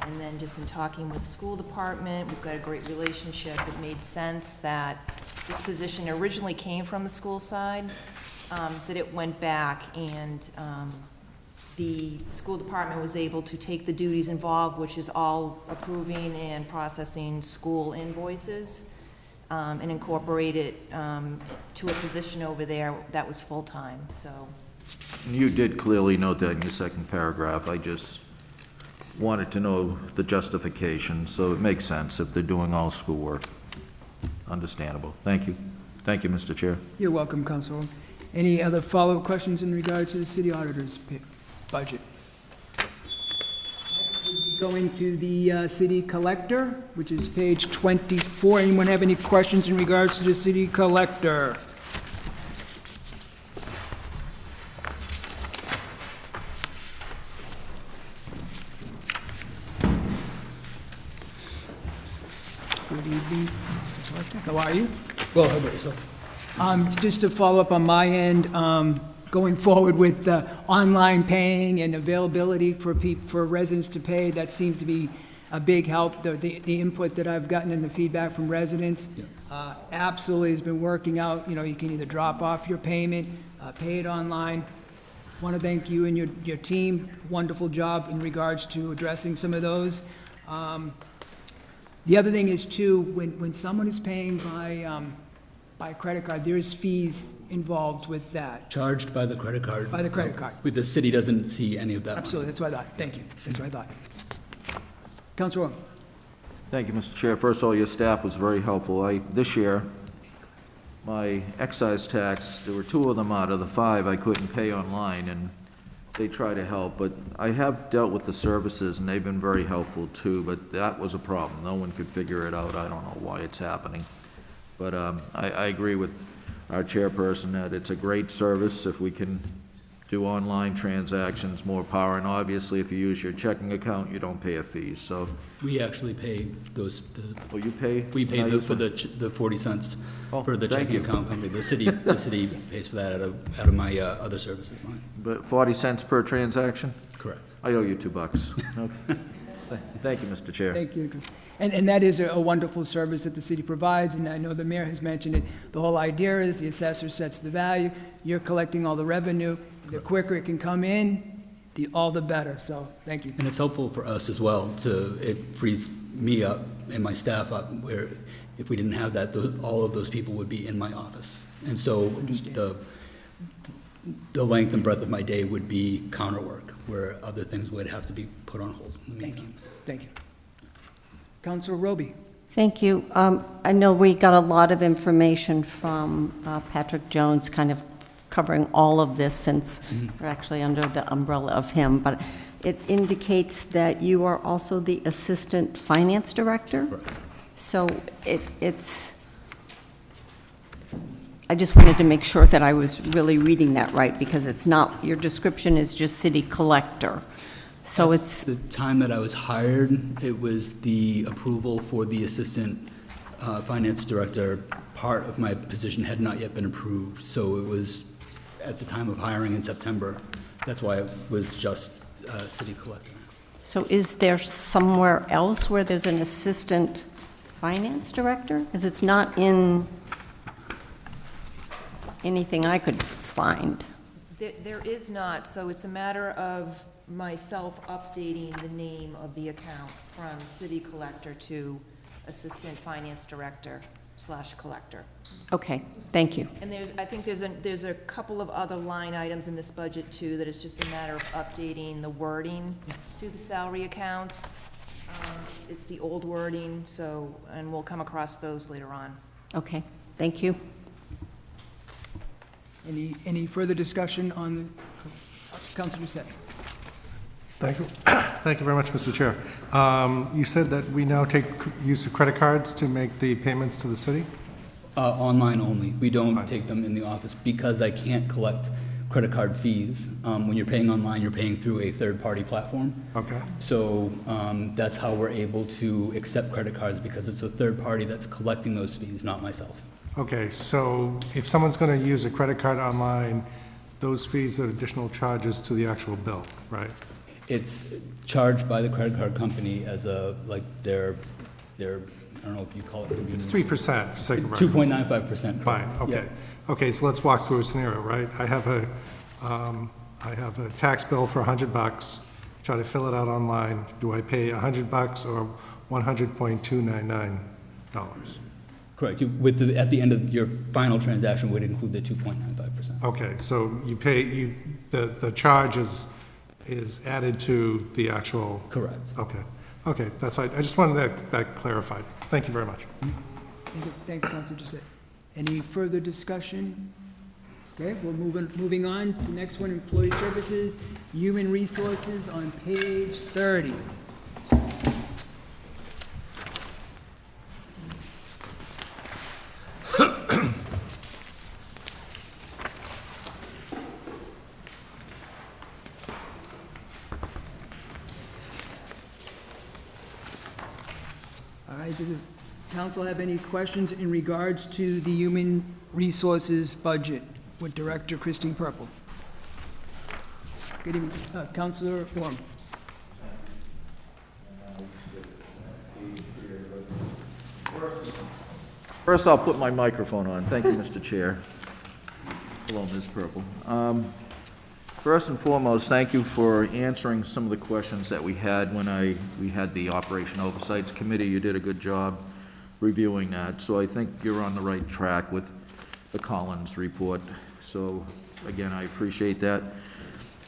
And then just in talking with the school department, we've got a great relationship. It made sense that this position originally came from the school side, that it went back, and the school department was able to take the duties involved, which is all approving and processing school invoices. and incorporate it to a position over there that was full-time, so. You did clearly note that in your second paragraph. I just wanted to know the justification, so it makes sense if they're doing all schoolwork. Understandable. Thank you. Thank you, Mr. Chair. You're welcome, Councilor. Any other follow-up questions in regard to the city auditor's budget? Next, we'll be going to the city collector, which is page 24. Anyone have any questions in regards to the city collector? Good evening, Mr. Collector. How are you? Well, how about yourself? Just to follow up on my end, going forward with online paying and availability for residents to pay, that seems to be a big help. The input that I've gotten and the feedback from residents absolutely has been working out. You know, you can either drop off your payment, pay it online. Want to thank you and your team. Wonderful job in regards to addressing some of those. The other thing is too, when someone is paying by credit card, there is fees involved with that. Charged by the credit card. By the credit card. But the city doesn't see any of that. Absolutely, that's what I thought. Thank you. That's what I thought. Councilor Rowan. Thank you, Mr. Chair. First of all, your staff was very helpful. This year, my excise tax, there were 2 of them out of the 5 I couldn't pay online, and they try to help, but I have dealt with the services, and they've been very helpful too, but that was a problem. No one could figure it out. I don't know why it's happening. But I agree with our chairperson that it's a great service if we can do online transactions, more power, and obviously if you use your checking account, you don't pay a fee, so. We actually pay those. Oh, you pay? We pay for the 40 cents for the checking account company. The city pays for that out of my other services line. But 40 cents per transaction? Correct. I owe you $2. Okay. Thank you, Mr. Chair. Thank you. And that is a wonderful service that the city provides, and I know the mayor has mentioned it. The whole idea is the assessor sets the value, you're collecting all the revenue. The quicker it can come in, all the better, so thank you. And it's helpful for us as well, it frees me up and my staff up, where if we didn't have that, all of those people would be in my office. And so the length and breadth of my day would be counter work, where other things would have to be put on hold in the meantime. Thank you. Councilor Roby. Thank you. I know we got a lot of information from Patrick Jones, kind of covering all of this, since we're actually under the umbrella of him, but it indicates that you are also the Assistant Finance Director. Correct. So it's, I just wanted to make sure that I was really reading that right, because it's not, your description is just City Collector. So it's... The time that I was hired, it was the approval for the Assistant Finance Director. Part of my position had not yet been approved, so it was at the time of hiring in September. That's why it was just City Collector. So is there somewhere else where there's an Assistant Finance Director? Because it's not in anything I could find. There is not, so it's a matter of myself updating the name of the account from City Collector to Assistant Finance Director / Collector. Okay, thank you. And I think there's a couple of other line items in this budget too, that it's just a matter of updating the wording to the salary accounts. It's the old wording, so, and we'll come across those later on. Okay, thank you. Any further discussion on the, Councilor Doucette? Thank you. Thank you very much, Mr. Chair. You said that we now take use of credit cards to make the payments to the city? Online only. We don't take them in the office because I can't collect credit card fees. When you're paying online, you're paying through a third-party platform. Okay. So that's how we're able to accept credit cards, because it's a third party that's collecting those fees, not myself. Okay, so if someone's going to use a credit card online, those fees are additional charges to the actual bill, right? It's charged by the credit card company as their I don't know if you call it. It's 3% for sake of argument. 2.95%. Fine, okay. Yeah. Okay, so let's walk through a scenario, right? I have a tax bill for $100, try to fill it out online. Do I pay $100 or $100.299? Correct. At the end of your final transaction would include the 2.95%. Okay, so the charge is added to the actual? Correct. Okay, that's, I just wanted that clarified. Thank you very much. Thank you, Councilor Doucette. Any further discussion? Okay, we're moving on to the next one, Employee Services, Human Resources on page 30. All right, does the council have any questions in regards to the Human Resources budget with Director Christine Purple? Good evening, Councilor Orm. First, I'll put my microphone on. Thank you, Mr. Chair. Hello, Ms. Purple. First and foremost, thank you for answering some of the questions that we had when we had the Operation Oversights Committee. You did a good job reviewing that, so I think you're on the right track with the Collins report. So, again, I appreciate that.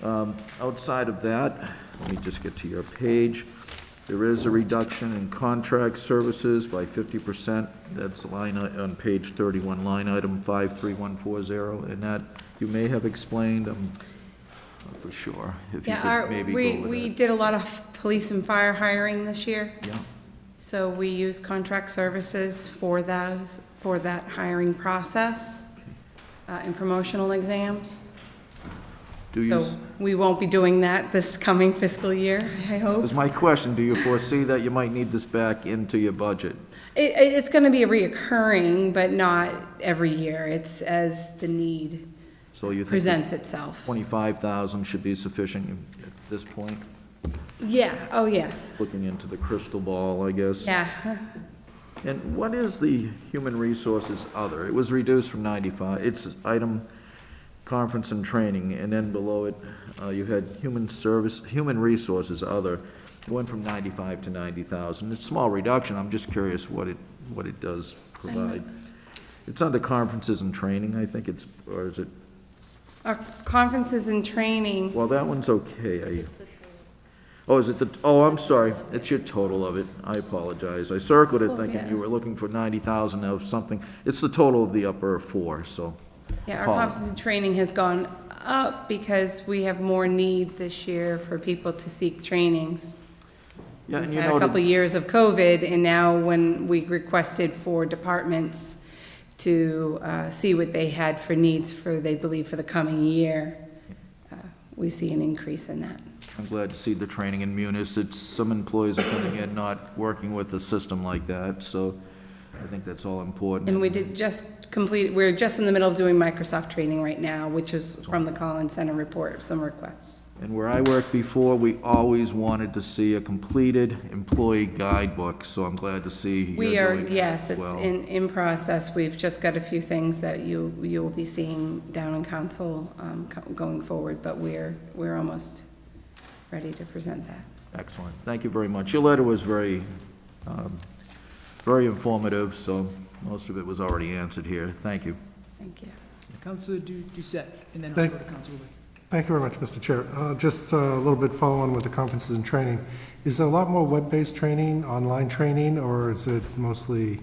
Outside of that, let me just get to your page. There is a reduction in contract services by 50%. That's on page 31, line item 53140, and that you may have explained. Not for sure. If you could maybe go over we that. did a lot of police and fire hiring this year. Yeah. So we use contract services for that hiring process and promotional exams. So we won't be doing that this coming fiscal year, I hope. That's my question. Do you foresee that you might need this back into your budget? It's going to be reoccurring, but not every year. It's as the need So you think presents itself. 25,000 should be sufficient at this point? Yeah, oh yes. Looking into the crystal ball, I guess. Yeah. And what is the human resources other? It was reduced from 95. It's item conference and training, and then below it, you had human resources other. It went from 95 to 90,000. It's a small reduction. I'm just curious what it does provide. It's under conferences and training, I think it's, or is it? Our conferences and training. Well, that one's okay. Oh, is it I'm sorry. It's your total of it. I apologize. I circled it thinking you were looking for 90,000 of something. It's the total of the upper four, so. Yeah, our conferences and training has gone up because we have more need this year for people to seek trainings. Yeah, and We've had a couple of years of COVID, and now when we requested for departments to see what they had for needs they believe for the coming year, we see an increase in that. I'm glad to see the training in Munis. Some employees are coming in not working with a system like that, so I think that's all important. And we did just complete, we're just in the middle of doing Microsoft training right now, which is from the Collins Center report, some requests. And where I worked before, we always wanted to see a completed employee guidebook, so I'm glad to see you're doing that yes, as it's well. in process. We've just got a few things that you will be seeing down in council going forward, but we're almost ready to present that. Excellent. Thank you very much. Your letter was very informative, so most of it was already answered here. Thank you. Thank you. Councilor Doucette, and then I'll go to Councilor Wood. Thank you very much, Mr. Chair. Just a little bit follow on with the conferences and training. Is there a lot more web-based training, online training, or is it mostly?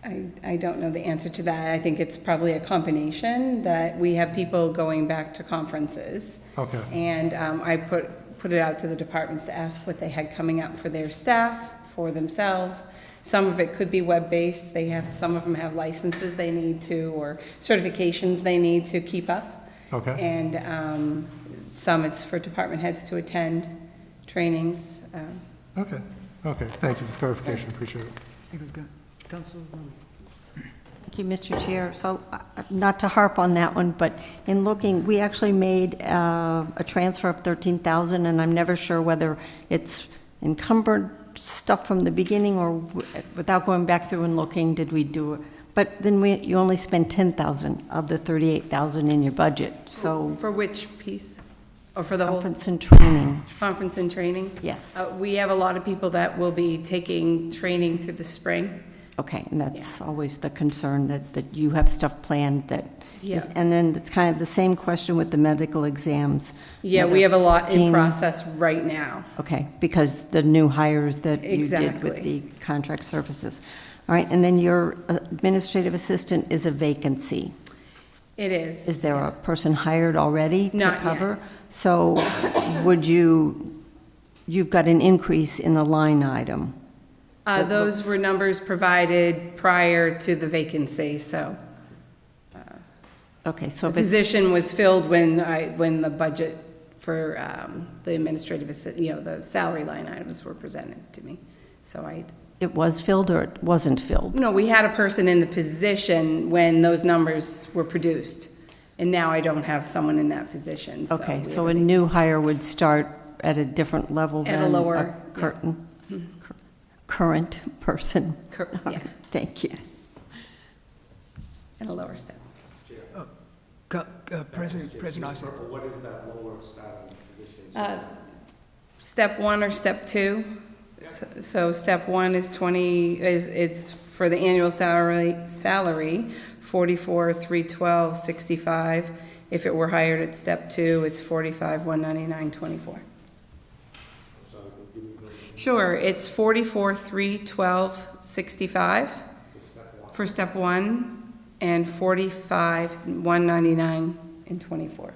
I don't know the answer to that. I think it's probably a combination that we have people going back to conferences. Okay. And I put it out to the departments to ask what they had coming up for their staff, for themselves. Some of it could be web-based. Some of them have licenses they need to, or certifications they need to keep up. Okay. And some it's for department heads to attend trainings. Okay. Thank you for the clarification. Appreciate it. Thank you, Councilor Wood. Thank you, Mr. Chair. So, not to harp on that one, but in looking, we actually made a transfer of $13,000, and I'm never sure whether it's encumbered stuff from the beginning or without going back through and looking, did we do it? But then you only spent $10,000 of the $38,000 in your budget, so. For which piece? Or for the whole? Conference and training. Conference and training? Yes. We have a lot of people that will be taking training through the spring. Okay, and that's always the concern, that you have stuff planned that is, Yeah. and then it's kind of the same question with the medical exams. Yeah, that we are have a lot in 15 process right now. Okay, because the new hires that you did Exactly. with the contract services. All right, and then your administrative assistant is a vacancy. It is. Is there a person hired already to Not yet. cover? So you've got an increase in the line item. Those were numbers provided prior to the vacancy, so. Okay, so The if it's, position was filled when the budget for the administrative assistant, the salary line items were presented to me. So it was filled or it wasn't filled? no, we had a person in the position when those numbers were produced, and now I don't have someone in that position, so. Okay, we so a have new hire would start at a different level At a than lower, current person? Yeah. Thank you. Yes. At a lower step. President Austin. What is that lower starting position? Step 1 or step 2? So step 1 is is for the annual salary, 44,312.65. If it were hired at step 2, it's 45,199.24. Sure, it's 44,312.65 for step 1 and 45,199.24.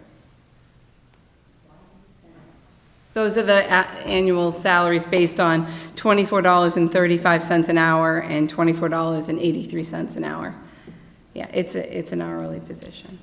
Those are the annual salaries based on $24.35 an hour and $24.83 an hour. Yeah, it's an hourly position.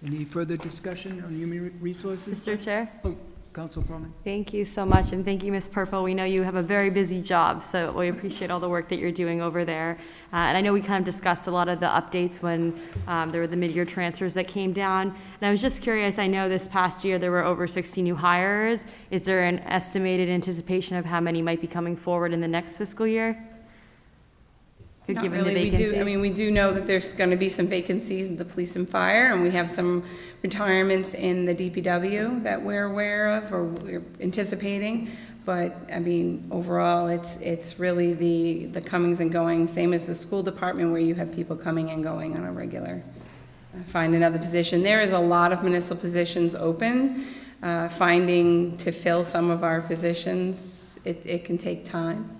Any further discussion on human resources? Mr. Chair? Oh, Council Perlman. Thank you so much, and thank you, Ms. Purple. We know you have a very busy job, so we appreciate all the work that you're doing over there. And I know we kind of discussed a lot of the updates when there were the mid-year transfers that came down. And I was just curious, I know this past year there were over 60 new hires. Is there an estimated anticipation of how many might be coming forward in the next fiscal year? Not Given the really, vacancies? we do know that there's going to be some vacancies in the police and fire, and we have some retirements in the DPW that we're aware of or we're anticipating. But, overall, it's really the comings and goings, same as the school department where you have people coming and going on a regular. Find another position. There is a lot of municipal positions open. Finding to fill some of our positions, it can take time.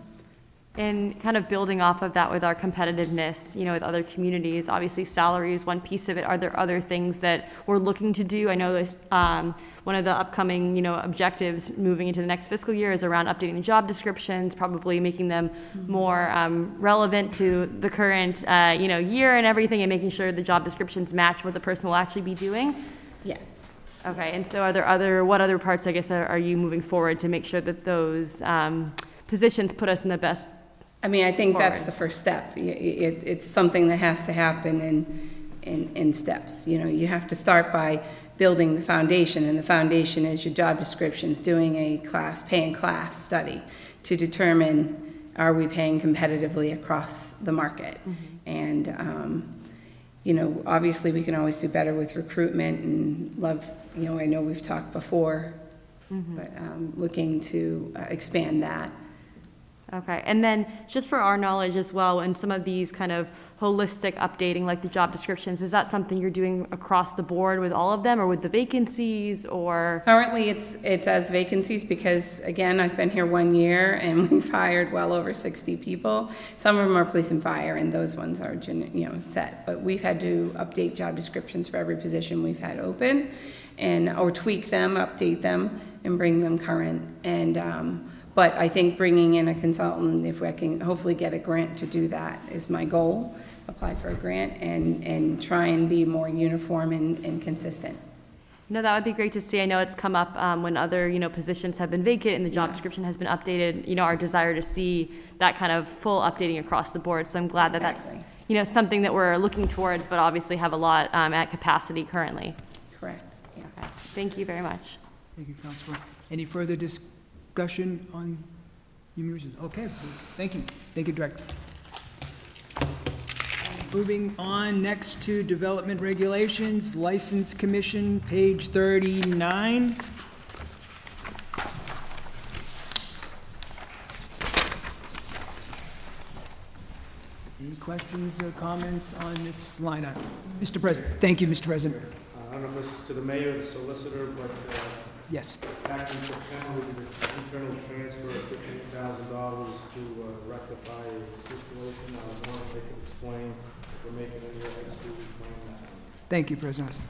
And kind of building off of that with our competitiveness, with other communities, obviously salary is one piece of it. Are there other things that we're looking to do? I know there's, one of the upcoming, objectives moving into the next fiscal year is around updating the job descriptions, probably making them more relevant to the current, year and everything, and making sure the job descriptions match what the person will actually be doing. Yes. Okay, and so what other parts, I guess, are you moving forward to make sure that those positions put us in the best? I think that's the first step. It's something that has to happen in steps. You have to start by building the foundation, and the foundation is your job descriptions, doing a pay and class study to determine, are we paying competitively across the market? And, obviously we can always do better with recruitment and I know we've talked before, but looking to expand that. Okay, and then just for our knowledge as well, and some of these kind of holistic updating, like the job descriptions, is that something you're doing across the board with all of them, or with the vacancies, or? Currently, it's as vacancies because, again, I've been here 1 year and we've hired well over 60 people. Some of them are police and fire, and those ones are, set. But we've had to update job descriptions for every position we've had open, or tweak them, update them, and bring them current. But I think bringing in a consultant, if I can hopefully get a grant to do that, is my goal. Apply for a grant and try and be more uniform and consistent. No, that would be great to see. I know it's come up when other, positions have been vacant and the job description has been updated, our desire to see that kind of full updating across the board. So I'm glad that that's, something that we're looking towards, but obviously have a lot at capacity currently. Correct, yeah. Okay. Thank you very much. Thank you, Councilor. Any further discussion on human resources? Okay, thank you. Thank you, Director. Moving on next to Development Regulations, License Commission, page 39. Any questions or comments on this line item? Mr. President, thank you, Mr. President. I don't know if this is to the mayor, the solicitor, but Yes. back in September, we did an internal transfer of $15,000 to rectify a situation. I want to explain if we're making any efforts to reclaim that. Thank you, President Osing.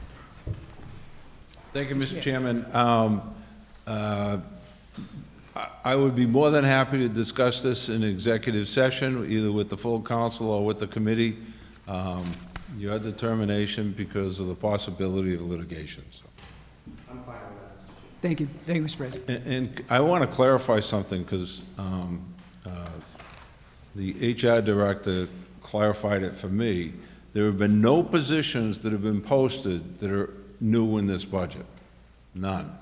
Thank you, Mr. Chairman. I would be more than happy to discuss this in executive session, either with the full council or with the committee. Your determination because of the possibility of litigation. So. I'm fine with that. Thank you. Thank you, Mr. President. And I want to clarify something because the HR director clarified it for me. There have been no positions that have been posted that are new in this budget. None.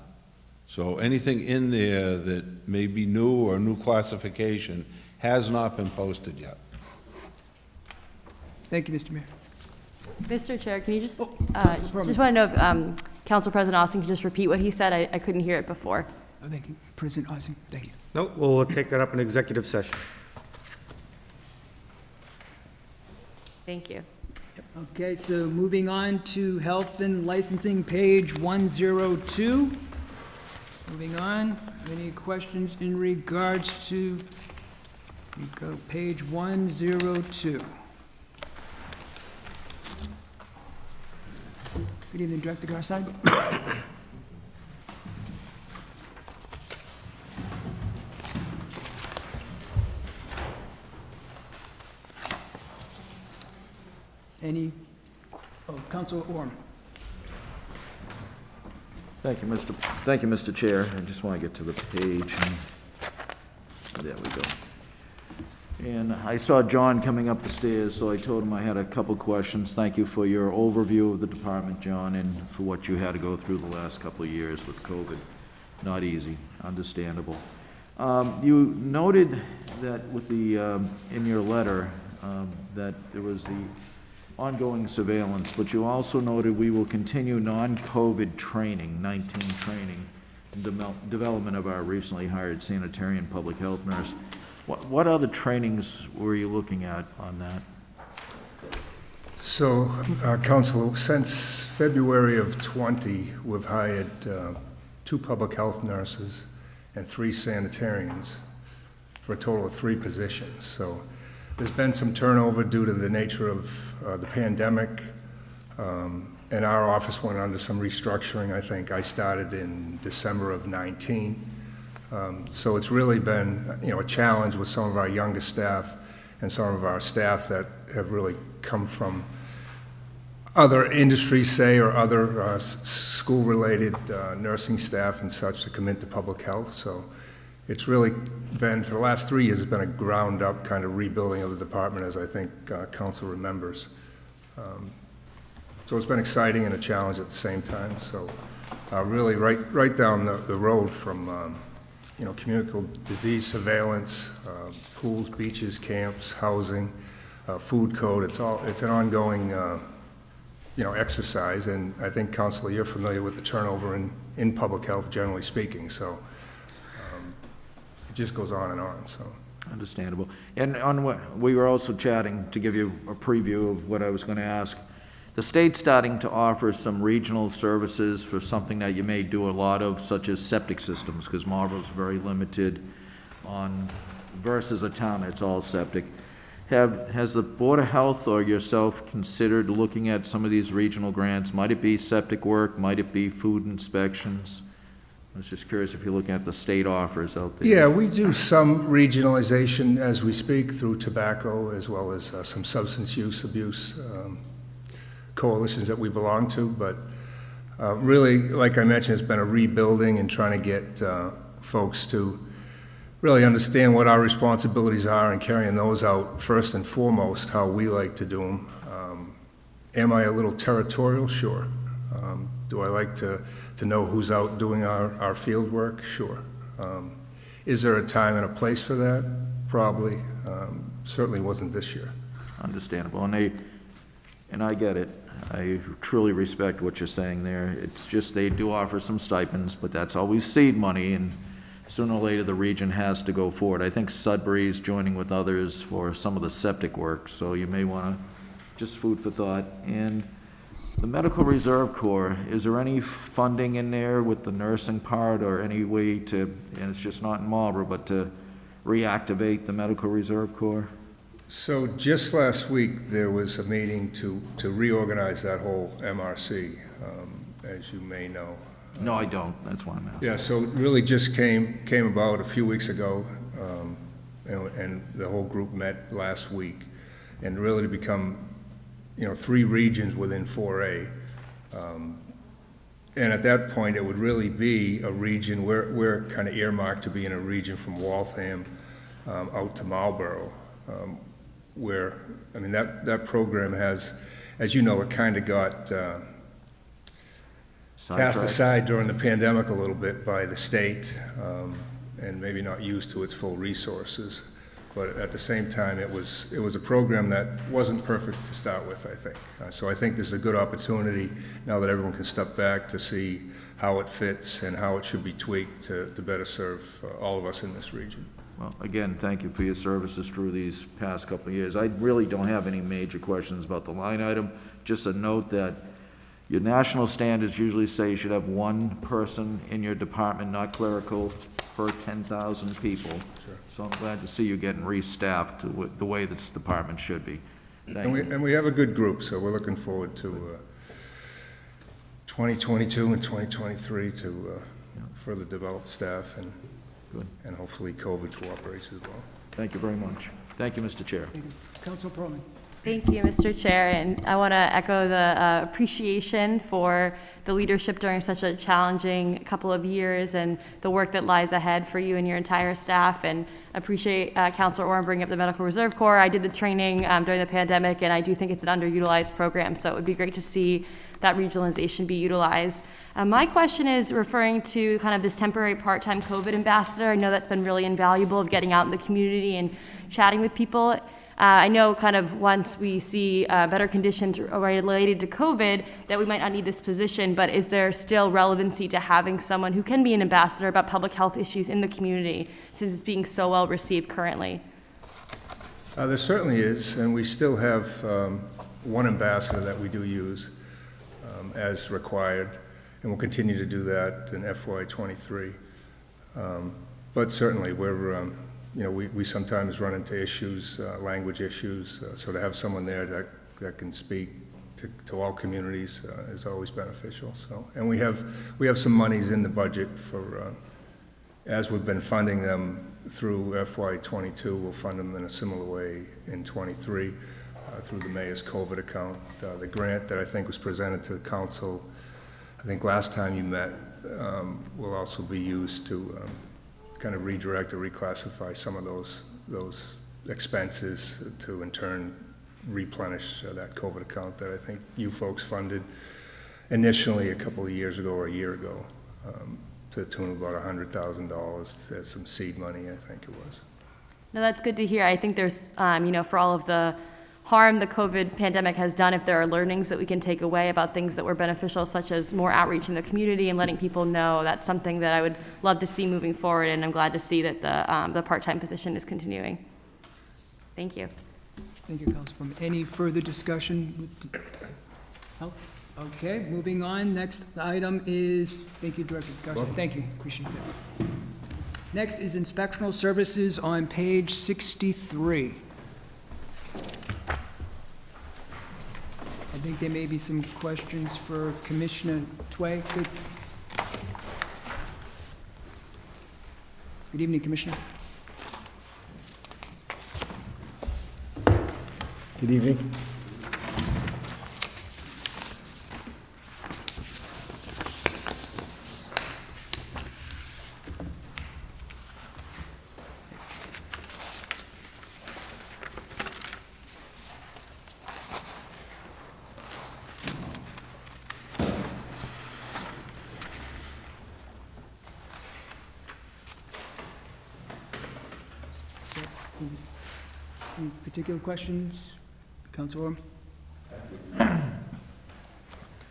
So anything in there that may be new or new classification has not been posted yet. Thank you, Mr. Mayor. Mr. Chair, can you just, Council Perman. just want to know if Council President Austin could just repeat what he said? I couldn't hear it before. Oh, thank you, President Osing. Thank you. No, we'll take that up in executive session. Thank you. Okay, so moving on to health and licensing, page 102. Moving on, any questions in regards to, we go page 102. Good evening, Director Garside. Any, Councilor Orm. Thank you, Mr. Chair. I just want to get to the page. There we go. And I saw John coming up the stairs, so I told him I had a couple questions. Thank you for your overview of the department, John, and for what you had to go through the last couple of years with COVID. Not easy, understandable. You noted that with the, in your letter, that there was the ongoing surveillance, but you also noted we will continue non-COVID training, 19 training, and development of our recently hired sanitarian public health nurse. What other trainings were you looking at on that? So, Council, since February of 20, we've hired 2 public health nurses and 3 sanitarians for a total of 3 positions. So there's been some turnover due to the nature of the pandemic, and our office went under some restructuring. I think I started in December of 19. So it's really been, a challenge with some of our youngest staff and some of our staff that have really come from other industries, say, or other school-related nursing staff and such to come into public health. So it's really been, for the last 3 years, it's been a ground-up kind of rebuilding of the department, as I think Council remembers. So it's been exciting and a challenge at the same time. So really right down the road from communicable disease surveillance, pools, beaches, camps, housing, food code. It's an ongoing exercise, and I think, Councilor, you're familiar with the turnover in public health, generally speaking. So it just goes on and on. So Understandable. And on what we were also chatting, to give you a preview of what I was going to ask, the state's starting to offer some regional services for something that you may do a lot of, such as septic systems, because Marlborough's very limited on, versus a town that's all septic. Has the Board of Health or yourself considered looking at some of these regional grants? Might it be septic work? Might it be food inspections? I was just curious if you're looking at the state offers out there. yeah, we do some regionalization as we speak through tobacco, as well as some substance use abuse coalitions that we belong to. But really, like I mentioned, it's been a rebuilding and trying to get folks to really understand what our responsibilities are and carrying those out first and foremost, how we like to do them. Am I a little territorial? Sure. Do I like to know who's out doing our field work? Sure. Is there a time and a place for that? Probably. Certainly wasn't this year. Understandable. And I get it. I truly respect what you're saying there. It's just they do offer some stipends, but that's always seed money, and sooner or later, the region has to go forward. I think Sudbury's joining with others for some of the septic work, so you may want to, just food for thought. And the Medical Reserve Corps, is there any funding in there with the nursing part, or any way to, and it's just not in Marlborough, but to reactivate the Medical Reserve Corps? So just last week, there was a meeting to reorganize that whole MRC, as you may know. No, I don't. That's why I'm asking. Yeah, so it really just came about a few weeks ago, and the whole group met last week, and really to become, 3 regions within 4A. And at that point, it would really be a region, we're kind of earmarked to be in a region from Waltham out to Marlborough, where, that program has, as you know, it kind of got cast aside during the pandemic a little bit by the state, and maybe not used to its full resources. But at the same time, it was a program that wasn't perfect to start with, I think. So I think this is a good opportunity, now that everyone can step back, to see how it fits and how it should be tweaked to better serve all of us in this region. Well, again, thank you for your services through these past couple of years. I really don't have any major questions about the line item. Just a note that your national standards usually say you should have 1 person in your department, not clerical, per 10,000 people. Sure. So I'm glad to see you getting restaffed to the way this department should be. Thank you. And we have a good group, so we're looking forward to 2022 and 2023 to further develop staff, and hopefully COVID cooperates as well. Thank you very much. Thank you, Mr. Chair. Thank you. Council Perlman. Thank you, Mr. Chair, and I want to echo the appreciation for the leadership during such a challenging couple of years and the work that lies ahead for you and your entire staff, and appreciate Councilor Orrin bringing up the Medical Reserve Corps. I did the training during the pandemic, and I do think it's an underutilized program, so it would be great to see that regionalization be utilized. My question is referring to kind of this temporary part-time COVID ambassador. I know that's been really invaluable of getting out in the community and chatting with people. I know kind of once we see better conditions related to COVID that we might not need this position, but is there still relevancy to having someone who can be an ambassador about public health issues in the community, since it's being so well received currently? There certainly is, and we still have 1 ambassador that we do use as required, and we'll continue to do that in FY23. But certainly, we're we sometimes run into issues, language issues, so to have someone there that can speak to all communities is always beneficial. So, and we have some monies in the budget for, as we've been funding them through FY22, we'll fund them in a similar way in 23 through the mayor's COVID account. The grant that I think was presented to the council, I think last time you met, will also be used to kind of redirect or reclassify some of those expenses to in turn replenish that COVID account that I think you folks funded initially a couple of years ago or a year ago, to the tune of about $100,000 as some seed money, I think it was. No, that's good to hear. I think there's, for all of the harm the COVID pandemic has done, if there are learnings that we can take away about things that were beneficial, such as more outreach in the community and letting people know, that's something that I would love to see moving forward, and I'm glad to see that the part-time position is continuing. Thank you. Thank you, Councilwoman. Any further discussion? Oh, okay, moving on. Next item is, thank you, Director Garcia. Thank you, appreciate that. Next is inspectional services on page 63. I think there may be some questions for Commissioner Tway. Good evening, Commissioner. Good evening. Any particular questions, Councilor?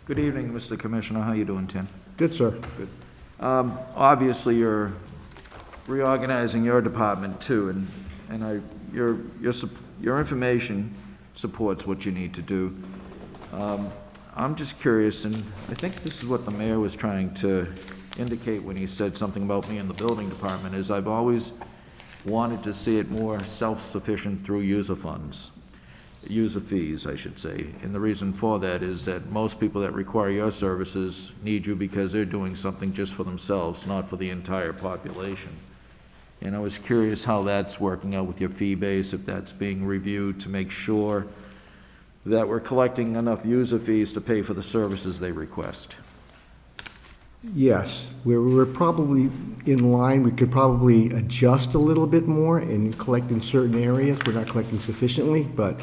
Good evening, Mr. Commissioner. How you doing, Tim? Good, sir. Good. Obviously, you're reorganizing your department too, and your information supports what you need to do. I'm just curious, and I think this is what the mayor was trying to indicate when he said something about me in the building department, is I've always wanted to see it more self-sufficient through user fees, I should say. And the reason for that is that most people that require your services need you because they're doing something just for themselves, not for the entire population. And I was curious how that's working out with your fee base, if that's being reviewed to make sure that we're collecting enough user fees to pay for the services they request. Yes, we're probably in line. We could probably adjust a little bit more and collect in certain areas. We're not collecting sufficiently, but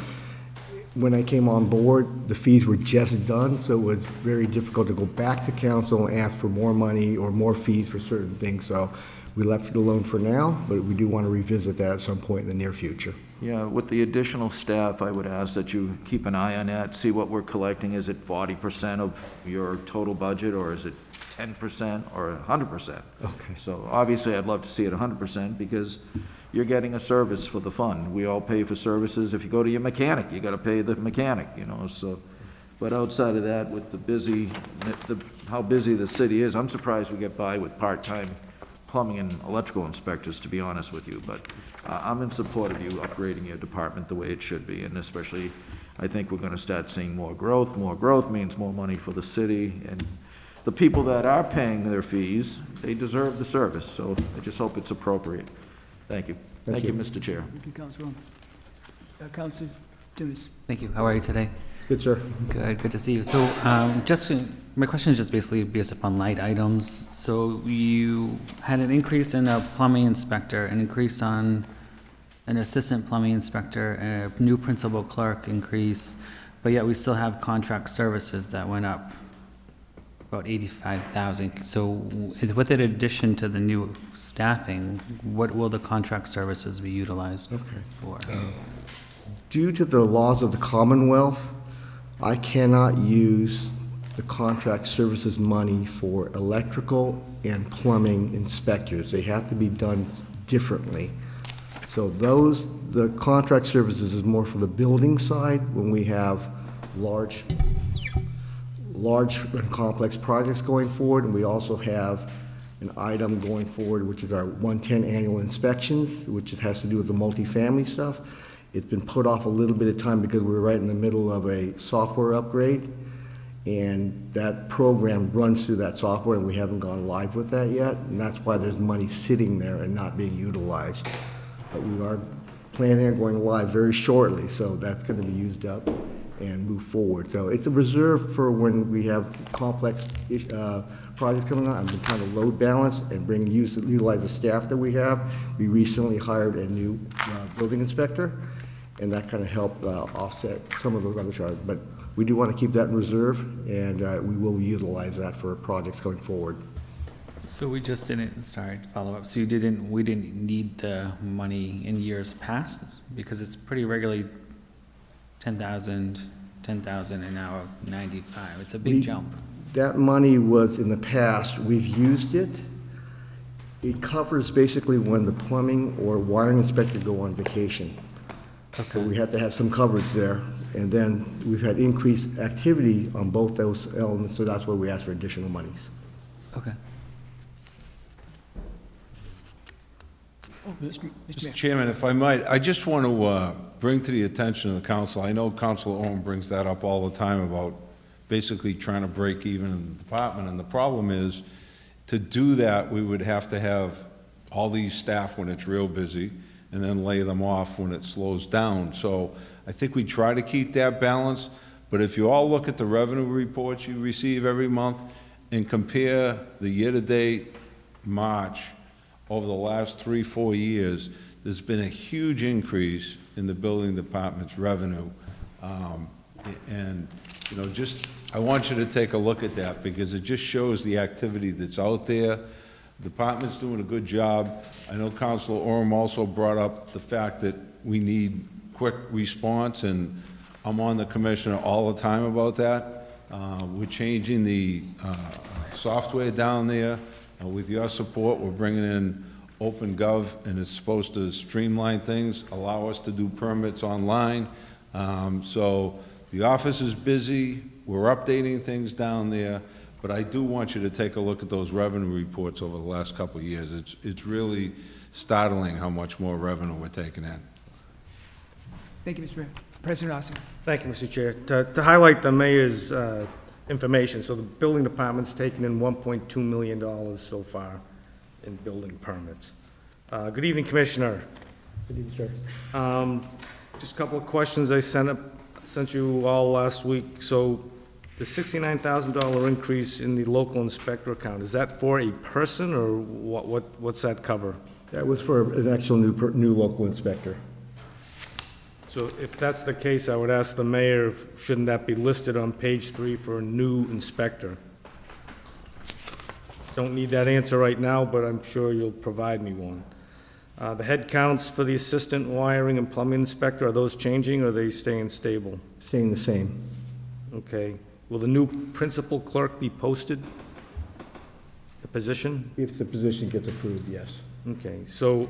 when I came on board, the fees were just done, so it was very difficult to go back to council and ask for more money or more fees for certain things. So we left it alone for now, but we do want to revisit that at some point in the near future. Yeah, with the additional staff, I would ask that you keep an eye on that, see what we're collecting. Is it 40% of your total budget, or is it 10% or 100%? Okay. So obviously, I'd love to see it 100% because you're getting a service for the fund. We all pay for services. If you go to your mechanic, you got to pay the mechanic, you know, so. But outside of that, with how busy the city is, I'm surprised we get by with part-time plumbing and electrical inspectors, to be honest with you. But I'm in support of you upgrading your department the way it should be, and especially, I think we're gonna start seeing more growth. More growth means more money for the city, and the people that are paying their fees, they deserve the service, so I just hope it's appropriate. Thank you. Thank you, Mr. Chair. Thank you, Councilor. Councilor Timmons. Thank you. How are you today? Good, sir. Good. Good to see you. So, my question is just basically based upon light items. So you had an increase in a plumbing inspector, an increase on an assistant plumbing inspector, a new principal clerk increase, but yet we still have contract services that went up about 85,000. So with an addition to the new staffing, what will the contract services be utilized for? Due to the laws of the Commonwealth, I cannot use the contract services money for electrical and plumbing inspectors. They have to be done differently. So the contract services is more for the building side when we have large and complex projects going forward, and we also have an item going forward, which is our 110 annual inspections, which has to do with the multifamily stuff. It's been put off a little bit of time because we're right in the middle of a software upgrade, and that program runs through that software, and we haven't gone live with that yet, and that's why there's money sitting there and not being utilized. But we are planning on going live very shortly, so that's going to be used up and move forward. So it's a reserve for when we have complex projects coming on. I'm trying to load balance and utilize the staff that we have. We recently hired a new building inspector, and that kind of helped offset some of those other charges. But we do want to keep that in reserve, and we will utilize that for projects going forward. So we just didn't, sorry to follow up, so we didn't need the money in years past? Because it's pretty regularly 10,000, and now 95. It's a big jump. That money was in the past. We've used it. It covers basically when the plumbing or wiring inspector go on vacation. Okay. So we have to have some coverage there. And then we've had increased activity on both those elements, so that's why we asked for additional monies. Okay. Mr. Chairman, if I might, I just want to bring to the attention of the council, I know Councilor Owen brings that up all the time about basically trying to break even in the department, and the problem is, to do that, we would have to have all these staff when it's real busy, and then lay them off when it slows down. So I think we try to keep that balance, but if you all look at the revenue reports you receive every month and compare the year-to-date March over the last 3-4 years, there's been a huge increase in the building department's revenue. And, you know, I want you to take a look at that because it just shows the activity that's out there. The department's doing a good job. I know Councilor Orem also brought up the fact that we need quick response, and I'm on the commissioner all the time about that. We're changing the software down there. With your support, we're bringing in open gov, and it's supposed to streamline things, allow us to do permits online. So the office is busy, we're updating things down there, but I do want you to take a look at those revenue reports over the last couple of years. It's really startling how much more revenue we're taking in. Thank you, Mr. Mayor. President Austin. Thank you, Mr. Chair. To highlight the mayor's information, so the building department's taken in $1.2 million so far in building permits. Good evening, Commissioner. Good evening, sir. Just a couple of questions I sent you all last week. So the $69,000 increase in the local inspector account, is that for a person, or what's that cover? That was for an actual new local inspector. So if that's the case, I would ask the mayor, shouldn't that be listed on page 3 for a new inspector? Don't need that answer right now, but I'm sure you'll provide me one. The head counts for the assistant wiring and plumbing inspector, are those changing or are they staying stable? Staying the same. Okay. Will the new principal clerk be posted? The position? If the position gets approved, yes. Okay, so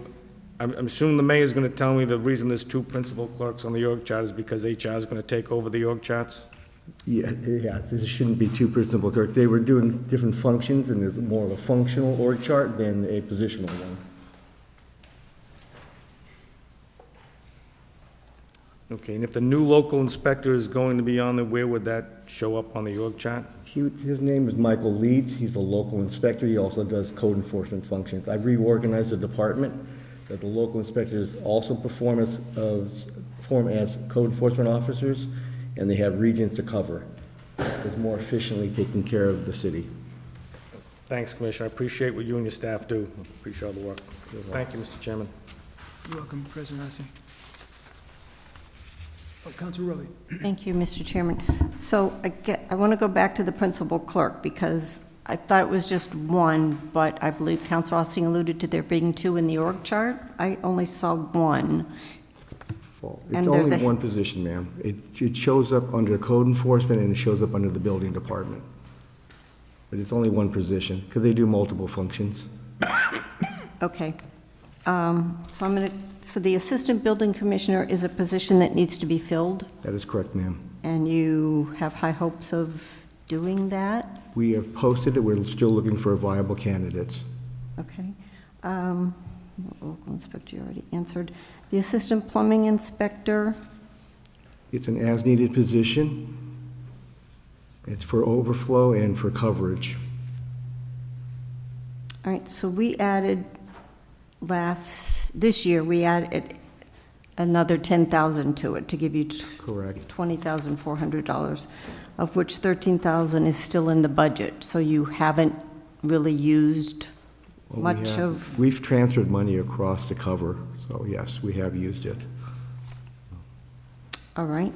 I'm assuming the mayor's going to tell me the reason there's 2 principal clerks on the org chart is because HR is going to take over the org charts? Yeah, there shouldn't be 2 principal clerks. They were doing different functions, and there's more of a functional org chart than a positional one. Okay, and if the new local inspector is going to be on there, where would that show up on the org chart? His name is Michael Leeds. He's the local inspector. He also does code enforcement functions. I've reorganized the department that the local inspectors also perform as code enforcement officers, and they have regions to cover. It's more efficiently taking care of the city. Thanks, Commissioner. I appreciate what you and your staff do. Appreciate all the work. Thank you, Mr. Chairman. You're welcome, President Austin. Oh, Councilor Rowley. Thank you, Mr. Chairman. So I want to go back to the principal clerk, because I thought it was just one, but I believe Councilor Austin alluded to there being 2 in the org chart. I only saw 1. It's only one position, ma'am. It shows up under code enforcement, and it shows up under the building department. But it's only one position, because they do multiple functions. Okay. So the assistant building commissioner is a position that needs to be filled, That is correct, ma'am. and you have high hopes of doing that? We have posted it. We're still looking for viable candidates. Okay. Local inspector, you already answered. The assistant plumbing inspector, It's an as-needed position. It's for overflow and for coverage. all right, so we added this year, we added another 10,000 to it to give you Correct. $20,400, of which 13,000 is still in the budget. So you haven't really used much of. We've transferred money across to cover, so yes, we have used it. All right.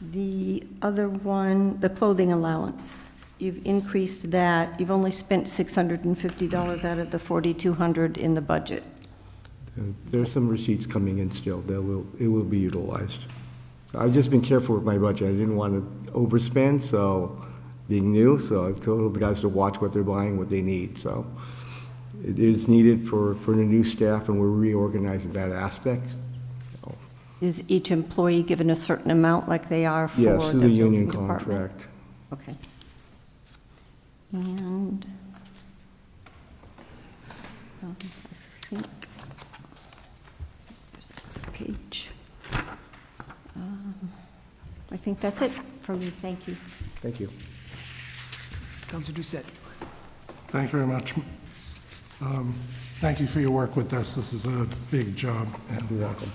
The other one, the clothing allowance, you've increased that. You've only spent $650 out of the $4,200 in the budget. There's some receipts coming in still. It will be utilized. So I've just been careful with my budget. I didn't want to overspend, so being new, so I told the guys to watch what they're buying, what they need. So it is needed for the new staff, and we're reorganizing that aspect. So, Is each employee given a certain amount like they are for yes, through the union building department? contract. Okay. And I think there's another page. I think that's it for me. Thank you. Thank you. Councilor Doucette. Thank you very much. Thank you for your work with this. This is a big job. You're welcome.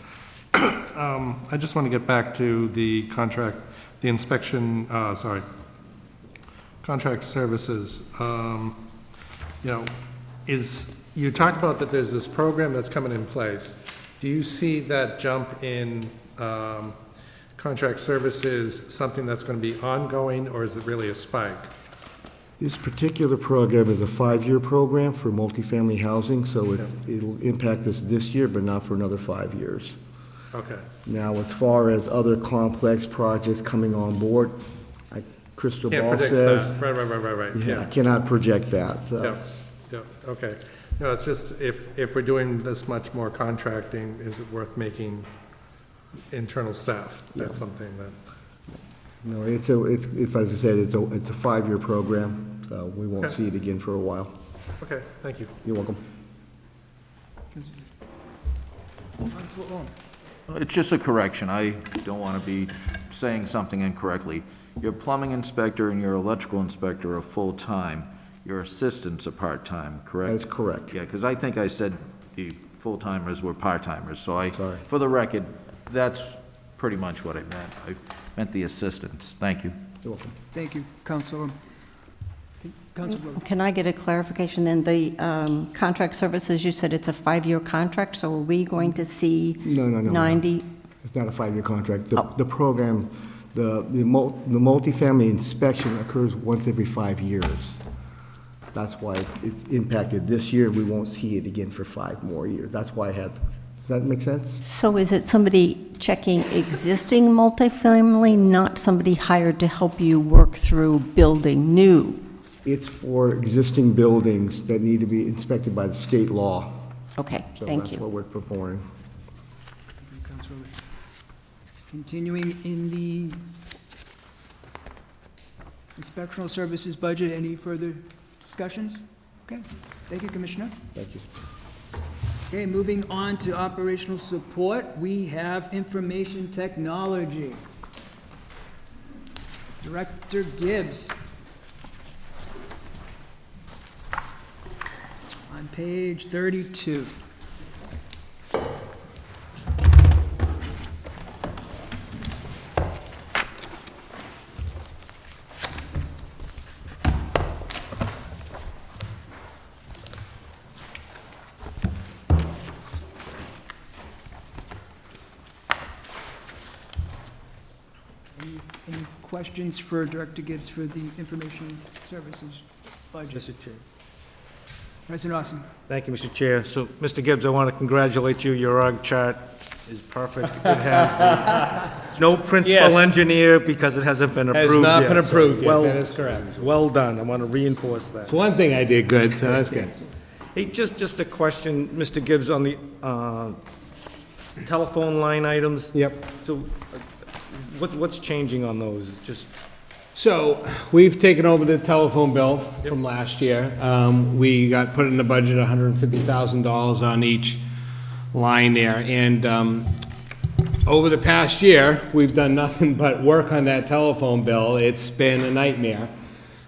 I just want to get back to the contract, the inspection, contract services. You talked about that there's this program that's coming in place. Do you see that jump in contract services something that's going to be ongoing, or is it really a spike? This particular program is a 5-year program for multifamily housing, so it'll impact us this year, but not for another 5 years. Okay. Now, as far as other complex projects coming on board, crystal Can't ball predict says. that. Right. Yeah, I cannot project that, so. Yeah, okay. No, it's just, if we're doing this much more contracting, is it worth making internal staff? That's something that, No, it's, as I said, it's a 5-year program, so we won't Okay. see it again for a while. okay, thank you. You're welcome. Councilor Ong. It's just a correction. I don't want to be saying something incorrectly. Your plumbing inspector and your electrical inspector are full-time. Your assistants are part-time, correct? That's correct. Yeah, because I think I said the full-timers were part-timers, so Sorry. for the record, that's pretty much what I meant. I meant the assistants. Thank you. You're welcome. Thank you, Councilor. Councilor. Can I get a clarification then? The contract services, you said it's a 5-year contract, so are we going to see No. 90? It's not a 5-year contract. The program, the multifamily inspection occurs once every 5 years. That's why it's impacted this year. We won't see it again for 5 more years. That's why I had, does that make sense? So is it somebody checking existing multifamily, not somebody hired to help you work through building new? It's for existing buildings that need to be inspected by the state law. Okay, So thank that's you. what we're performing. Councilor. Continuing in the inspectional services budget, any further discussions? Okay, thank you, Commissioner. Thank you. Okay, moving on to operational support, we have information technology. Director Gibbs. On page 32. Any questions for Director Gibbs for the information services budget? Mr. Chair. President Austin. Thank you, Mr. Chair. So, Mr. Gibbs, I want to congratulate you. Your org chart is perfect. It has no principal Yes. engineer because it hasn't been approved yet. Has not been So, approved yet, well- that is correct. Well done. I want to reinforce that. It's one thing I did good, so that's good. Hey, just a question, Mr. Gibbs, on the telephone line items. Yep. So what's changing on those? It's just, So, we've taken over the telephone bill from last year. We got put in the budget $150,000 on each line there, and over the past year, we've done nothing but work on that telephone bill. It's been a nightmare.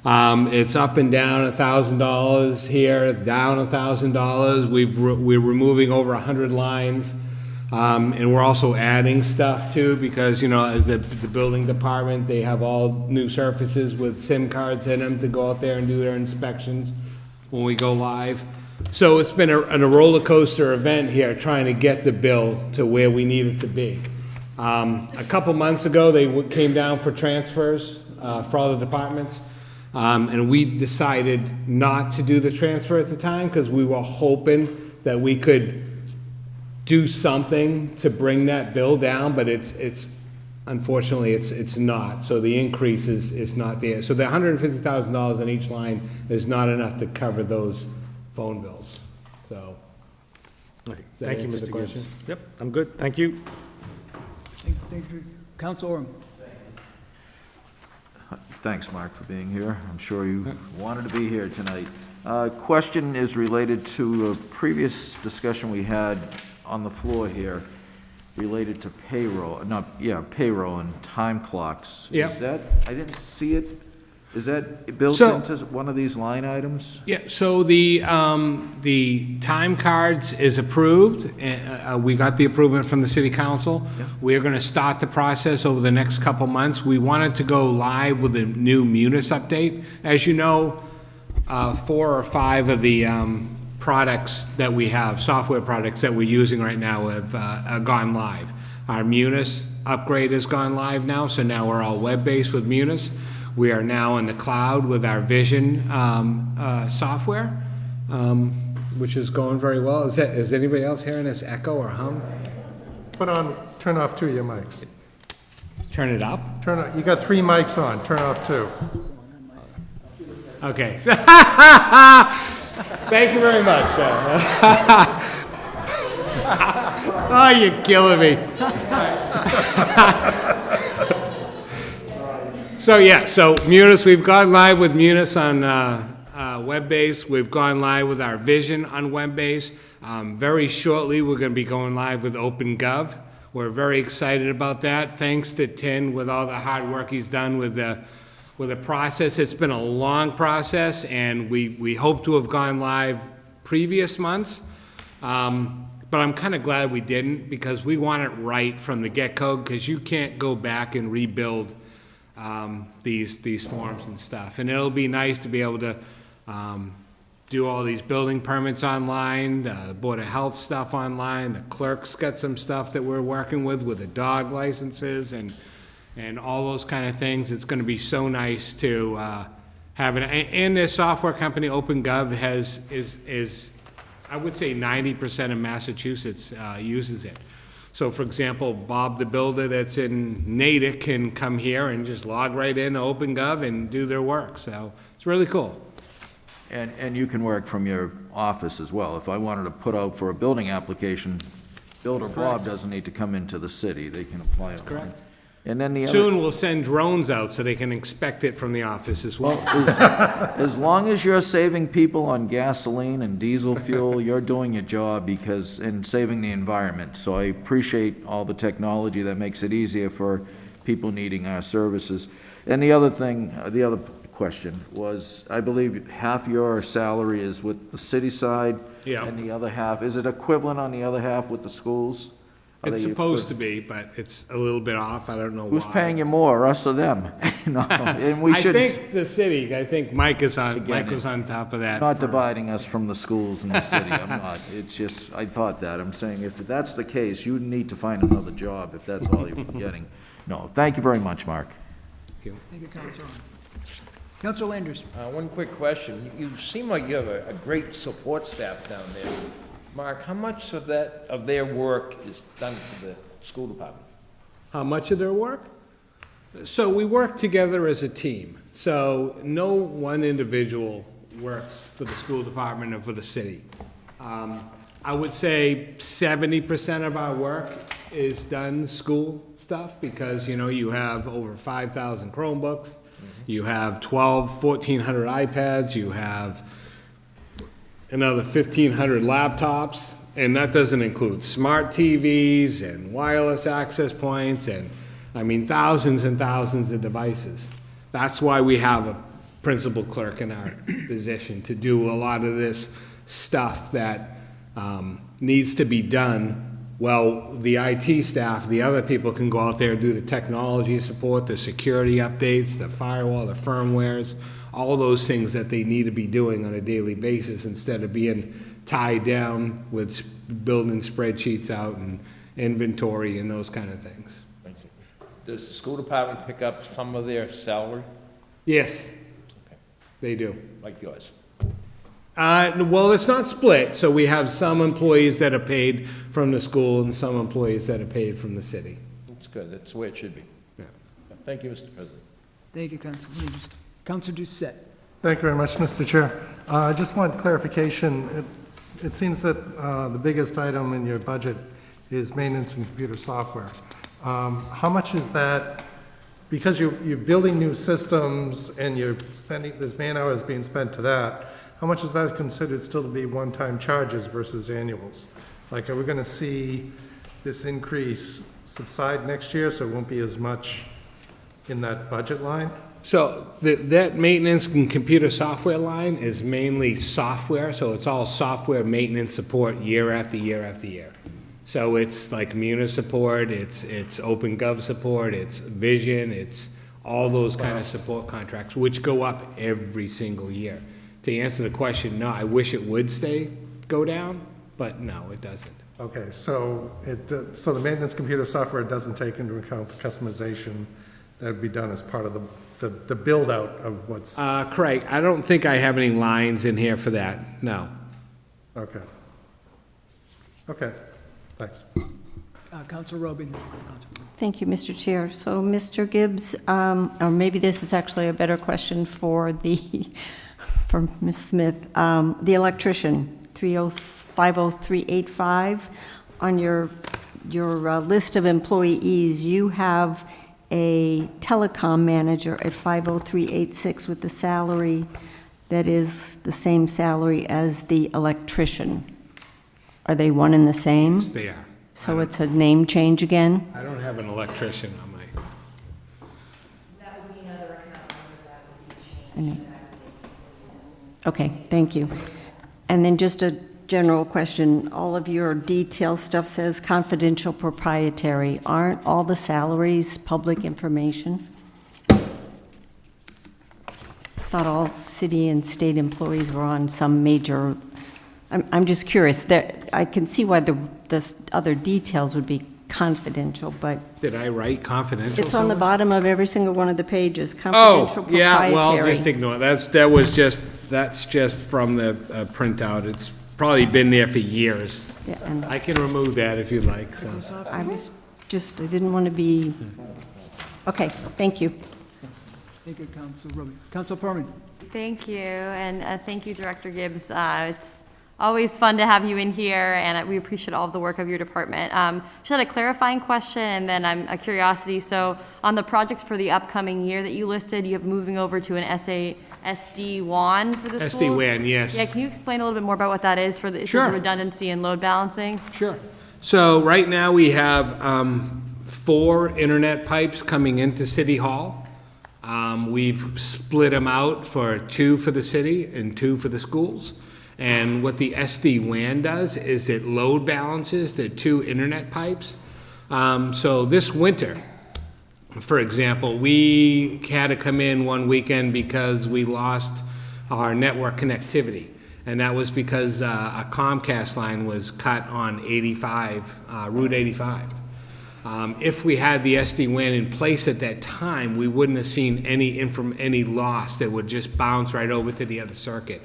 It's up and down $1,000 here, down $1,000. We're removing over 100 lines. And we're also adding stuff too, because, you know, as the building department, they have all new surfaces with SIM cards in them to go out there and do their inspections when we go live. So it's been a roller coaster event here, trying to get the bill to where we need it to be. A couple months ago, they came down for transfers for all the departments. And we decided not to do the transfer at the time, because we were hoping that we could do something to bring that bill down, but it's unfortunately, it's not. So the increase is not there. So the $150,000 on each line is not enough to cover those phone bills, so. thank you, answer the Mr. question? Gibbs. Yep, I'm good. Thank you. Thank you. Council Orem. Thanks, Mark, for being here. I'm sure you wanted to be here tonight. Question is related to a previous discussion we had on the floor here, related to payroll, payroll and time clocks. Yeah. Is that, I didn't see it. Is that built So- into one of these line items? Yeah, so the time cards is approved. We got the approval from the city council. We're gonna start the process over the next couple months. We wanted to go live with a new Munis update. As you know, 4 or 5 of the products that we have, software products that we're using right now have gone live. Our Munis upgrade has gone live now, so now we're all web-based with Munis. We are now in the cloud with our Vision software, which is going very well. Is anybody else hearing this echo or hum? Turn off 2 of your mics. Turn it up? You got 3 mics on, turn off 2. Okay. Thank you very much. Oh, you're killing me. So, yeah, so Munis, we've gone live with Munis on web-based. We've gone live with our vision on web-based. Very shortly, we're going to be going live with OpenGov. We're very excited about that. Thanks to Tin with all the hard work he's done with the process. It's been a long process, and we hope to have gone live previous months. But I'm kind of glad we didn't, because we want it right from the get-go, because you can't go back and rebuild these forms and stuff. And it'll be nice to be able to do all these building permits online, the Board of Health stuff online, the clerk's got some stuff that we're working with the dog licenses and all those kind of things. It's going to be so nice to have it. And this software company, OpenGov, is I would say 90% of Massachusetts uses it. So, for example, Bob the builder that's in Natick can come here and just log right in to OpenGov and do their work. So it's really cool. And you can work from your office as well. If I wanted to put out for a building application, Builder Bob doesn't need to come into the city. They can apply online. Correct. And then the other... Soon we'll send drones out so they can inspect it from the office as well. As long as you're saving people on gasoline and diesel fuel, you're doing your job and saving the environment. So I appreciate all the technology that makes it easier for people needing our services. And the other thing, the other question was, I believe half your salary is with the city side. Yeah. And the other half, is it equivalent on the other half with the schools? It's supposed to be, but it's a little bit off. I don't know why. Who's paying you more, us or them? No, and we should. I think the city. I think Mike was on top of that. Not dividing us from the schools and the city. I'm not. It's just, I thought that. I'm saying if that's the case, you need to find another job if that's all you're getting. No, thank you very much, Mark. Thank you, Councilor. Councilor Landers. One quick question. You seem like you have a great support staff down there. Mark, how much of their work is done for the school department? How much of their work? So we work together as a team. So no one individual works for the school department or for the city. I would say 70% of our work is done school stuff because, you have over 5,000 Chromebooks. You have 1,400 iPads. You have another 1,500 laptops, and that doesn't include smart TVs and wireless access points and, thousands and thousands of devices. That's why we have a principal clerk in our position, to do a lot of this stuff that needs to be done. Well, the IT staff, the other people can go out there and do the technology support, the security updates, the firewall, the firmwares, all those things that they need to be doing on a daily basis instead of being tied down with building spreadsheets out and inventory and those kind of things. Does the school department pick up some of their salary? Yes, they do. Like yours? Well, it's not split, so we have some employees that are paid from the school and some employees that are paid from the city. That's good. That's the way it should be. Yeah. Thank you, Mr. President. Thank you, Councilor Landers. Councilor Doucette. Thank you very much, Mr. Chair. I just want clarification. It seems that the biggest item in your budget is maintenance and computer software. How much is that? Because you're building new systems and you're spending, there's man hours being spent to that, how much is that considered still to be one-time charges versus annuals? Like, are we going to see this increase subside next year, so it won't be as much in that budget line? So that maintenance and computer software line is mainly software, so it's all software maintenance support year after year after year. So it's like Munis support, it's OpenGov support, it's Vision, it's all those kind of support contracts, which go up every single year. To answer the question, no, I wish it would go down, but no, it doesn't. Okay, so so the maintenance computer software doesn't take into account the customization that would be done as part of the build-out of what's... Craig, I don't think I have any lines in here for that, no. Okay. Okay, thanks. Councilor Robin. Thank you, Mr. Chair. So, Mr. Gibbs, or maybe this is actually a better question for the for Ms. Smith. The electrician, 50385. On your list of employees, you have a telecom manager at 50386 with the salary that is the same salary as the electrician. Are they one and the same? Yes, they are. So it's a name change again? I don't have an electrician on my... That would be another account number that would be changed. Okay, thank you. And then just a general question. All of your detail stuff says confidential proprietary. Aren't all the salaries public information? Thought all city and state employees were on some major... I'm just curious. I can see why the other details would be confidential, but... Did I write confidential? It's on the somewhere? bottom of every single one of the pages, confidential proprietary. Yeah, well, just ignore it. That's just from the printout. It's probably been there for years. Yeah, and I can remove that if you'd like, so. I was I didn't want to be... Okay, thank you. Thank you, Council Rubin. Council Perman. Thank you, and thank you, Director Gibbs. It's always fun to have you in here, and we appreciate all of the work of your department. Just had a clarifying question, and then a curiosity. So on the project for the upcoming year that you listed, you have moving over to an SD-WAN for the school? SD-WAN, yes. Yeah, can you explain a little bit more about what that is for the issues of redundancy and load balancing? Sure. So right now we have 4 internet pipes coming into City Hall. We've split them out for 2 for the city and 2 for the schools. And what the SD-WAN does is it load balances the 2 internet pipes. So this winter, for example, we had to come in one weekend because we lost our network connectivity. And that was because a Comcast line was cut on 85, Route 85. If we had the SD-WAN in place at that time, we wouldn't have seen any loss that would just bounce right over to the other circuit.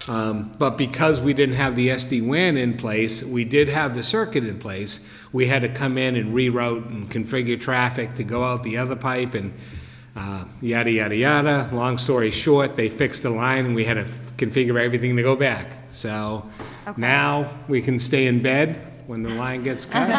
But because we didn't have the SD-WAN in place, we did have the circuit in place. We had to come in and reroute and configure traffic to go out the other pipe and yada, yada, yada. Long story short, they fixed the line and we had to configure everything to go back. So now we can stay in bed when the line gets cut.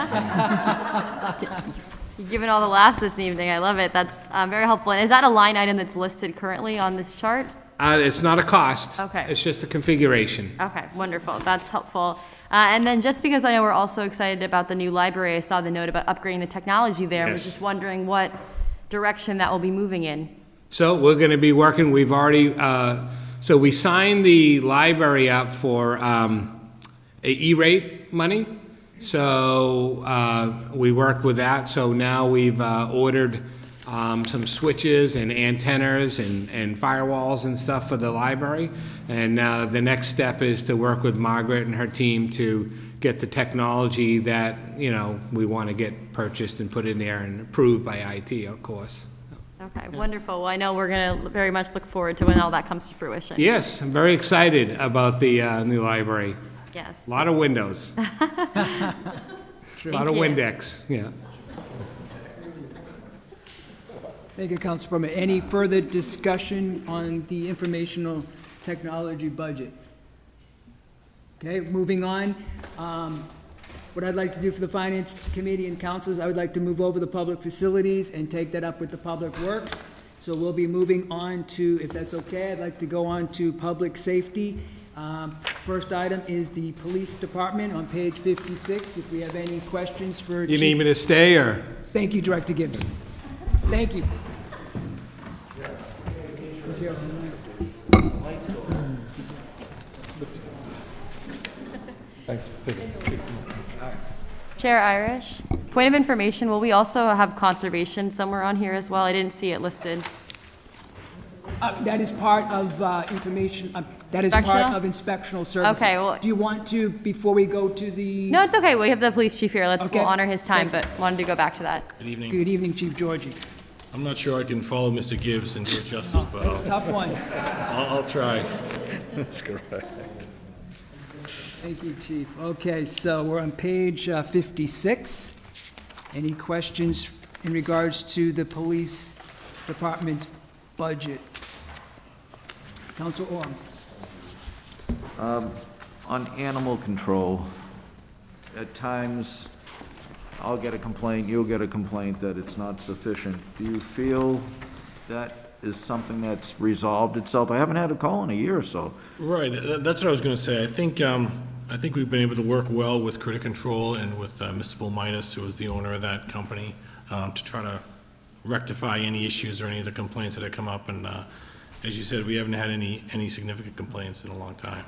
You've given all the laughs this evening. I love it. That's very helpful. And is that a line item that's listed currently on this chart? It's not a cost. Okay. It's just a configuration. Okay, wonderful. That's helpful. And then just because I know we're also excited about the new library, I saw the note about upgrading the technology there. I was just wondering what direction that will be moving in. So we're going to be working, we've already, so we signed the library up for E-rate money. So we worked with that. So now we've ordered some switches and antennas and firewalls and stuff for the library. And the next step is to work with Margaret and her team to get the technology that, we want to get purchased and put in there and approved by IT, of course. Okay, wonderful. Well, I know we're going to very much look forward to when all that comes to fruition. Yes, I'm very excited about the new library. Yes. A lot of windows. A lot of Windex, yeah. Thank you, Council Perman. Any further discussion on the informational technology budget? Okay, moving on. What I'd like to do for the Finance Committee and councils, I would like to move over the public facilities and take that up with the Public Works. So we'll be moving on to, if that's okay, I'd like to go on to public safety. First item is the police department on page 56. If we have any questions for You need me to stay, or? Thank you, Director Gibbs. Thank you. Thanks. Chair Irish, point of information, will we also have conservation somewhere on here as well? I didn't see it listed. That is part of information, that is part of inspectional services. Okay, well. Do you want to, before we go to the? No, it's okay. We have the police chief here. Okay. We'll honor his time, Thank but wanted to go back to that. Good evening. Good evening, Chief Georgie. I'm not sure I can follow Mr. Gibbs and do it justice, but That's a tough one. I'll try. That's correct. Thank you, Chief. Okay, so we're on page 56. Any questions in regards to the police department's budget? Council Orr. On animal control, at times, I'll get a complaint, you'll get a complaint that it's not sufficient. Do you feel that is something that's resolved itself? I haven't had a call in a year or so. Right, that's what I was gonna say. I think we've been able to work well with Critter Control and with Mr. Bulmitis, who is the owner of that company, to try to rectify any issues or any of the complaints that have come up. And as you said, we haven't had any significant complaints in a long time.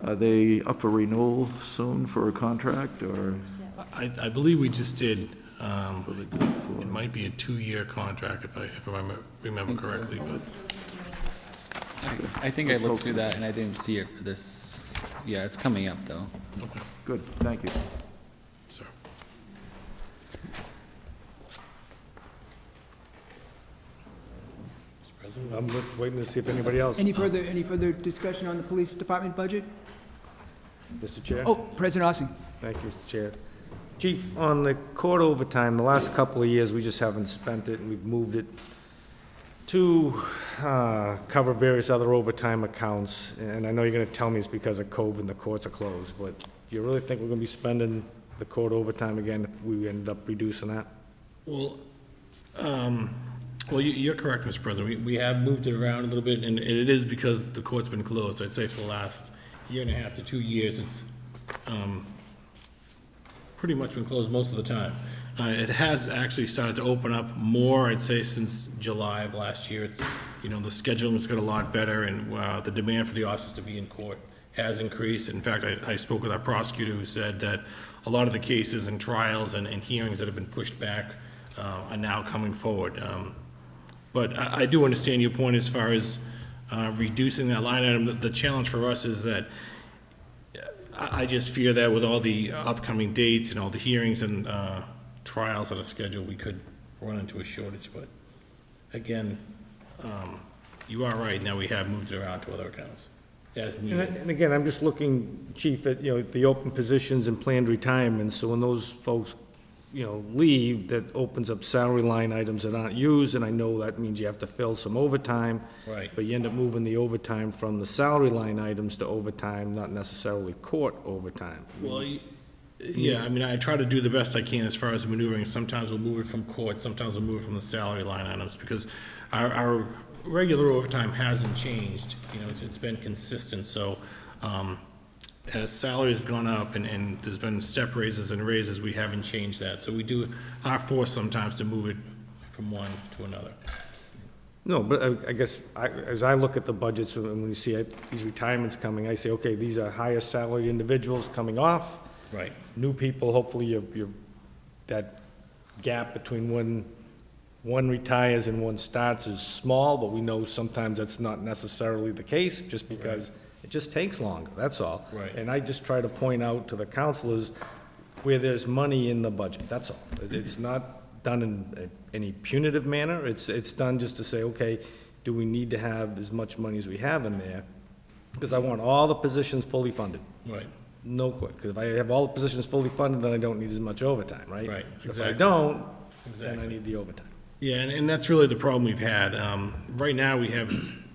Are they up for renewal soon for a contract, or? I believe we just did. It might be a 2-year contract if I remember correctly, but. I think I looked through that and I didn't see it for this. Yeah, it's coming up though. Okay. Good, thank you. Sir. Mr. President, I'm just waiting to see if anybody else. Any further discussion on the police department budget? Mr. Chair? Oh, President Ossing. Thank you, Mr. Chair. Chief, on the court overtime, the last couple of years, we just haven't spent it, and we've moved it to cover various other overtime accounts. And I know you're gonna tell me it's because of COVID and the courts are closed, but do you really think we're gonna be spending the court overtime again if we end up reducing that? Well, you're correct, Mr. President. We have moved it around a little bit, and it is because the court's been closed. I'd say for the last 1.5 to 2 years, it's pretty much been closed most of the time. It has actually started to open up more, I'd say, since July of last year. It's, the scheduling's got a lot better, and the demand for the officers to be in court has increased. In fact, I spoke with our prosecutor who said that a lot of the cases and trials and hearings that have been pushed back are now coming forward. But I do understand your point as far as reducing that line item. The challenge for us is that I just fear that with all the upcoming dates and all the hearings and trials that are scheduled, we could run into a shortage. But again, you are right. Now we have moved it around to other accounts as needed. And again, I'm just looking, Chief, at, the open positions and planned retirements. So when those folks, leave, that opens up salary line items that aren't used, and I know that means you have to fill some overtime. Right. But you end up moving the overtime from the salary line items to overtime, not necessarily court overtime. Well, yeah, I try to do the best I can as far as maneuvering. Sometimes we'll move it from court, sometimes we'll move it from the salary line items, because our regular overtime hasn't changed. It's been consistent. So as salaries have gone up and there's been step raises and raises, we haven't changed that. So we are forced sometimes to move it from one to another. No, but I guess, as I look at the budgets, when we see these retirements coming, I say, okay, these are higher salaried individuals coming off. Right. New people, hopefully that gap between when one retires and one starts is small, but we know sometimes that's not necessarily the case, just because it just takes longer, that's all. Right. And I just try to point out to the councilors where there's money in the budget, that's all. It's not done in any punitive manner, it's done just to say, okay, do we need to have as much money as we have in there? Because I want all the positions fully funded. Right. No quick, because if I have all the positions fully funded, then I don't need as much overtime, right? Right, If exactly. I don't, Exactly. then I need the overtime. Yeah, and that's really the problem we've had. Right now, we have,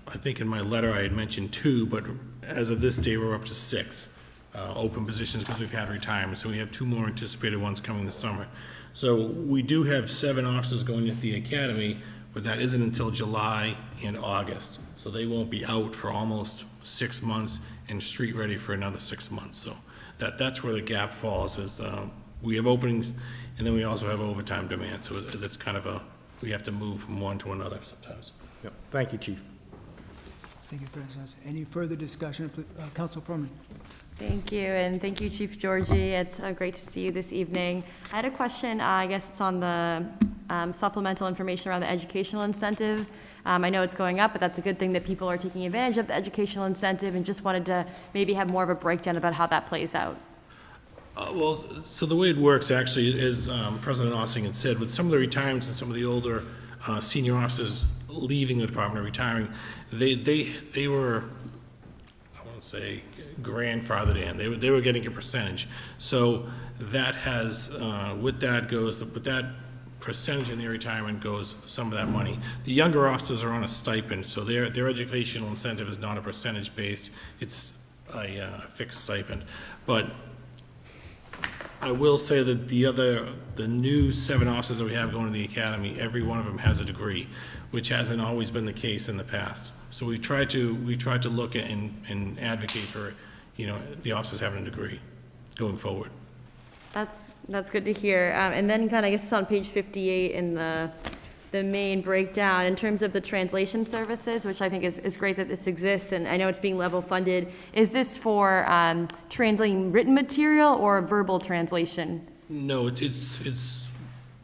I think in my letter I had mentioned 2, but as of this day, we're up to 6 open positions because we've had retirement. So we have 2 more anticipated ones coming this summer. So we do have 7 officers going into the academy, but that isn't until July and August. So they won't be out for almost 6 months and street ready for another 6 months. So that's where the gap falls, is we have openings, and then we also have overtime demand. So it's kind of we have to move from one to another sometimes. Yep. Thank you, Chief. Thank you, President. Any further discussion, Council Perman? Thank you, and thank you, Chief Georgie. It's great to see you this evening. I had a question, I guess it's on the supplemental information around the educational incentive. I know it's going up, but that's a good thing that people are taking advantage of the educational incentive, and just wanted to maybe have more of a breakdown about how that plays out. Well, so the way it works actually is President Ossing had said, with some of the retirements and some of the older senior officers leaving the department or retiring, they were, I won't say grandfathered in. They were getting a percentage. So that has, with that percentage in their retirement goes some of that money. The younger officers are on a stipend, so their educational incentive is not a percentage based. It's a fixed stipend. But I will say that the new 7 officers that we have going to the academy, every one of them has a degree, which hasn't always been the case in the past. So we try to look at and advocate for, the officers having a degree going forward. That's good to hear. And then kind of, I guess it's on page 58 in the main breakdown in terms of the translation services, which I think is great that this exists, and I know it's being level funded. Is this for translating written material or verbal translation? No, it's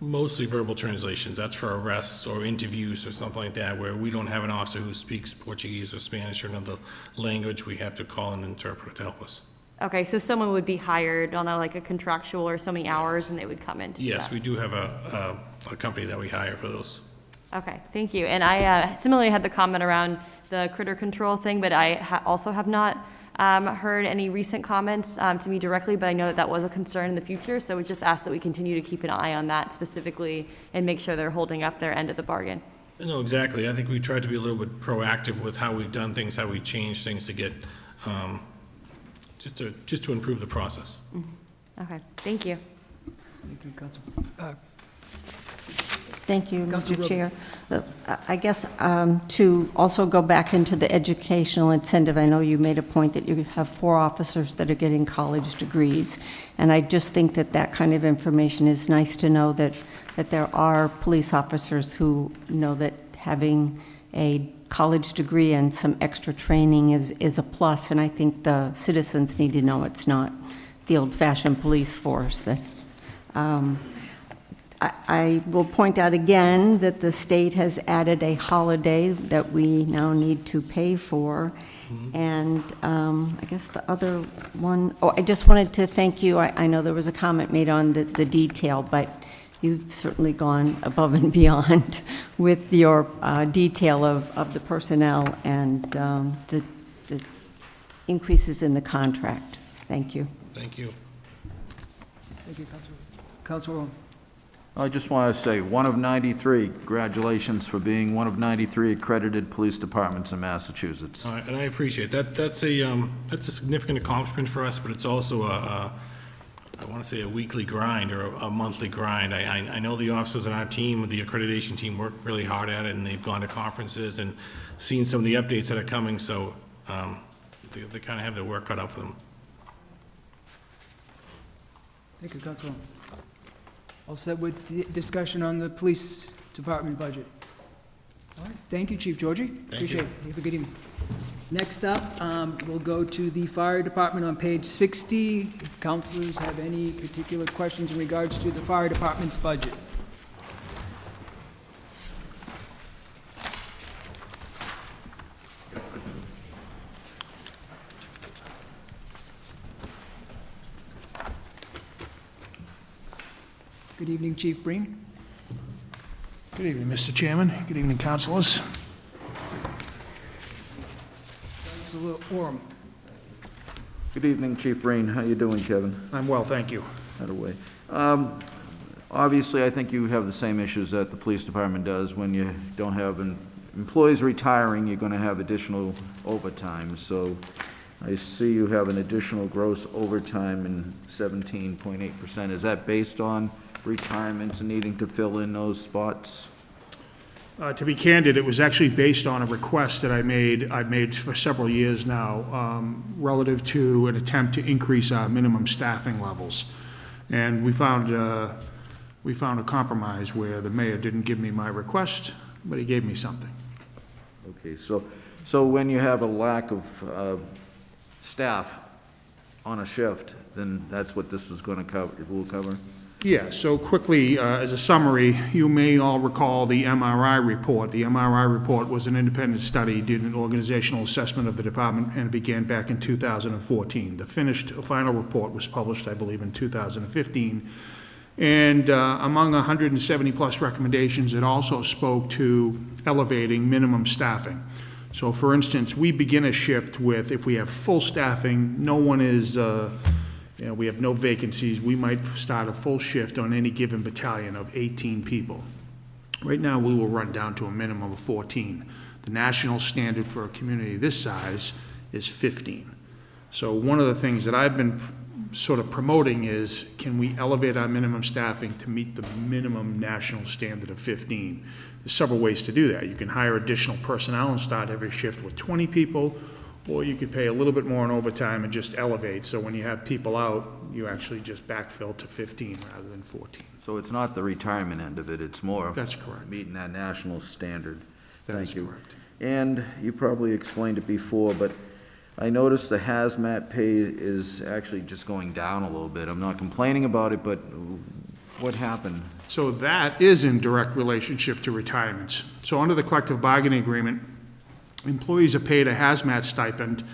mostly verbal translations. That's for arrests or interviews or something like that, where we don't have an officer who speaks Portuguese or Spanish or another language. We have to call an interpreter to help us. Okay, so someone would be hired on a contractual or so many hours, and they would come in to do Yes, that. we do have a company that we hire for those. Okay, thank you. And I similarly had the comment around the critter control thing, but I also have not heard any recent comments to me directly, but I know that was a concern in the future, so we just ask that we continue to keep an eye on that specifically and make sure they're holding up their end of the bargain. No, exactly. I think we tried to be a little bit proactive with how we've done things, how we changed things to get, just to improve the process. Okay, thank you. Thank you, Council. Thank you, Councilor Mr. Chair. I guess to also go back into the educational incentive, I know you made a point that you have 4 officers that are getting college degrees, and I just think that that kind of information is nice to know, that there are police officers who know that having a college degree and some extra training is a plus, and I think the citizens need to know it's not the old-fashioned police force. That I will point out again that the state has added a holiday that we now need to pay for. And I guess the other one, I just wanted to thank you. I know there was a comment made on the detail, but you've certainly gone above and beyond with your detail of the personnel and the increases in the contract. Thank you. Thank you. Thank you, Councilor. Councilor. I just want to say, 1 of 93, congratulations for being 1 of 93 accredited police departments in Massachusetts. All right, and I appreciate that. That's a significant accomplishment for us, but it's also I want to say a weekly grind or a monthly grind. I know the officers on our team, the accreditation team, work really hard at it, and they've gone to conferences and seen some of the updates that are coming, so they kind of have their work cut out for them. Thank you, Councilor. All set with the discussion on the police department budget. All right, thank you, Chief Georgie. Appreciate it. Have a good evening. Next up, we'll go to the fire department on page 60. If councilors have any particular questions in regards to the fire department's budget. Good evening, Chief Breen. Good evening, Mr. Chairman. Good evening, councilors. Councilor Orem. Good evening, Chief Breen. How you doing, Kevin? I'm well, thank you. That away. Obviously, I think you have the same issues that the police department does. When you don't have employees retiring, you're going to have additional overtime. So I see you have an additional gross overtime in 17.8%. Is that based on retirements and needing to fill in those spots? To be candid, it was actually based on a request that I've made for several years now, relative to an attempt to increase our minimum staffing levels. And we found a compromise where the mayor didn't give me my request, but he gave me something. Okay, so when you have a lack of staff on a shift, then that's what this is going to cover, it will cover? Yeah, so quickly, as a summary, you may all recall the MRI report. The MRI report was an independent study, did an organizational assessment of the department, and it began back in 2014. The final report was published, I believe, in 2015. And among 170-plus recommendations, it also spoke to elevating minimum staffing. So, for instance, we begin a shift with, if we have full staffing, no one is... we have no vacancies, we might start a full shift on any given battalion of 18 people. Right now, we will run down to a minimum of 14. The national standard for a community this size is 15. So one of the things that I've been sort of promoting is, can we elevate our minimum staffing to meet the minimum national standard of 15? There's several ways to do that. You can hire additional personnel and start every shift with 20 people, or you could pay a little bit more on overtime and just elevate. So when you have people out, you actually just backfill to 15 rather than 14. So it's not the retirement end of it, it's more. That's correct. Meeting that national standard. That is Thank you. correct. And you probably explained it before, but I noticed the hazmat pay is actually just going down a little bit. I'm not complaining about it, but what happened? So that is in direct relationship to retirements. So under the collective bargaining agreement, employees are paid a hazmat stipend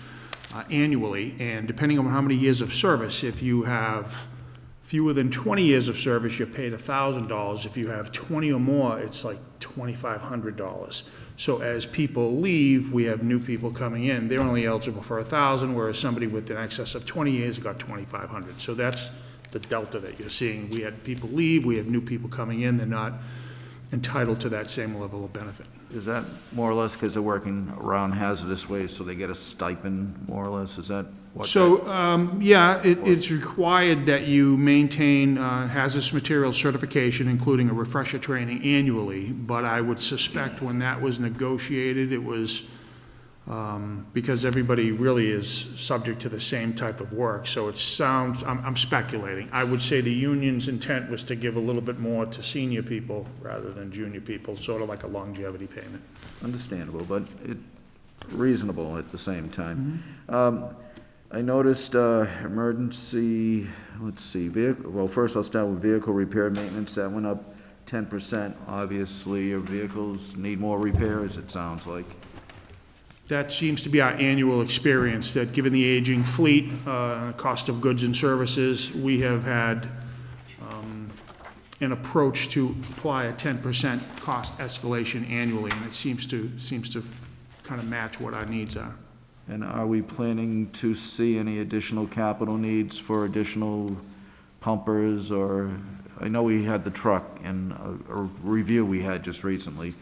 annually, and depending on how many years of service, if you have fewer than 20 years of service, you're paid $1,000. If you have 20 or more, it's like $2,500. So as people leave, we have new people coming in. They're only eligible for $1,000, whereas somebody with an excess of 20 years got $2,500. So that's the delta that you're seeing. We had people leave, we have new people coming in, they're not entitled to that same level of benefit. Is that more or less because they're working around hazardous waste, so they get a stipend, more or less? Is that what? So, yeah, it's required that you maintain hazardous materials certification, including a refresher training annually, but I would suspect when that was negotiated, it was because everybody really is subject to the same type of work. So it sounds, I'm speculating. I would say the union's intent was to give a little bit more to senior people rather than junior people, sort of like a longevity payment. Understandable, but reasonable at the same time. I noticed emergency, let's see, vehicle, well, first I'll start with vehicle repair maintenance. That went up 10%. Obviously, your vehicles need more repairs, it sounds like. That seems to be our annual experience, that given the aging fleet, cost of goods and services, we have had an approach to apply a 10% cost escalation annually, and it seems to kind of match what our needs are. And are we planning to see any additional capital needs for additional pumpers, or, I know we had the truck and a review we had just recently.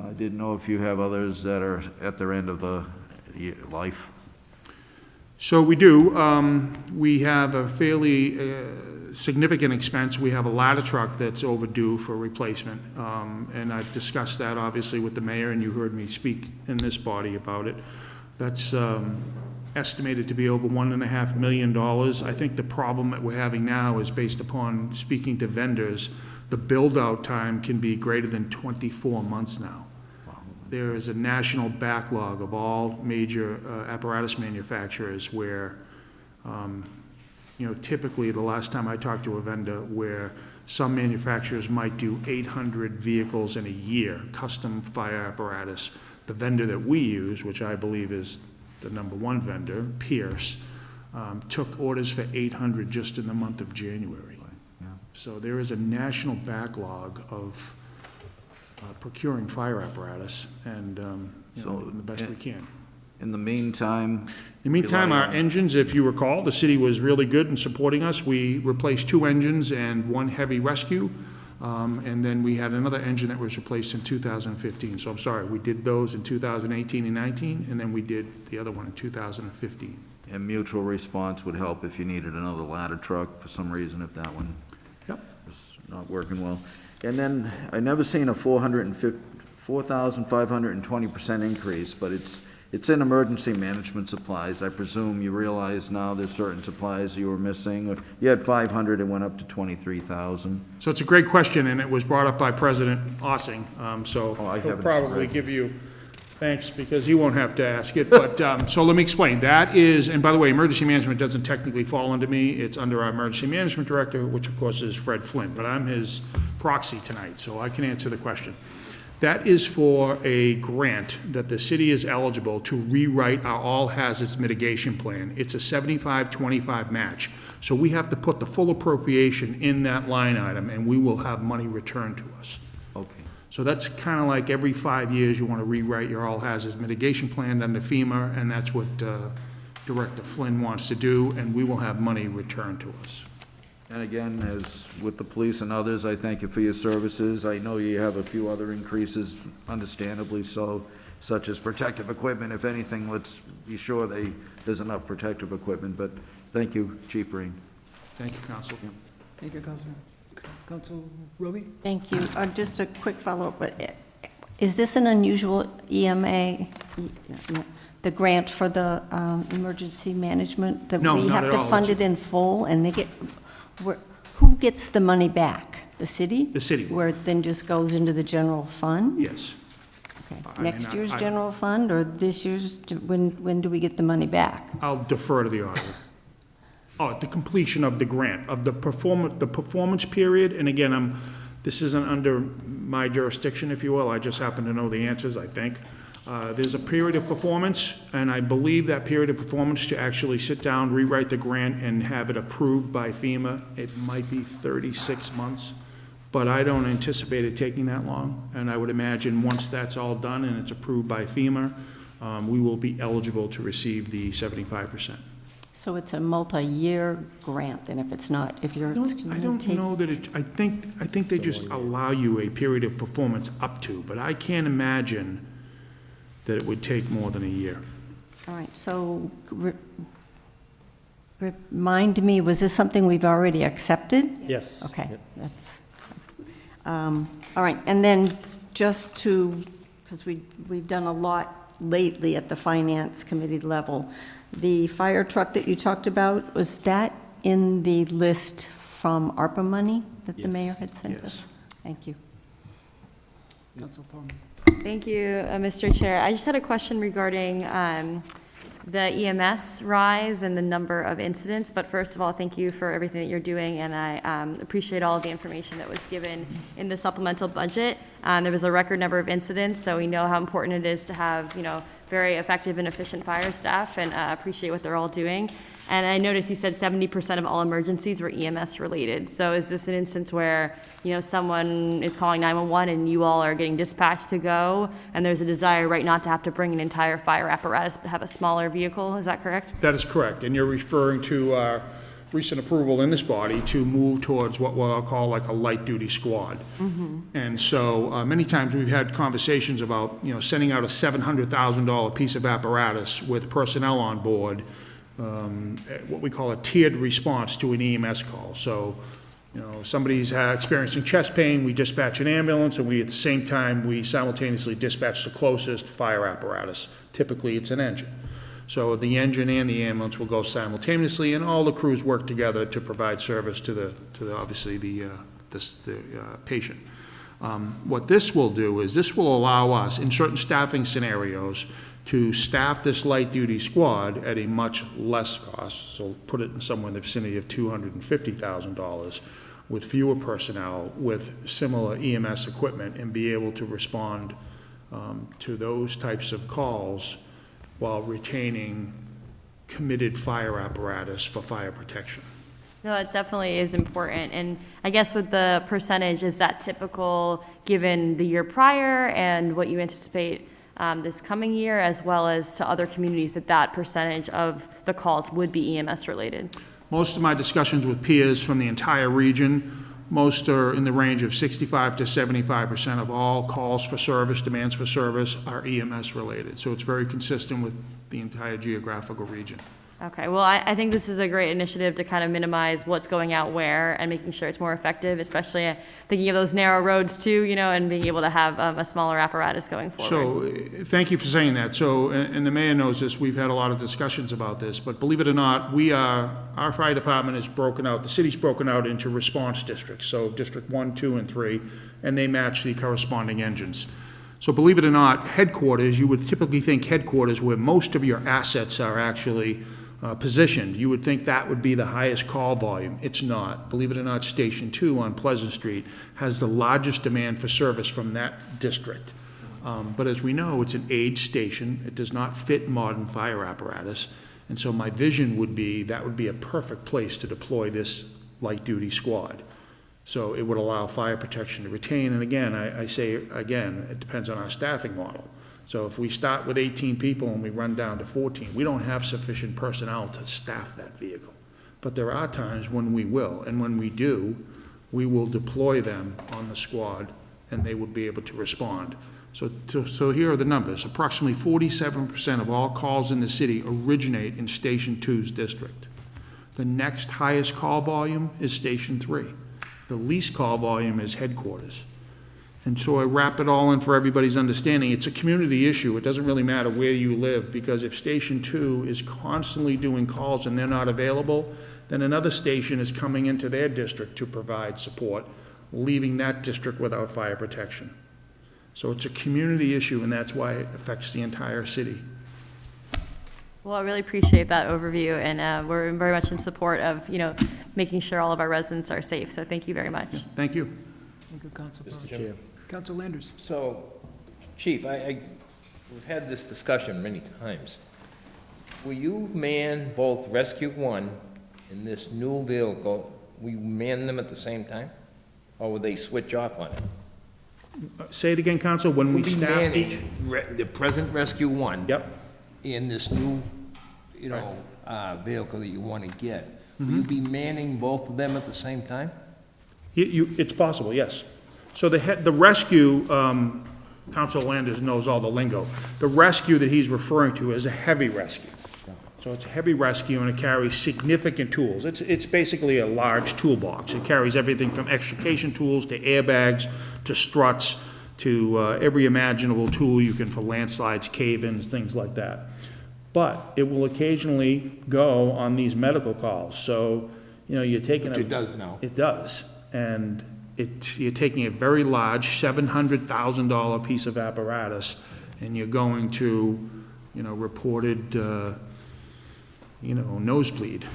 I didn't know if you have others that are at their end of the life. So we do. We have a fairly significant expense. We have a ladder truck that's overdue for replacement, and I've discussed that obviously with the mayor, and you heard me speak in this body about it. That's estimated to be over $1.5 million. I think the problem that we're having now is based upon speaking to vendors. The build-out time can be greater than 24 months now. There is a national backlog of all major apparatus manufacturers where, typically the last time I talked to a vendor, where some manufacturers might do 800 vehicles in a year, custom fire apparatus. The vendor that we use, which I believe is the #1 vendor, Pierce, took orders for 800 just in the month of January. So there is a national backlog of procuring fire apparatus, and doing the best we can. In the meantime... In the meantime, our engines, if you recall, the city was really good in supporting us. We replaced 2 engines and 1 heavy rescue, and then we had another engine that was replaced in 2015. So I'm sorry, we did those in 2018 and 19, and then we did the other one in 2015. And mutual response would help if you needed another ladder truck for some reason, if that one was not working well. And then, I've never seen a 4,520% increase, but it's in emergency management supplies. I presume you realize now there's certain supplies you were missing, or you had 500, it went up to 23,000. So it's a great question, and it was brought up by President Ossing, so he'll probably give you thanks, because he won't have to ask it, but, so let me explain. That is, and by the way, emergency management doesn't technically fall under me, it's under our emergency management director, which of course is Fred Flynn, but I'm his proxy tonight, so I can answer the question. That is for a grant that the city is eligible to rewrite our all hazards mitigation plan. It's a 75-25 match. So we have to put the full appropriation in that line item, and we will have money returned to us. Okay. So that's kind of like every 5 years you want to rewrite your all hazards mitigation plan under FEMA, and that's what Director Flynn wants to do, and we will have money returned to us. And again, as with the police and others, I thank you for your services. I know you have a few other increases, understandably so. such as protective equipment. If anything, let's be sure there's enough protective equipment, but thank you, Chief Breen. Thank you, Counsel. Thank you, Council Roby? Thank you. Just a quick follow-up, but is this an unusual EMA, the grant for the emergency management? That No, we not have at to all. fund it in full, and they get, who gets the money back? The city? The city. Where it then just goes into the general fund? Yes. Okay. I mean, Next year's I- general fund, or this year's, when do we get the money back? I'll defer to the auditor. Oh, at the completion of the grant, of the performance period, and again, this isn't under my jurisdiction, if you will, I just happen to know the answers, I think. There's a period of performance, and I believe that period of performance to actually sit down, rewrite the grant, and have it approved by FEMA, it might be 36 months, but I don't anticipate it taking that long, and I would imagine once that's all done and it's approved by FEMA, we will be eligible to receive the 75%. So it's a multi-year grant, and if it's not, if you're. I don't know that I think they just allow you a period of performance up to, but I can't imagine that it would take more than a year. All right, so remind me, was this something we've already accepted? Yes. Okay, that's, all right, and then just to, because we've done a lot lately at the Finance Committee level, the fire truck that you talked about, was that in the list from ARPA money that the mayor had sent us? Thank you. Council Palmer. Thank you, Mr. Chair. I just had a question regarding the EMS rise and the number of incidents. But first of all, thank you for everything that you're doing, and I appreciate all of the information that was given in the supplemental budget. There was a record number of incidents, so we know how important it is to have, very effective and efficient fire staff, and appreciate what they're all doing. And I noticed you said 70% of all emergencies were EMS related. So is this an instance where, someone is calling 911 and you all are getting dispatched to go, and there's a desire right not to have to bring an entire fire apparatus, but have a smaller vehicle? Is that correct? That is correct, and you're referring to our recent approval in this body to move towards what I'll call like a light-duty squad. And so many times we've had conversations about, sending out a $700,000 piece of apparatus with personnel on board, what we call a tiered response to an EMS call. So, somebody's experiencing chest pain, we dispatch an ambulance, and at the same time, we simultaneously dispatch the closest fire apparatus. Typically, it's an engine. So the engine and the ambulance will go simultaneously, and all the crews work together to provide service to the obviously the patient. What this will do is this will allow us, in certain staffing scenarios, to staff this light-duty squad at a much less cost, so put it in somewhere in the vicinity of $250,000, with fewer personnel, with similar EMS equipment, and be able to respond to those types of calls while retaining committed fire apparatus for fire protection. No, it definitely is important. And I guess with the percentage, is that typical given the year prior and what you anticipate this coming year, as well as to other communities, that percentage of the calls would be EMS related? Most of my discussions with peers from the entire region, most are in the range of 65 to 75% of all calls for service, demands for service, are EMS related. So it's very consistent with the entire geographical region. Okay, well, I think this is a great initiative to kind of minimize what's going out where and making sure it's more effective, especially thinking of those narrow roads too, and being able to have a smaller apparatus going forward. So, thank you for saying that. So, and the mayor knows this, we've had a lot of discussions about this, but believe it or not, our fire department is broken out, the city's broken out into response districts, so District 1, 2, and 3, and they match the corresponding engines. So believe it or not, headquarters, you would typically think headquarters where most of your assets are actually positioned. You would think that would be the highest call volume. It's not. Believe it or not, Station 2 on Pleasant Street has the largest demand for service from that district. But as we know, it's an aged station. It does not fit modern fire apparatus. And so my vision would be that would be a perfect place to deploy this light-duty squad. So it would allow fire protection to retain. And again, I say again, it depends on our staffing model. So if we start with 18 people and we run down to 14, we don't have sufficient personnel to staff that vehicle. But there are times when we will, and when we do, we will deploy them on the squad, and they will be able to respond. So here are the numbers. Approximately 47% of all calls in the city originate in Station 2's district. The next highest call volume is Station 3. The least call volume is headquarters. And so I wrap it all in for everybody's understanding. It's a community issue. It doesn't really matter where you live, because if Station 2 is constantly doing calls and they're not available, then another station is coming into their district to provide support, leaving that district without fire protection. So it's a community issue, and that's why it affects the entire city. Well, I really appreciate that overview, and we're very much in support of, making sure all of our residents are safe. So thank you very much. Yeah, thank you. Thank you, Council. Mr. Chair. Council Landers. So, Chief, we've had this discussion many times. Will you man both Rescue 1 and this new vehicle, will you man them at the same time? Or will they switch off on it? Say it again, Council, when we Will be staff manning each? the present Rescue 1. Yep. And this new, vehicle that you want to get. Will you be manning both of them at the same time? It's possible, yes. So the rescue, Council Landers knows all the lingo. The rescue that he's referring to is a heavy rescue. So it's a heavy rescue, and it carries significant tools. It's basically a large toolbox. It carries everything from extrication tools to airbags to struts to every imaginable tool you can for landslides, cave-ins, things like that. But it will occasionally go on these medical calls. So, you're taking Which it does now. It does. And you're taking a very large $700,000 piece of apparatus, and you're going to, reported, nosebleed,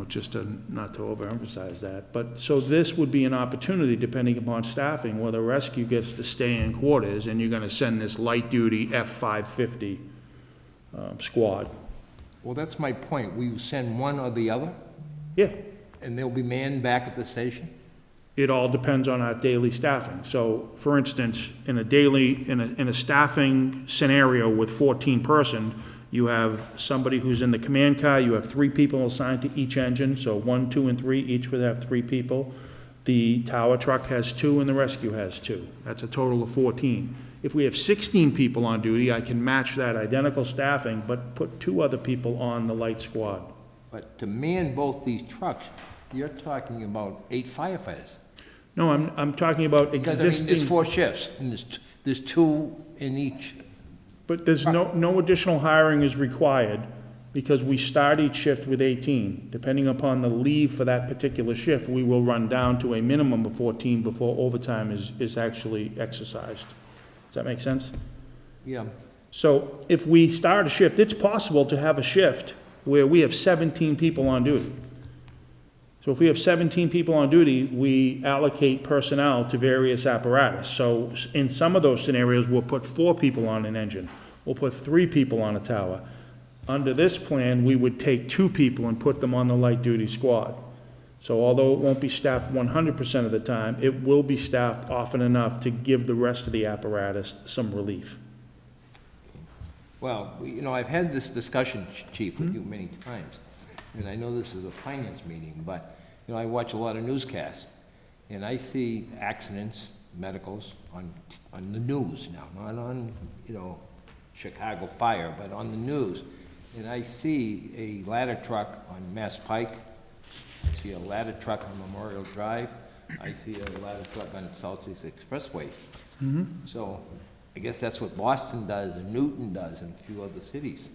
just not to overemphasize that. But, so this would be an opportunity, depending upon staffing, where the rescue gets to stay in quarters, and you're gonna send this light-duty F-550 squad. Well, that's my point. Will you send one or the other? Yeah. And they'll be manned back at the station? It all depends on our daily staffing. So, for instance, in a staffing scenario with 14 person, you have somebody who's in the command car, you have 3 people assigned to each engine, so 1, 2, and 3, each would have 3 people. The tower truck has 2 and the rescue has 2. That's a total of 14. If we have 16 people on duty, I can match that identical staffing, but put 2 other people on the light squad. But to man both these trucks, you're talking about 8 firefighters. No, I'm talking about existing. Because, there's 4 shifts, and there's 2 in each. But there's no additional hiring is required, because we start each shift with 18. Depending upon the leave for that particular shift, we will run down to a minimum of 14 before overtime is actually exercised. Does that make sense? Yeah. So if we start a shift, it's possible to have a shift where we have 17 people on duty. So if we have 17 people on duty, we allocate personnel to various apparatus. So in some of those scenarios, we'll put 4 people on an engine. We'll put 3 people on a tower. Under this plan, we would take 2 people and put them on the light-duty squad. So although it won't be staffed 100% of the time, it will be staffed often enough to give the rest of the apparatus some relief. Well, I've had this discussion, Chief, with you many times, and I know this is a finance meeting, but, I watch a lot of newscasts, and I see accidents, medicals, on the news now, not on, Chicago fire, but on the news. And I see a ladder truck on Mass Pike, I see a ladder truck on Memorial Drive, I see a ladder truck on Southeast Expressway. So I guess that's what Boston does, and Newton does, and a few other cities.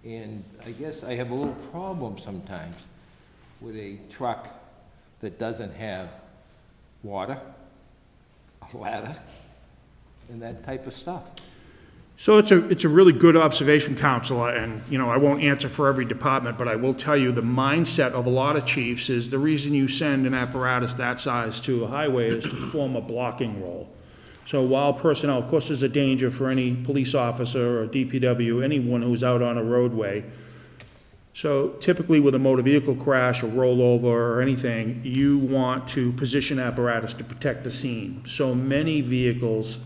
And I guess I have a little problem sometimes with a truck that doesn't have water, a ladder, and that type of stuff. So it's a really good observation, Counselor, and, I won't answer for every department, but I will tell you the mindset of a lot of chiefs is the reason you send an apparatus that size to a highway is to perform a blocking role. So while personnel, of course, there's a danger for any police officer or DPW, anyone who's out on a roadway. So typically with a motor vehicle crash or rollover or anything, you want to position apparatus to protect the scene. So many vehicles,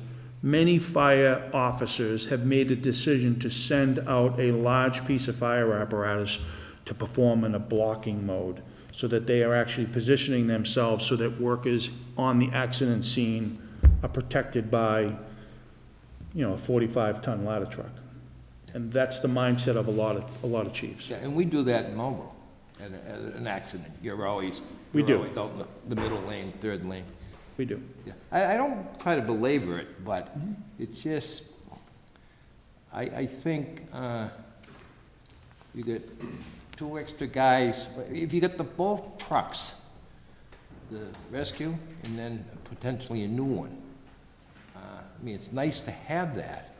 many fire officers have made a decision to send out a large piece of fire apparatus to perform in a blocking mode, so that they are actually positioning themselves so that workers on the accident scene are protected by a 45-ton ladder truck. And that's the mindset of a lot of chiefs. Yeah, and we do that in Marlborough, at an accident. You're always We do. always out in the middle lane, third lane. We do. Yeah. I don't try to belabor it, but it's just, I think you get 2 extra guys. If you get both trucks, the rescue and then potentially a new one. I mean, it's nice to have that.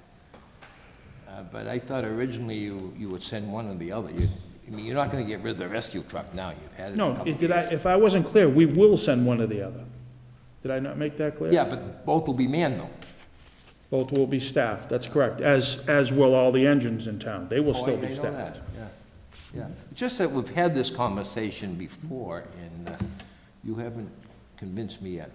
But I thought originally you would send one or the other. I mean, you're not going to get rid of the rescue truck now. You've had it. No, if I wasn't clear, we will send one or the other. Did I not make that clear? Yeah, but both will be manned though. Both will be staffed, that's correct, as will all the engines in town. They will still I be know staffed. that, yeah. It's just that we've had this conversation before, and you haven't convinced me yet.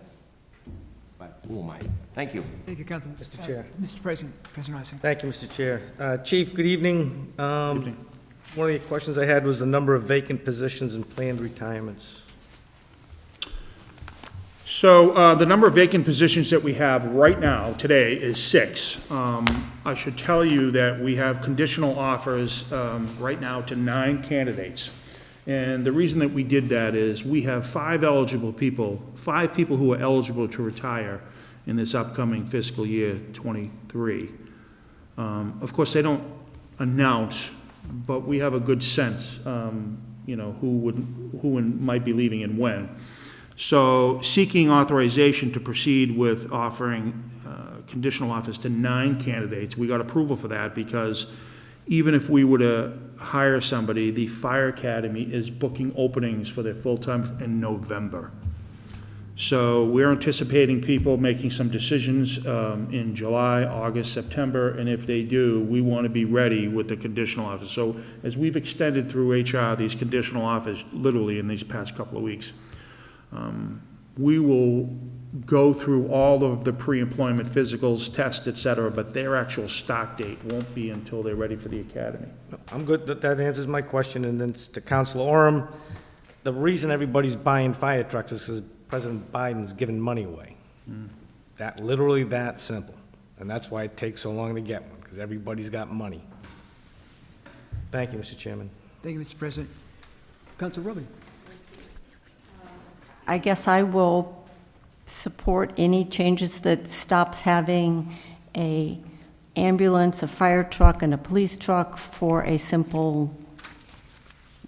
But who am I? Thank you. Thank you, Councilman. Mr. Chair. Mr. President, President Reisinger. Thank you, Mr. Chair. Chief, good evening. One of the questions I had was the number of vacant positions and planned retirements. So the number of vacant positions that we have right now, today, is 6. I should tell you that we have conditional offers right now to 9 candidates. And the reason that we did that is we have 5 people who are eligible to retire in this upcoming fiscal year 23. Of course, they don't announce, but we have a good sense, who might be leaving and when. So seeking authorization to proceed with offering conditional offers to 9 candidates. We got approval for that because even if we were to hire somebody, the Fire Academy is booking openings for their full-time in November. So we're anticipating people making some decisions in July, August, September, and if they do, we want to be ready with the conditional offers. So as we've extended through HR these conditional offers literally in these past couple of weeks, we will go through all of the pre-employment physicals, tests, et cetera, but their actual start date won't be until they're ready for the academy. I'm good, that answers my question, and then to Councilor Orem, the reason everybody's buying fire trucks is because President Biden's giving money away. Literally that simple, and that's why it takes so long to get one, because everybody's got money. Thank you, Mr. Chairman. Thank you, Mr. President. Councilor Rubin. I guess I will support any changes that stops having a ambulance, a fire truck, and a police truck for a simple,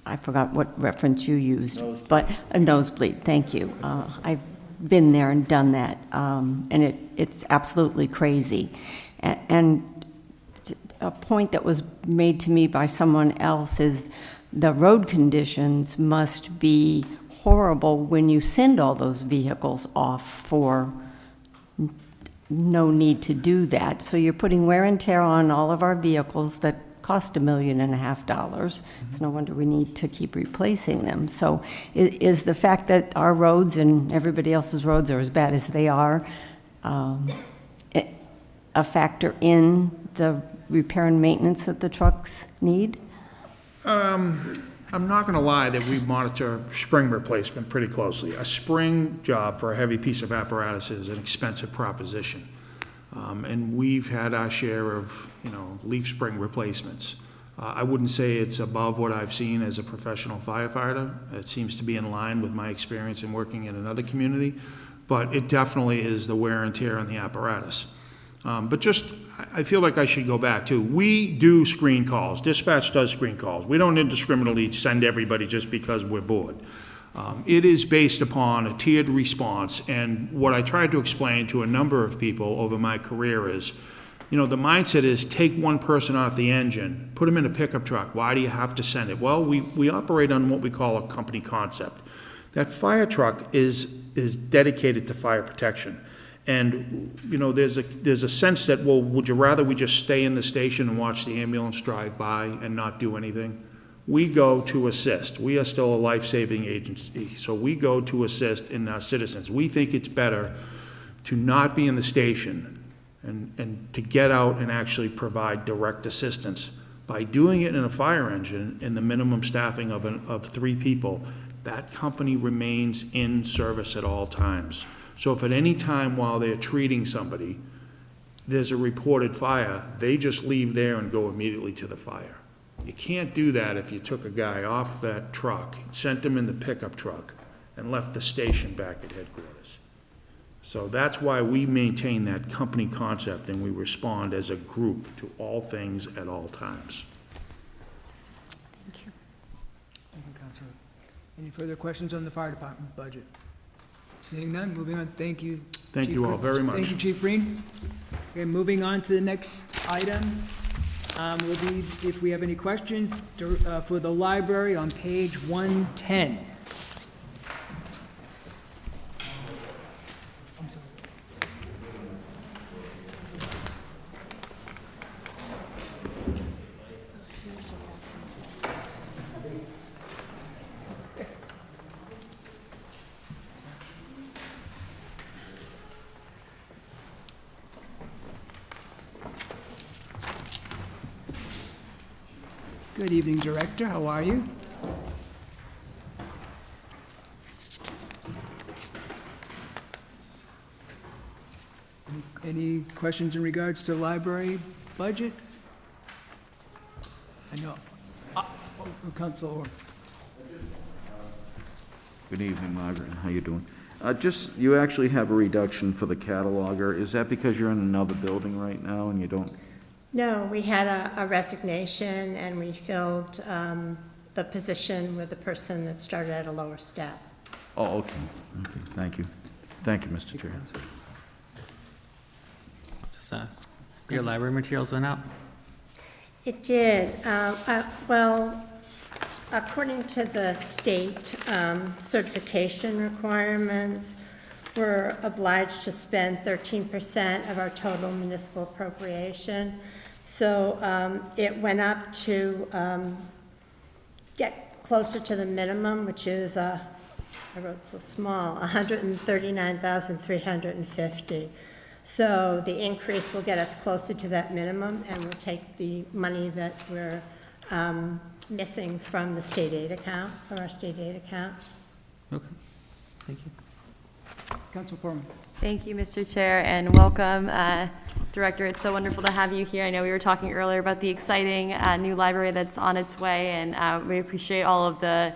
I forgot what reference you used, but a nosebleed, thank you. I've been there and done that, and it's absolutely crazy. And a point that was made to me by someone else is the road conditions must be horrible when you send all those vehicles off for no need to do that. So you're putting wear and tear on all of our vehicles that cost $1.5 million. It's no wonder we need to keep replacing them. So is the fact that our roads and everybody else's roads are as bad as they are a factor in the repair and maintenance that the trucks need? I'm not going to lie that we monitor spring replacement pretty closely. A spring job for a heavy piece of apparatus is an expensive proposition. And we've had our share of, leaf spring replacements. I wouldn't say it's above what I've seen as a professional firefighter. It seems to be in line with my experience in working in another community, but it definitely is the wear and tear on the apparatus. But I feel like I should go back to, we do screen calls. Dispatch does screen calls. We don't indiscriminately send everybody just because we're bored. It is based upon a tiered response, and what I tried to explain to a number of people over my career is, the mindset is take one person off the engine, put them in a pickup truck. Why do you have to send it? Well, we operate on what we call a company concept. That fire truck is dedicated to fire protection. And, there's a sense that, well, would you rather we just stay in the station and watch the ambulance drive by and not do anything? We go to assist. We are still a life-saving agency, so we go to assist in our citizens. We think it's better to not be in the station and to get out and actually provide direct assistance. By doing it in a fire engine in the minimum staffing of 3 people, that company remains in service at all times. So if at any time while they're treating somebody, there's a reported fire, they just leave there and go immediately to the fire. You can't do that if you took a guy off that truck, sent him in the pickup truck, and left the station back at headquarters. So that's why we maintain that company concept and we respond as a group to all things at all times. Thank you, Councilor. Any further questions on the fire department budget? Seeing none, moving on. Thank you. Thank Chief you all very much. Thank you, Chief Breen. Okay, moving on to the next item. Will be, if we have any questions, for the library on page 110. I'm sorry. Good evening, Director. How are you? Any questions in regards to library budget? I know. Council. Good evening, Margaret. How you doing? You actually have a reduction for the cataloger. Is that because you're in another building right now and you don't? No, we had a resignation and we filled the position with the person that started at a lower step. Oh, okay. Okay, thank you. Thank you, Mr. Chair. Just ask. Your library materials went up? It did. Well, according to the state certification requirements, we're obliged to spend 13% of our total municipal appropriation. So it went up to get closer to the minimum, which is, I wrote so small, $139,350. So the increase will get us closer to that minimum, and we'll take the money that we're missing from the state aid account, from our state aid account. Okay, thank you. Council Foreman. Thank you, Mr. Chair, and welcome, Director. It's so wonderful to have you here. I know we were talking earlier about the exciting new library that's on its way, and we appreciate all of the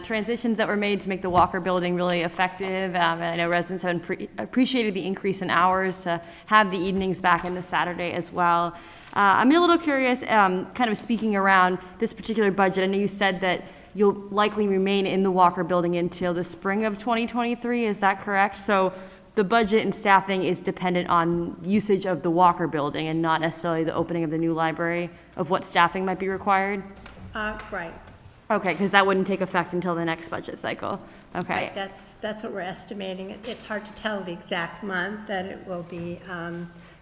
transitions that were made to make the Walker Building really effective. And I know residents have appreciated the increase in hours to have the evenings back in the Saturday as well. I'm a little curious, kind of speaking around this particular budget. I know you said that you'll likely remain in the Walker Building until the spring of 2023. Is that correct? So the budget and staffing is dependent on usage of the Walker Building and not necessarily the opening of the new library, of what staffing might be required? Right. Okay, because that wouldn't take effect until the next budget cycle. Okay. Right, that's what we're estimating. It's hard to tell the exact month that it will be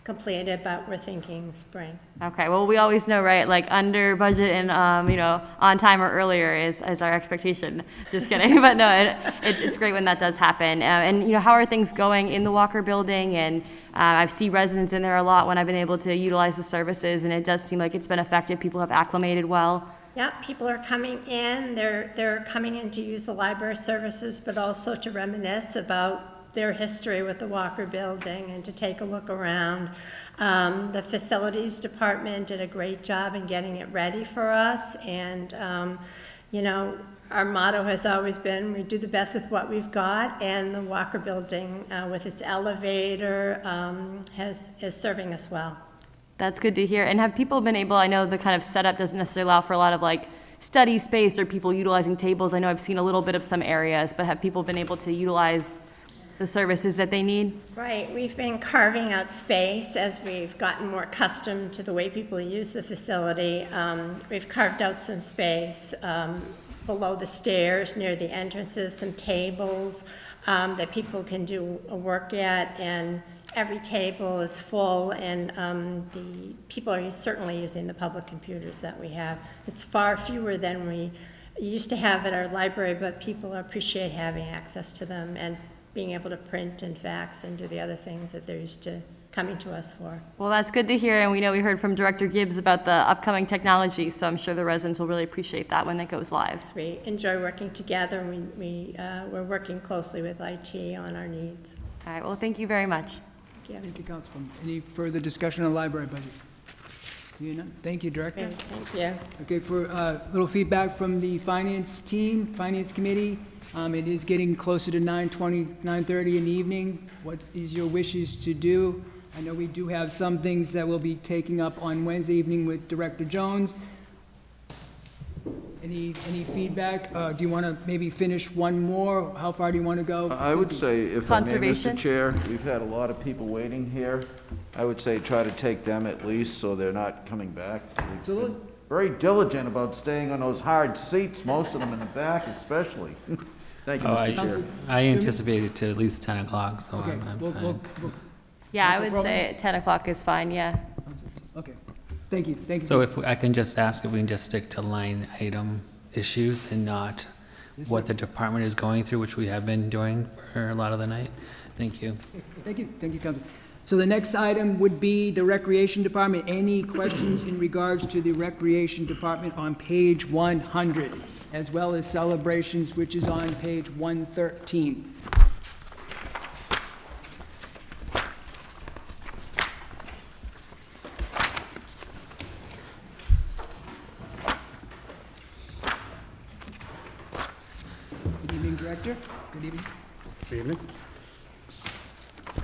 completed, but we're thinking spring. Okay, well, we always know, right, like under budget and, on time or earlier is our expectation. Just kidding, but no, it's great when that does happen. And how are things going in the Walker Building? And I see residents in there a lot when I've been able to utilize the services, and it does seem like it's been effective. People have acclimated well. Yeah, people are coming in. They're coming in to use the library services, but also to reminisce about their history with the Walker Building and to take a look around. The facilities department did a great job in getting it ready for us, and our motto has always been, we do the best with what we've got, and the Walker Building with its elevator is serving us well. That's good to hear. And have people been able, I know the kind of setup doesn't necessarily allow for a lot of like study space or people utilizing tables. I know I've seen a little bit of some areas, but have people been able to utilize the services that they need? Right, we've been carving out space as we've gotten more accustomed to the way people use the facility. We've carved out some space below the stairs near the entrances, some tables that people can do a work at, and every table is full, and the people are certainly using the public computers that we have. It's far fewer than we used to have at our library, but people appreciate having access to them and being able to print and fax and do the other things that they're used to coming to us for. Well, that's good to hear, and we know we heard from Director Gibbs about the upcoming technology, so I'm sure the residents will really appreciate that when it goes live. We enjoy working together, and we're working closely with IT on our needs. All right, well, thank you very much. Thank you, Councilman. Any further discussion on the library budget? Seeing none. Thank you, Director. Okay, thank you. Okay, for a little feedback from the finance team, finance committee. It is getting closer to 9:20, 9:30 in the evening. What is your wishes to do? I know we do have some things that we'll be taking up on Wednesday evening with Director Jones. Any feedback? Do you want to maybe finish one more? How far do you want to go? I would say, if I may, Conservation? Mr. Chair, we've had a lot of people waiting here. I would say try to take them at least, so they're not coming back. Absolutely. Very diligent about staying on those hard seats, most of them in the back especially. Thank you, Mr. Chair. I anticipated to at least 10 o'clock, so Okay, I'm we'll- fine. Yeah, I Council would say 10 o'clock is fine, yeah. Okay, thank you, thank you. So if I can just ask if we can just stick to line item issues and not what the department is going through, which we have been doing for a lot of the night. Thank you. Thank you, Council. So the next item would be the Recreation Department. Any questions in regards to the Recreation Department on page 100, as well as celebrations, which is on page 113? Good evening, Director. Good evening. Good evening.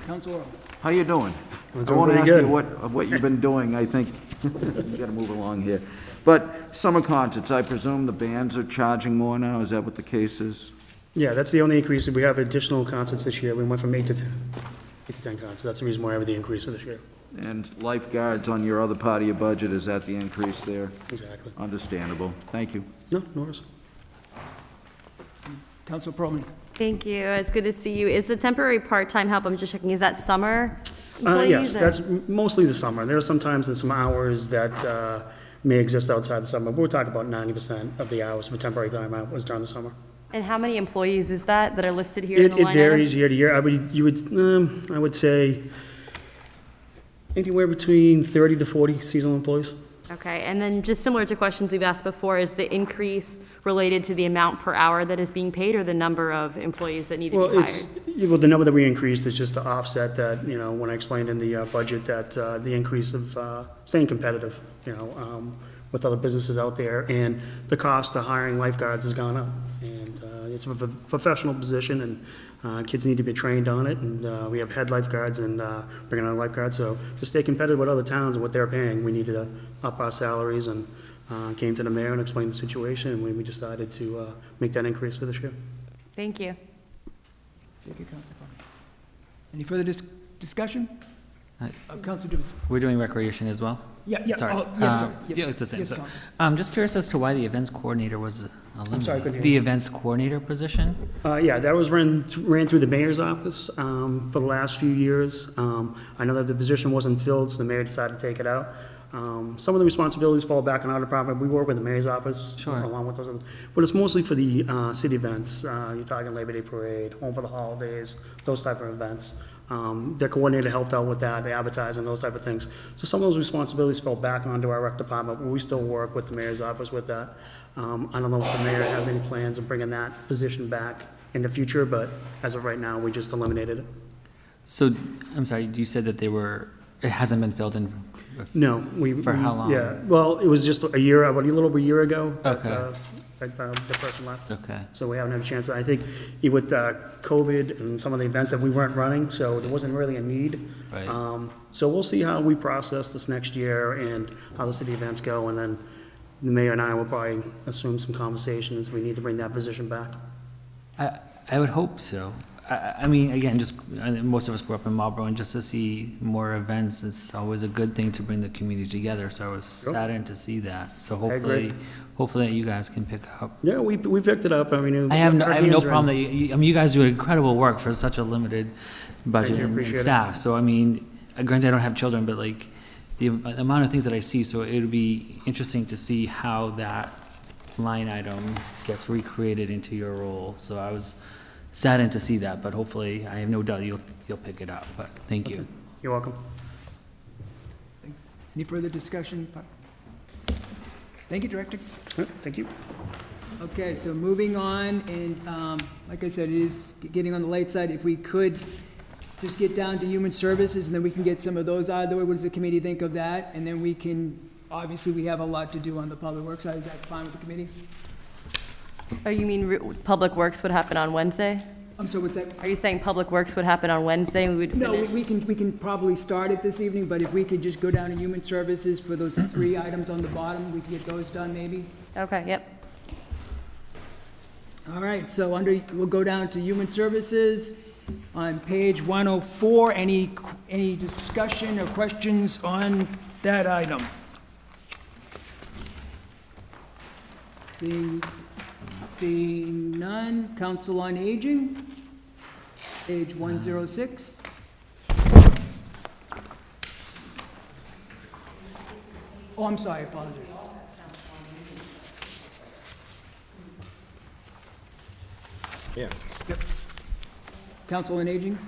Council Earl. How you doing? I'm I doing won't pretty ask you good. what you've been doing, I think, you gotta move along here. But summer concerts, I presume the bands are charging more now, is that what the case is? Yeah, that's the only increase. We have additional concerts this year. We went from 8 to 10. 8 to 10 concerts. That's the reason why I have the increase for this year. And lifeguards on your other part of your budget, is that the increase there? Exactly. Understandable, thank you. No, no worries. Council Perlman. Thank you. It's good to see you. Is the temporary part-time help, I'm just checking, is that summer Yes, employees, or- that's mostly the summer. There are sometimes there's some hours that may exist outside the summer, but we're talking about 90% of the hours for temporary time out was during the summer. And how many employees is that are listed here in the It line item? varies year to year. I would say anywhere between 30 to 40 seasonal employees. Okay, and then just similar to questions we've asked before, is the increase related to the amount per hour that is being paid or the number of employees that need to Well, be hired? well, the number that we increased is just to offset that, when I explained in the budget that the increase of staying competitive, with other businesses out there, and the cost of hiring lifeguards has gone up. And it's a professional position, and kids need to be trained on it, and we have head lifeguards and bringing on lifeguards. So to stay competitive with other towns and what they're paying, we needed to up our salaries, and came to the mayor and explained the situation, and we decided to make that increase for this year. Thank you. Thank you, Council Perlman. Any further discussion? Council Gibbons. We're doing recreation as well? Yeah. Sorry. Oh, yes, sir. Yes, Yeah, it's the same. yes, So, Council. I'm just curious as to why the events coordinator was eliminated. sorry, I couldn't hear The you. events coordinator position? Yeah, that was ran through the mayor's office for the last few years. I know that the position wasn't filled, so the mayor decided to take it out. Some of the responsibilities fall back on our department. We work with the mayor's office. Sure. Along with those, but it's mostly for the city events. You're talking Labor Day Parade, Home for the Holidays, those type of events. Their coordinator helped out with that, the advertising, those type of things. So some of those responsibilities fell back onto our rec department, but we still work with the mayor's office with that. I don't know if the mayor has any plans of bringing that position back in the future, but as of right now, we just eliminated it. So, I'm sorry, you said that it hasn't been filled in? No, For how long? Yeah, well, it was just about a little over a year ago. that, Okay. the person left. Okay. So we haven't had a chance. I think with COVID and some of the events that we weren't running, so there wasn't really a need. Right. So we'll see how we process this next year and how the city events go, and then the mayor and I will probably assume some conversations. We need to bring that position back. I would hope so. I mean, again, most of us grew up in Marlborough, and just to see more events, it's always a good thing to bring the community together, so I was saddened to see that. So agree. hopefully you guys can pick up. Yeah, we picked it up. I mean, I have no our hands are problem in. that you guys do incredible work for such a limited budget you, and appreciate it. staff. So, I mean, granted, I don't have children, but like, the amount of things that I see, so it would be interesting to see how that line item gets recreated into your role. So I was saddened to see that, but hopefully, I have no doubt you'll pick it up, but thank you. You're welcome. Any further discussion? Thank you, Director. Thank you. Okay, so moving on, and like I said, it is getting on the late side. If we could just get down to human services, and then we can get some of those out of the way. What does the committee think of that? And then we can, obviously, we have a lot to do on the public works side. Is that fine with the committee? Oh, you mean Public Works would happen on Wednesday? I'm sorry, what's that? Are you saying Public Works would happen on Wednesday and we would No, finish? we can probably start it this evening, but if we could just go down to human services for those 3 items on the bottom, we can get those done maybe? Okay, yep. All right, so we'll go down to human services on page 104. Any discussion or questions on that item? Seeing none. Council on Aging, page 106. Oh, I'm sorry, apologies. Yeah. Yep. Council on Aging, is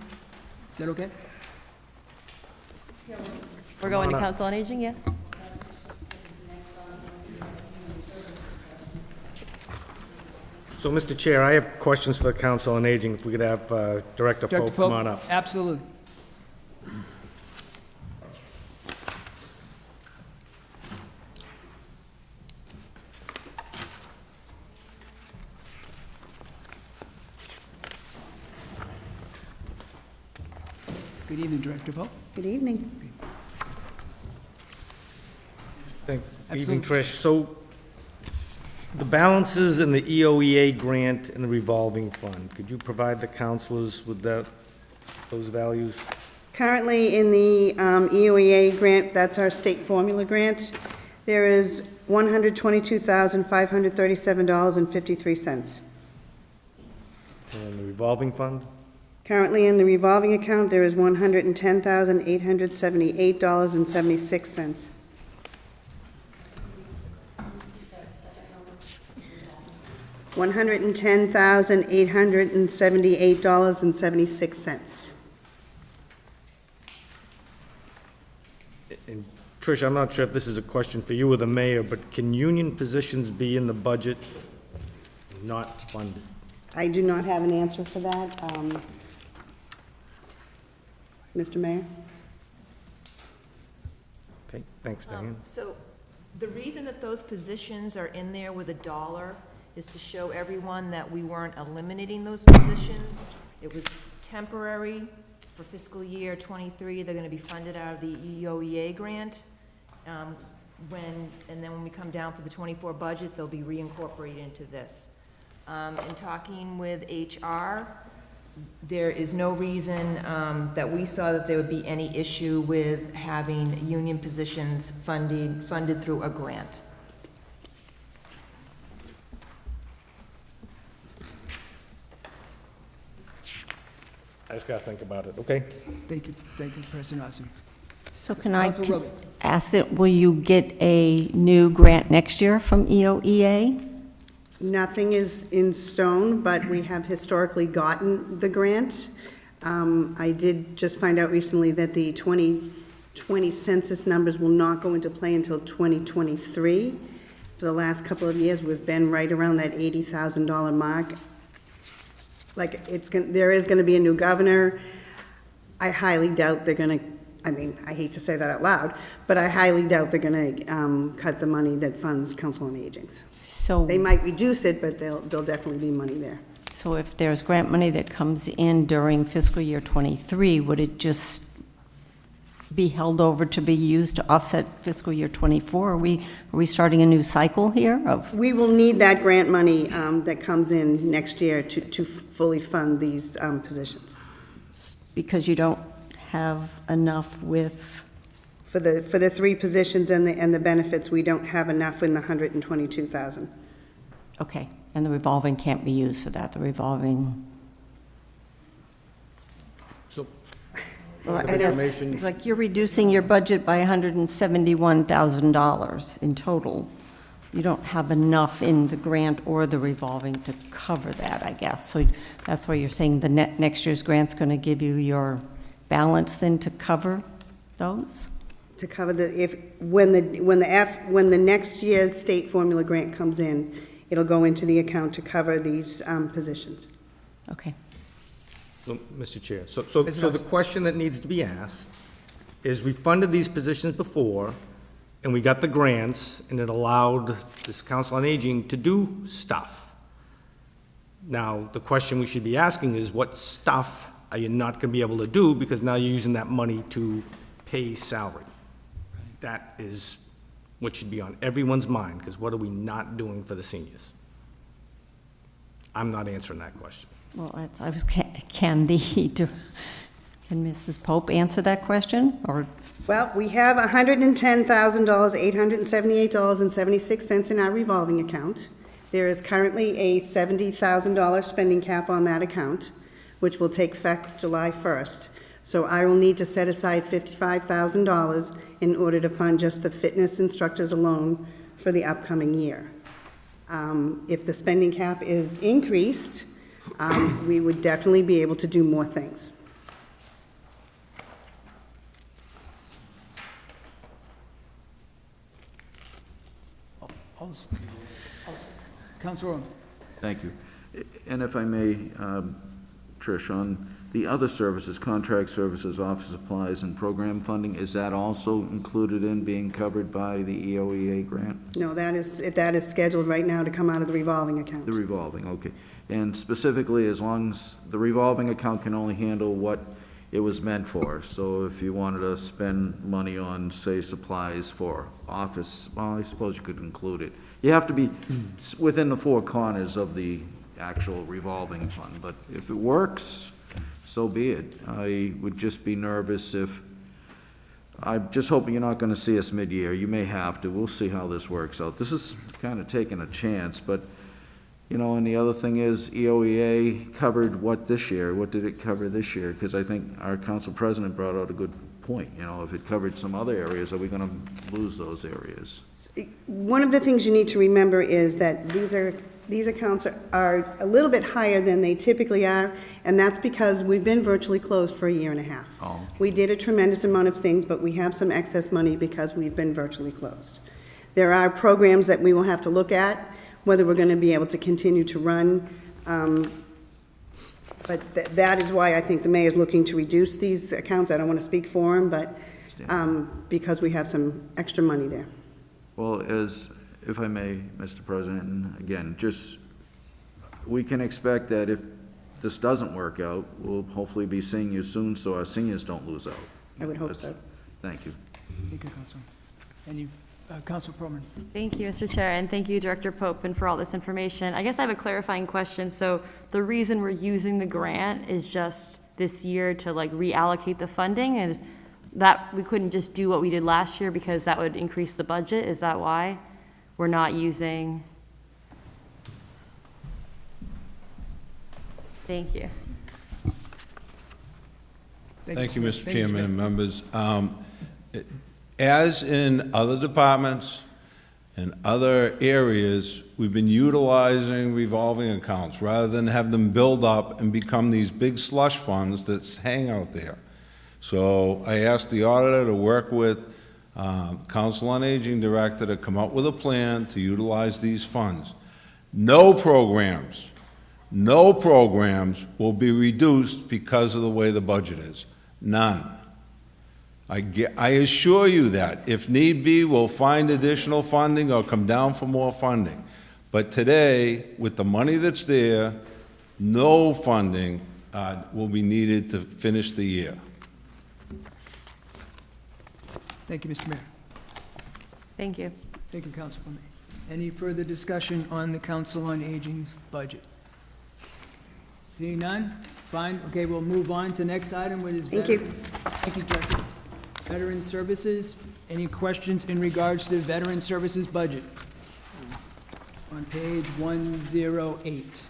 that okay? We're going to on up. Council on Aging, yes? So, Mr. Chair, I have questions for the Council on Aging. If we could have Director Pope come on up. Absolutely. Good evening, Director Pope. Good evening. Thanks. Evening, Absolutely. Trish. So, the balances in the EOEA grant and the revolving fund, could you provide the councilors with those values? Currently in the EOEA grant, that's our state formula grant, there is $122,537.53. And the revolving fund? Currently in the revolving account, there is $110,878.76. $110,878.76. And Trish, I'm not sure if this is a question for you or the mayor, but can union positions be in the budget not funded? I do not have an answer for that. Mr. Mayor? Okay, thanks, Diane. So the reason that those positions are in there with $1 is to show everyone that we weren't eliminating those positions. It was temporary for fiscal year '23. They're going to be funded out of the EOEA grant. And then when we come down for the '24 budget, they'll be reincorporated into this. In talking with HR, there is no reason that we saw that there would be any issue with having union positions funded through a grant. I just gotta think about it, okay? Thank you, President Austin. So can I Council Rowley. ask that, will you get a new grant next year from EOEA? Nothing is in stone, but we have historically gotten the grant. I did just find out recently that the 2020 census numbers will not go into play until 2023. For the last couple of years, we've been right around that $80,000 mark. Like, there is gonna be a new governor. I highly doubt they're gonna, I mean, I hate to say that out loud, but I highly doubt they're gonna cut the money that funds Council on Aging's. So, They might reduce it, but there'll definitely be money there. so if there's grant money that comes in during fiscal year '23, would it just be held over to be used to offset fiscal year '24? Are we starting a new cycle here of? We will need that grant money that comes in next year to fully fund these positions. Because you don't have enough with? For the 3 positions and the benefits, we don't have enough in the $122,000. Okay, and the revolving can't be used for that, the revolving? So, Well, the I guess, information- it's like you're reducing your budget by $171,000 in total. You don't have enough in the grant or the revolving to cover that, I guess. So that's why you're saying the next year's grant's going to give you your balance then to cover those? To cover when the next year's state formula grant comes in, it'll go into the account to cover these positions. Okay. So, Mr. Chair, so the question that needs to be asked is, we funded these positions before, and we got the grants, and it allowed this Council on Aging to do stuff. Now, the question we should be asking is, what stuff are you not going to be able to do, because now you're using that money to pay salary? That is what should be on everyone's mind, because what are we not doing for the seniors? I'm not answering that question. Well, can Mrs. Pope answer that question, or? Well, we have $110,878.76 in our revolving account. There is currently a $70,000 spending cap on that account, which will take effect July 1st. So I will need to set aside $55,000 in order to fund just the fitness instructors alone for the upcoming year. If the spending cap is increased, we would definitely be able to do more things. Councilor. Thank you. And if I may, Trish, on the other services, contract services, office supplies, and program funding, is that also included in being covered by the EOEA grant? No, that is scheduled right now to come out of the revolving account. The revolving, okay. And specifically, as long as the revolving account can only handle what it was meant for. So if you wanted to spend money on, say, supplies for office, well, I suppose you could include it. You have to be within the four corners of the actual revolving fund, but if it works, so be it. I would just be nervous if, I'm just hoping you're not gonna see us mid-year. You may have to. We'll see how this works out. This is kind of taking a chance, but, you know, and the other thing is EOEA covered what this year? What did it cover this year? Because I think our council president brought out a good point. You know, if it covered some other areas, are we gonna lose those areas? One of the things you need to remember is that these accounts are a little bit higher than they typically are, and that's because we've been virtually closed for a year and a half. Oh. We did a tremendous amount of things, but we have some excess money because we've been virtually closed. There are programs that we will have to look at, whether we're going to be able to continue to run, but that is why I think the mayor's looking to reduce these accounts. I don't want to speak for him, but because we have some extra money there. Well, if I may, Mr. President, and again, just, we can expect that if this doesn't work out, we'll hopefully be seeing you soon so our seniors don't lose out. I would hope so. Thank you. Thank you, Councilor. Any, Councilor Perlman? Thank you, Mr. Chair, and thank you, Director Pope, and for all this information. I guess I have a clarifying question. So the reason we're using the grant is just this year to like reallocate the funding, and that we couldn't just do what we did last year because that would increase the budget? Is that why we're not using? Thank you. Thank you, Mr. Chairman and members. As in other departments and other areas, we've been utilizing revolving accounts rather than have them build up and become these big slush funds that hang out there. So I asked the auditor to work with Council on Aging Director to come up with a plan to utilize these funds. No programs will be reduced because of the way the budget is. None. I assure you that. If need be, we'll find additional funding or come down for more funding. But today, with the money that's there, no funding will be needed to finish the year. Thank you, Mr. Mayor. Thank you. Thank you, Councilwoman. Any further discussion on the Council on Aging's budget? Seeing none? Fine. Okay, we'll move on to next item, which is Thank you. Thank you, Director. Veteran Services. Any questions in regards to the Veteran Services budget? On page 108.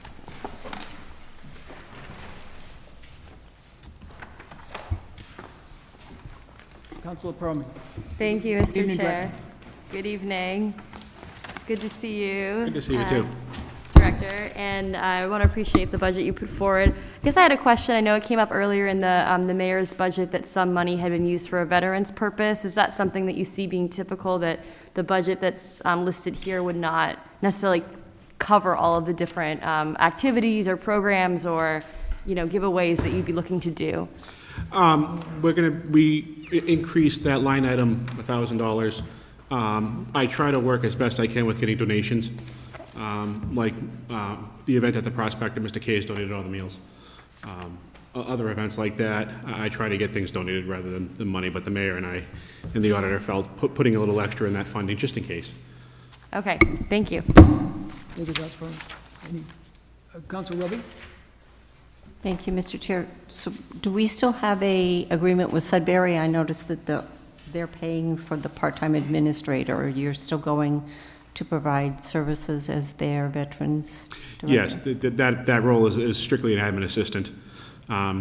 Councilor Perlman. Thank you, Mr. Evening, Chair. Director. Good evening. Good to see you. Good to see you, too. Director, and I want to appreciate the budget you put forward. I guess I had a question. I know it came up earlier in the mayor's budget that some money had been used for a veterans purpose. Is that something that you see being typical, that the budget that's listed here would not necessarily cover all of the different activities or programs or giveaways that you'd be looking to do? We increased that line item $1,000. I try to work as best I can with getting donations. The event at the Prospector, Mr. K has donated all the meals. Other events like that, I try to get things donated rather than money, but the mayor and I and the auditor felt putting a little extra in that funding just in case. Okay, thank you. Thank you, Councilor. Councilor Roby? Thank you, Mr. Chair. So do we still have a agreement with Sudbury? I noticed that they're paying for the part-time administrator. You're still going to provide services as their veterans director? Yes, that role is strictly an admin assistant.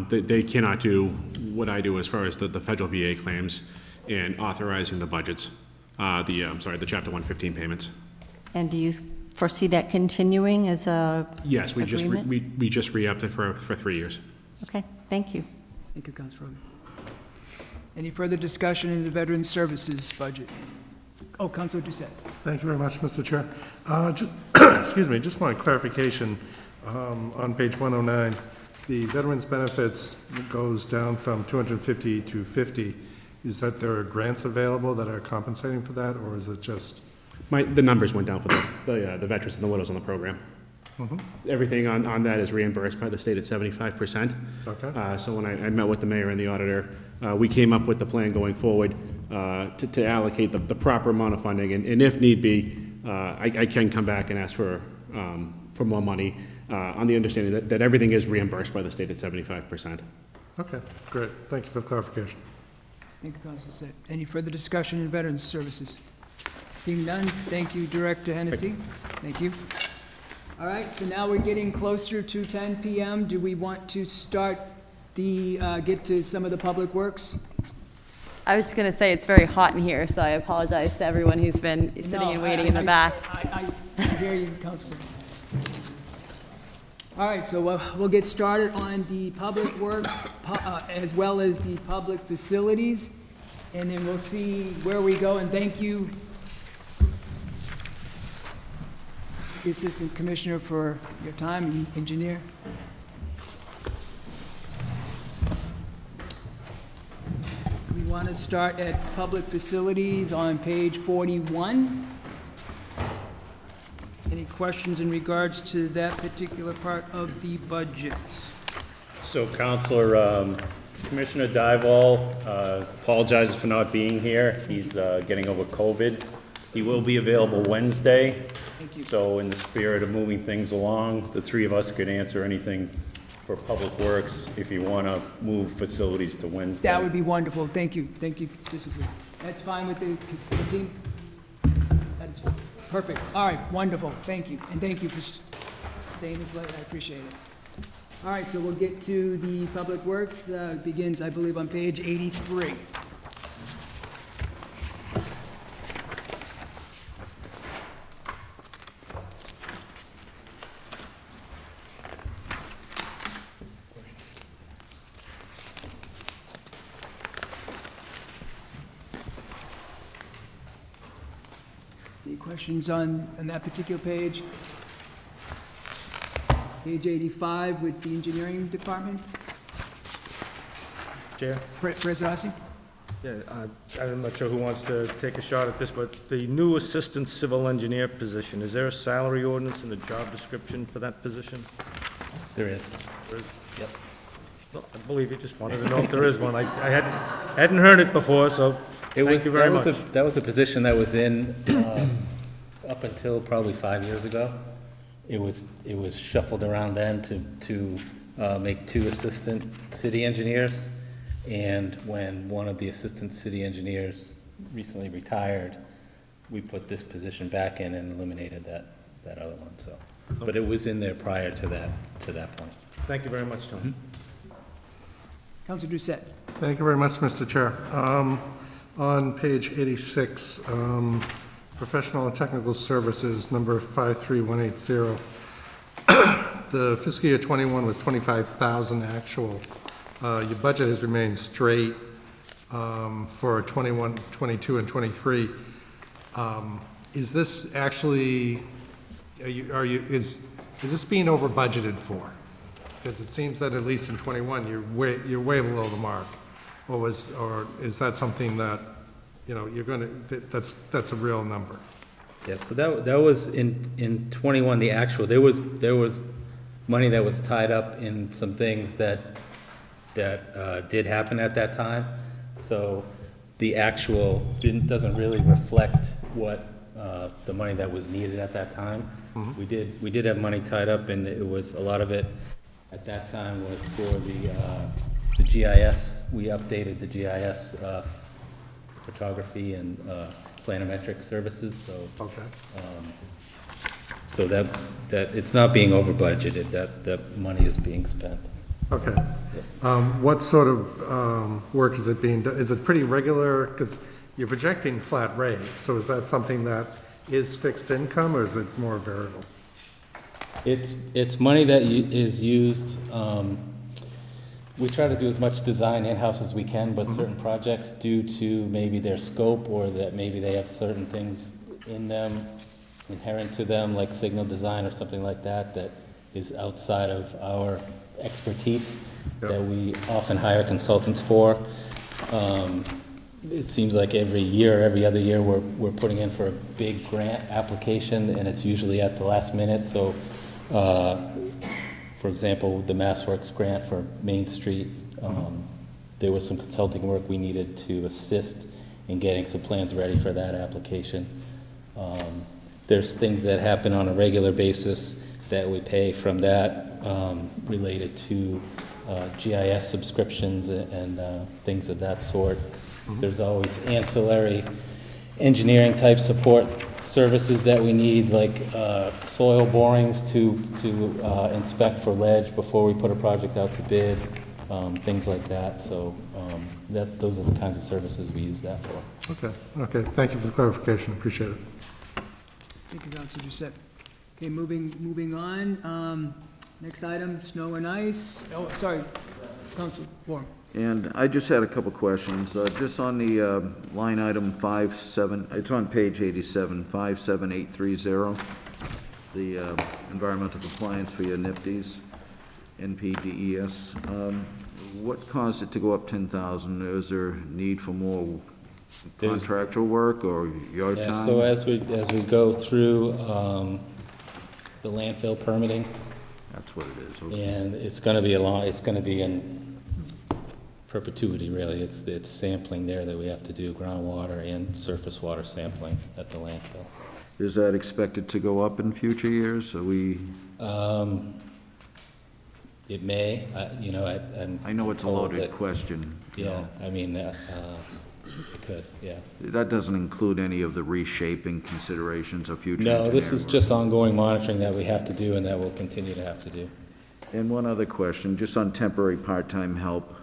They cannot do what I do as far as the federal VA claims and authorizing the budgets, the Chapter 115 payments. And do you foresee that continuing as a Yes, we agreement? just re-upped it for 3 years. Okay, thank you. Thank you, Councilor Roby. Any further discussion in the Veterans Services budget? Oh, Councilor Doucette. Thank you very much, Mr. Chair. Just, excuse me, just want clarification. On page 109, the veterans benefits goes down from 250 to 50. Is that there are grants available that are compensating for that, or is it just? The numbers went down for the veterans and the widows on the program. Everything on that is reimbursed by the state at 75%. Okay. So when I met with the mayor and the auditor, we came up with the plan going forward to allocate the proper amount of funding, and if need be, I can come back and ask for more money on the understanding that everything is reimbursed by the state at 75%. Okay, great. Thank you for the clarification. Thank you, Councilor Doucette. Any further discussion in Veterans Services? Seeing none, thank you, Director Hennessy. Thank you. All right, so now we're getting closer to 10 p.m. Do we want to start get to some of the public works? I was just going to say it's very hot in here, so I apologize to everyone who's been sitting and waiting in the back. I hear you, Councilman. All right, so we'll get started on the public works as well as the public facilities, and then we'll see where we go. And thank you, Assistant Commissioner, for your time, Engineer. We want to start at public facilities on page 41. Any questions in regards to that particular part of the budget? So Counselor, Commissioner Dival apologizes for not being here. He's getting over COVID. He will be available Wednesday. Thank you. So in the spirit of moving things along, the three of us could answer anything for Public Works if you want to move facilities to Wednesday. That would be wonderful. Thank you. Thank you, Sister. That's fine with the team? That is perfect. All right, wonderful. Thank you. And thank you for staying this late. I appreciate it. All right, so we'll get to the Public Works. It begins, I believe, on page 83. Any questions on that particular page? Page 85 with the Engineering Department. Chair? President Rossi? Yeah, I'm not sure who wants to take a shot at this, but the new Assistant Civil Engineer position, is there a salary ordinance in the job description for that position? There is. Yep. Well, I believe you, just wanted to know if there is one. I hadn't heard it before, so thank you very much. That was a position that was in up until probably 5 years ago. It was shuffled around then to make two assistant city engineers. And when one of the assistant city engineers recently retired, we put this position back in and eliminated that other one, so. But it was in there prior to that point. Thank you very much, Tom. Councilor Doucette. Thank you very much, Mr. Chair. On page 86, Professional and Technical Services, number 53180. The fiscal year 21 was 25,000 actual. Your budget has remained straight for 21, 22, and 23. Is this actually, is this being over budgeted for? Because it seems that at least in '21, you're way below the mark. Or is that something that, you're gonna, that's a real number? Yeah, so that was in '21, the actual, there was money that was tied up in some things that did happen at that time. So the actual doesn't really reflect what the money that was needed at that time. Mm-hmm. We did have money tied up, and it was, a lot of it at that time was for the GIS. We updated the GIS photography and planimetric services, so. Okay. So that it's not being over budgeted, that money is being spent. Okay. What sort of work is it being done? Is it pretty regular? Because you're projecting flat rate, so is that something that is fixed income, or is it more variable? It's money that is used, we try to do as much design in-house as we can, but certain projects, due to maybe their scope, or that maybe they have certain things in them, inherent to them, like signal design or something like that, that is outside of our expertise, that we often hire consultants for. It seems like every year, every other year, we're putting in for a big grant application, and it's usually at the last minute. So, for example, the MassWorks grant for Main Street, there was some consulting work we needed to assist in getting some plans ready for that application. There's things that happen on a regular basis that we pay from that, related to GIS subscriptions and things of that sort. There's always ancillary engineering type support services that we need, like soil borings to inspect for ledge before we put a project out to bid, things like that. So those are the kinds of services we use that for. Okay. Thank you for the clarification. Appreciate it. Thank you, Councilor Doucette. Okay, moving on. Next item, snow and ice. Oh, sorry, Councilor Warren. And I just had a couple questions, just on the line item 57, it's on page 87, 57830, the environmental compliance for your NIPDs, NPDES. What caused it to go up 10,000? Is there need for more contractual work or yard time? Yeah, so as we go through the landfill permitting. That's what it is. Okay. And it's going to be in perpetuity, really. It's sampling there that we have to do, groundwater and surface water sampling at the landfill. Is that expected to go up in future years? Are we? It may. I know it's a loaded question. Yeah, I mean, it could, yeah. That doesn't include any of the reshaping considerations of future No, this is engineering just ongoing monitoring that we have to do and that we'll continue to have to do. And one other question, just on temporary part-time help.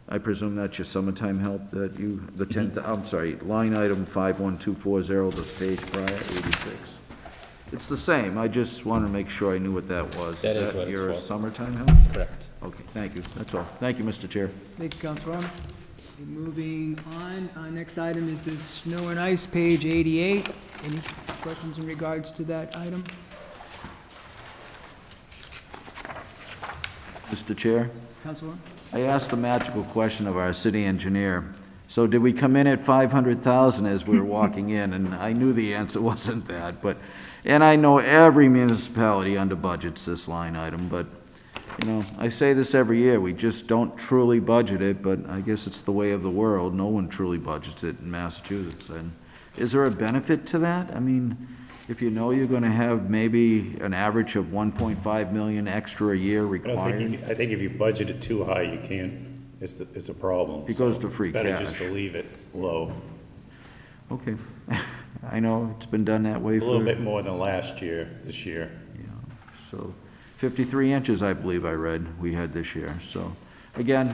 I presume that's your summertime help that you, the 10th, I'm sorry, line item 51240, the page prior, 86. It's the same, I just wanted to make sure I knew what that was. That is what it's your for. Summertime help? Correct. Okay, thank you, that's all. Thank you, Mr. Chair. Thank you, Councilor Warren. Moving on, next item is the snow and ice, page 88. Any questions in regards to that item? Mr. Chair? Councilor? I asked the magical question of our city engineer. So did we come in at 500,000 as we were walking in? And I knew the answer wasn't that, but, and I know every municipality under budgets this line item, but, I say this every year, we just don't truly budget it, but I guess it's the way of the world. No one truly budgets it in Massachusetts. And is there a benefit to that? I mean, if you know you're gonna have maybe an average of 1.5 million extra a year required? I think if you budget it too high, you can't, it's a problem. It goes to free It's better cash. just to leave it low. Okay. I know it's been done that way A for... little bit more than last year, this year. Yeah, so 53 inches, I believe I read, we had this year. So, again,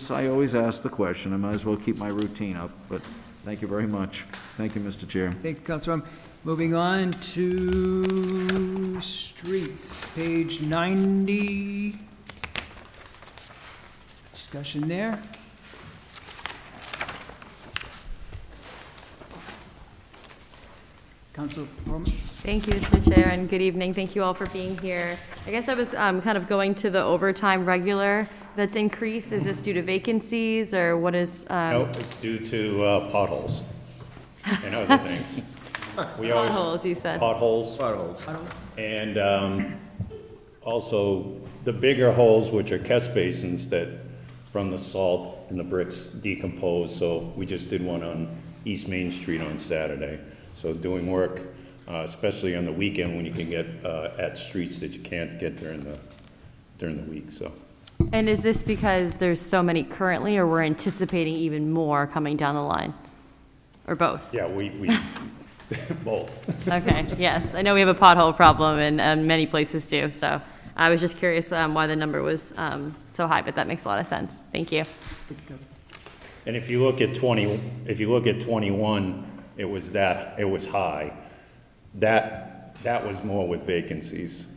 I always ask the question. I might as well keep my routine up, but thank you very much. Thank you, Mr. Chair. Thank you, Councilor. Moving on to streets, page 90. Discussion there. Council Perlman? Thank you, Mr. Chair, and good evening. Thank you all for being here. I guess I was kind of going to the overtime regular that's increased. Is this due to vacancies, or what is? No, it's due to potholes and other things. Potholes, you said. Potholes. And also the bigger holes, which are catch basins that from the salt and the bricks decompose. So we just did one on East Main Street on Saturday. So doing work, especially on the weekend when you can get at streets that you can't get during the week. So. And is this because there's so many currently, or we're anticipating even more coming down the line? Or both? Yeah, we both. Okay, yes. I know we have a pothole problem in many places too, so I was just curious why the number was so high, but that makes a lot of sense. Thank you. And if you look at 21, it was high. That was more with vacancies,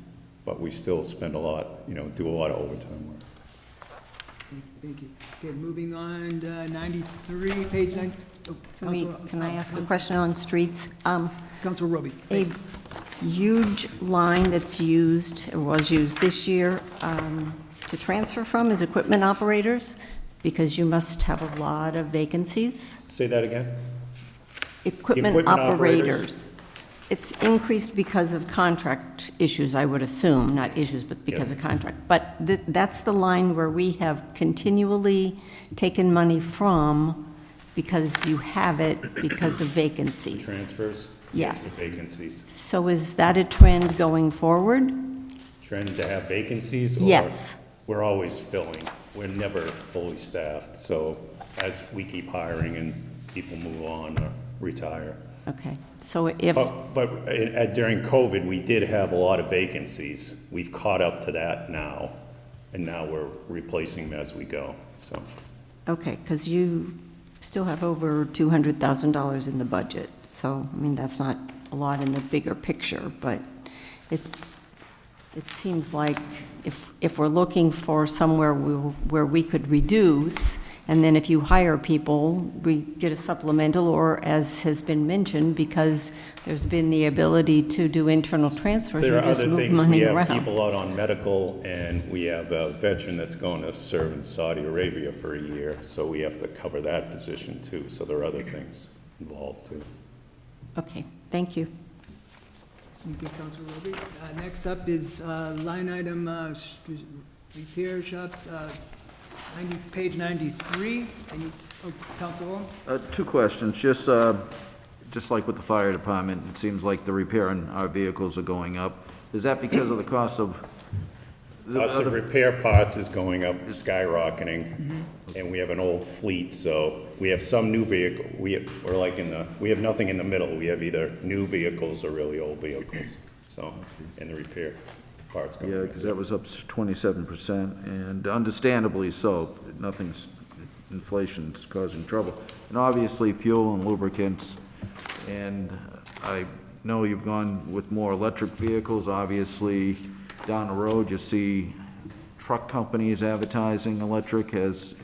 but we still spend a lot, do a lot of overtime work. Thank you. Okay, moving on, 93, page 9. Can I ask a question on streets? Council Roby. A huge line that's used, or was used this year, to transfer from is equipment operators, because you must have a lot of vacancies. Say that again? Equipment operators. It's increased because of contract issues, I would assume, not issues, but because of contract. But that's the line where we have continually taken money from because you have it because of vacancies. Transfers? Yes. For vacancies. So is that a trend going forward? Trend to have vacancies? Or Yes. We're always filling. We're never fully staffed. So as we keep hiring and people move on or retire. Okay, so if... But during COVID, we did have a lot of vacancies. We've caught up to that now, and now we're replacing them as we go, so. Okay, because you still have over $200,000 in the budget, so, I mean, that's not a lot in the bigger picture, but it seems like if we're looking for somewhere where we could reduce, and then if you hire people, we get a supplemental, or as has been mentioned, because there's been the ability to do internal transfers, you just move money around. We have people out on medical, and we have a veteran that's going to serve in Saudi Arabia for a year, so we have to cover that position too. So there are other things involved too. Okay, thank you. Thank you, Council Roby. Next up is line item repair shops, page 93. Council Wong? Two questions, just like with the fire department, it seems like the repair on our vehicles are going up. Is that because of the cost of? Cost of repair parts is going up, skyrocketing, and we have an old fleet, so we have some new vehicle. We have nothing in the middle. We have either new vehicles or really old vehicles, so, and the repair parts going up. Yeah, because that was up 27%, and understandably so. Inflation's causing trouble. And obviously, fuel and lubricants, and I know you've gone with more electric vehicles. Obviously, down the road, you see truck companies advertising electric. Has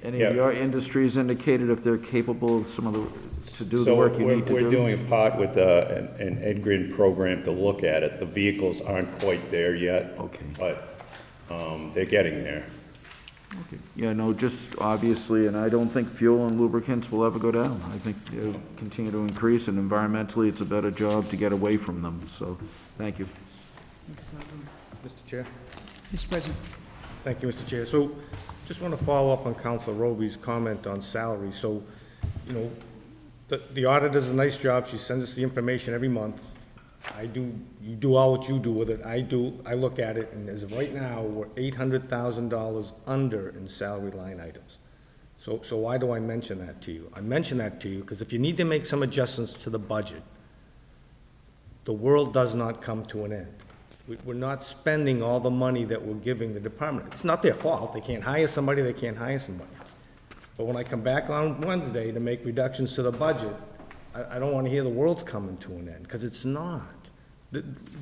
any of your industries indicated if they're capable of to do the work you need to do? So we're doing a part with an Edgren program to look at it. The vehicles aren't quite there yet. Okay. But they're getting there. Okay. Yeah, no, just obviously, and I don't think fuel and lubricants will ever go down. I think they'll continue to increase, and environmentally, it's a better job to get away from them. So, thank you. Mr. Chair? Mr. President. Thank you, Mr. Chair. So, just want to follow up on Councilor Roby's comment on salary. So, the auditor does a nice job. She sends us the information every month. You do all what you do with it. I look at it, and as of right now, we're $800,000 under in salary line items. So why do I mention that to you? I mention that to you because if you need to make some adjustments to the budget, the world does not come to an end. We're not spending all the money that we're giving the department. It's not their fault. They can't hire somebody, they can't hire somebody. But when I come back on Wednesday to make reductions to the budget, I don't want to hear the world's coming to an end, because it's not.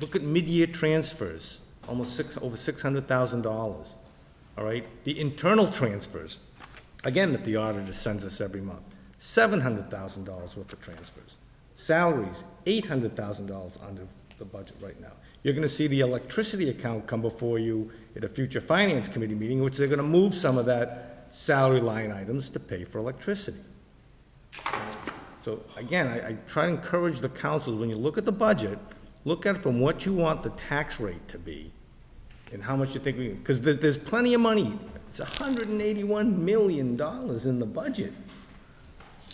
Look at mid-year transfers, over $600,000, all right? The internal transfers, again, that the auditor sends us every month, $700,000 worth of transfers. Salaries, $800,000 under the budget right now. You're gonna see the electricity account come before you at a future finance committee meeting, which they're gonna move some of that salary line items to pay for electricity. So again, I try to encourage the councils, when you look at the budget, look at it from what you want the tax rate to be and how much you think we, because there's plenty of money. It's $181 million in the budget.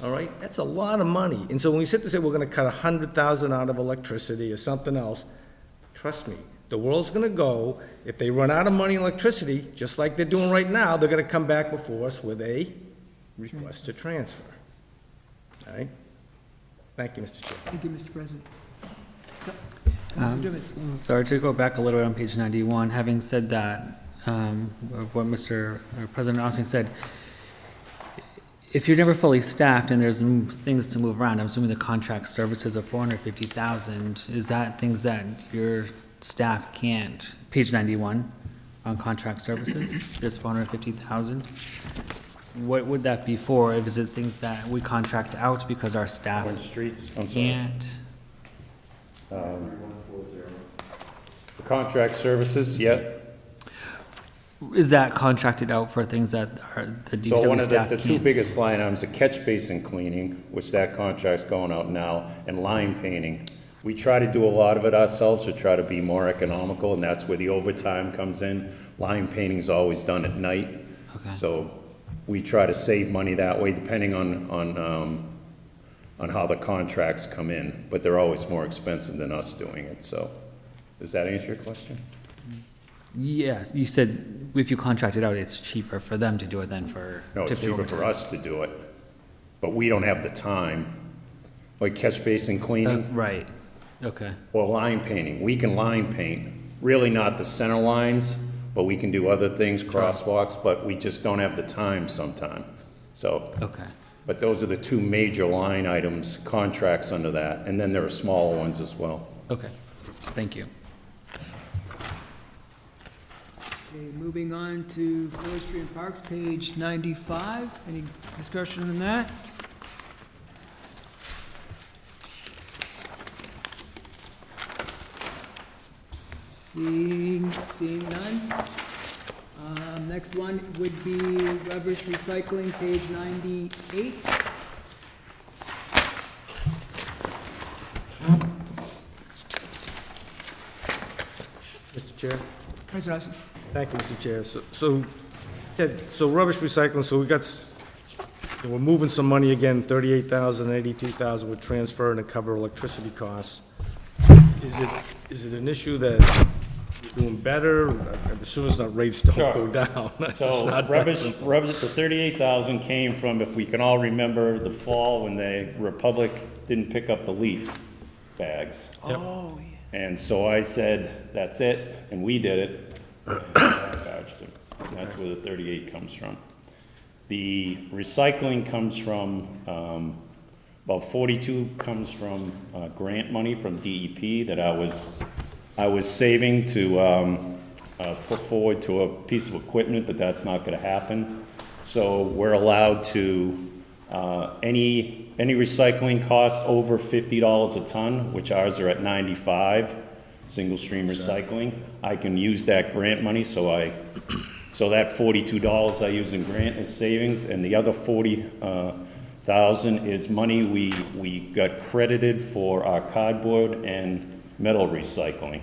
All right, that's a lot of money. And so when we sit there and say we're gonna cut 100,000 out of electricity or something else, trust me, the world's gonna go, if they run out of money in electricity, just like they're doing right now, they're gonna come back before us with a request to transfer. All right? Thank you, Mr. Chair. Thank you, Mr. President. Sorry to go back a little bit on page 91. Having said that, of what Mr. President Ossing said, if you're never fully staffed and there's things to move around, I'm assuming the contract services of $450,000, is that things that your staff can't? Page 91 on contract services, there's $450,000. What would that be for? Is it things that we contract out because our staff can't? The contract services, yeah. Is that contracted out for things that are the So one DPW of staff the two can't? biggest line items are catch basin cleaning, which that contract's going out now, and line painting. We try to do a lot of it ourselves to try to be more economical, and that's where the overtime comes in. Line painting's always done at night. Okay. So we try to save money that way, depending on how the contracts come in, but they're always more expensive than us doing it, so. Does that answer your question? Yes, you said if you contract it out, it's cheaper for them to do it than for. No, it's to pay cheaper overtime. for us to do it, but we don't have the time. Like catch basin cleaning. Right, okay. Or line painting. We can line paint, really not the center lines, but we can do other things, crosswalks, but we just don't have the time sometime, so. Okay. But those are the two major line items, contracts under that, and then there are smaller ones as well. Okay, thank you. Okay, moving on to Forestry and Parks, page 95. Any discussion on that? Seeing none. Next one would be rubbish recycling, page 98. Mr. Chair? President Ossing. Thank you, Mr. Chair. So rubbish recycling, so we're moving some money again, 38,000, 82,000 would transfer and to cover electricity costs. Is it an issue that we're doing better? I'm assuming it's not rates don't Sure. go down. It's So not that rubbish, simple. the 38,000 came from, if we can all remember, the fall when the Republic didn't pick up the leaf bags. Oh, yeah. And so I said, that's it, and we did it. And I charged them. And that's where the 38 comes from. The recycling comes from, about 42 comes from grant money from DEP that I was saving to put forward to a piece of equipment, but that's not gonna happen. So we're allowed to, any recycling costs over $50 a ton, which ours are at 95, single stream recycling, I can use that grant money, so that $42 I use in grant is savings, and the other 40,000 is money we got credited for our cardboard and metal recycling.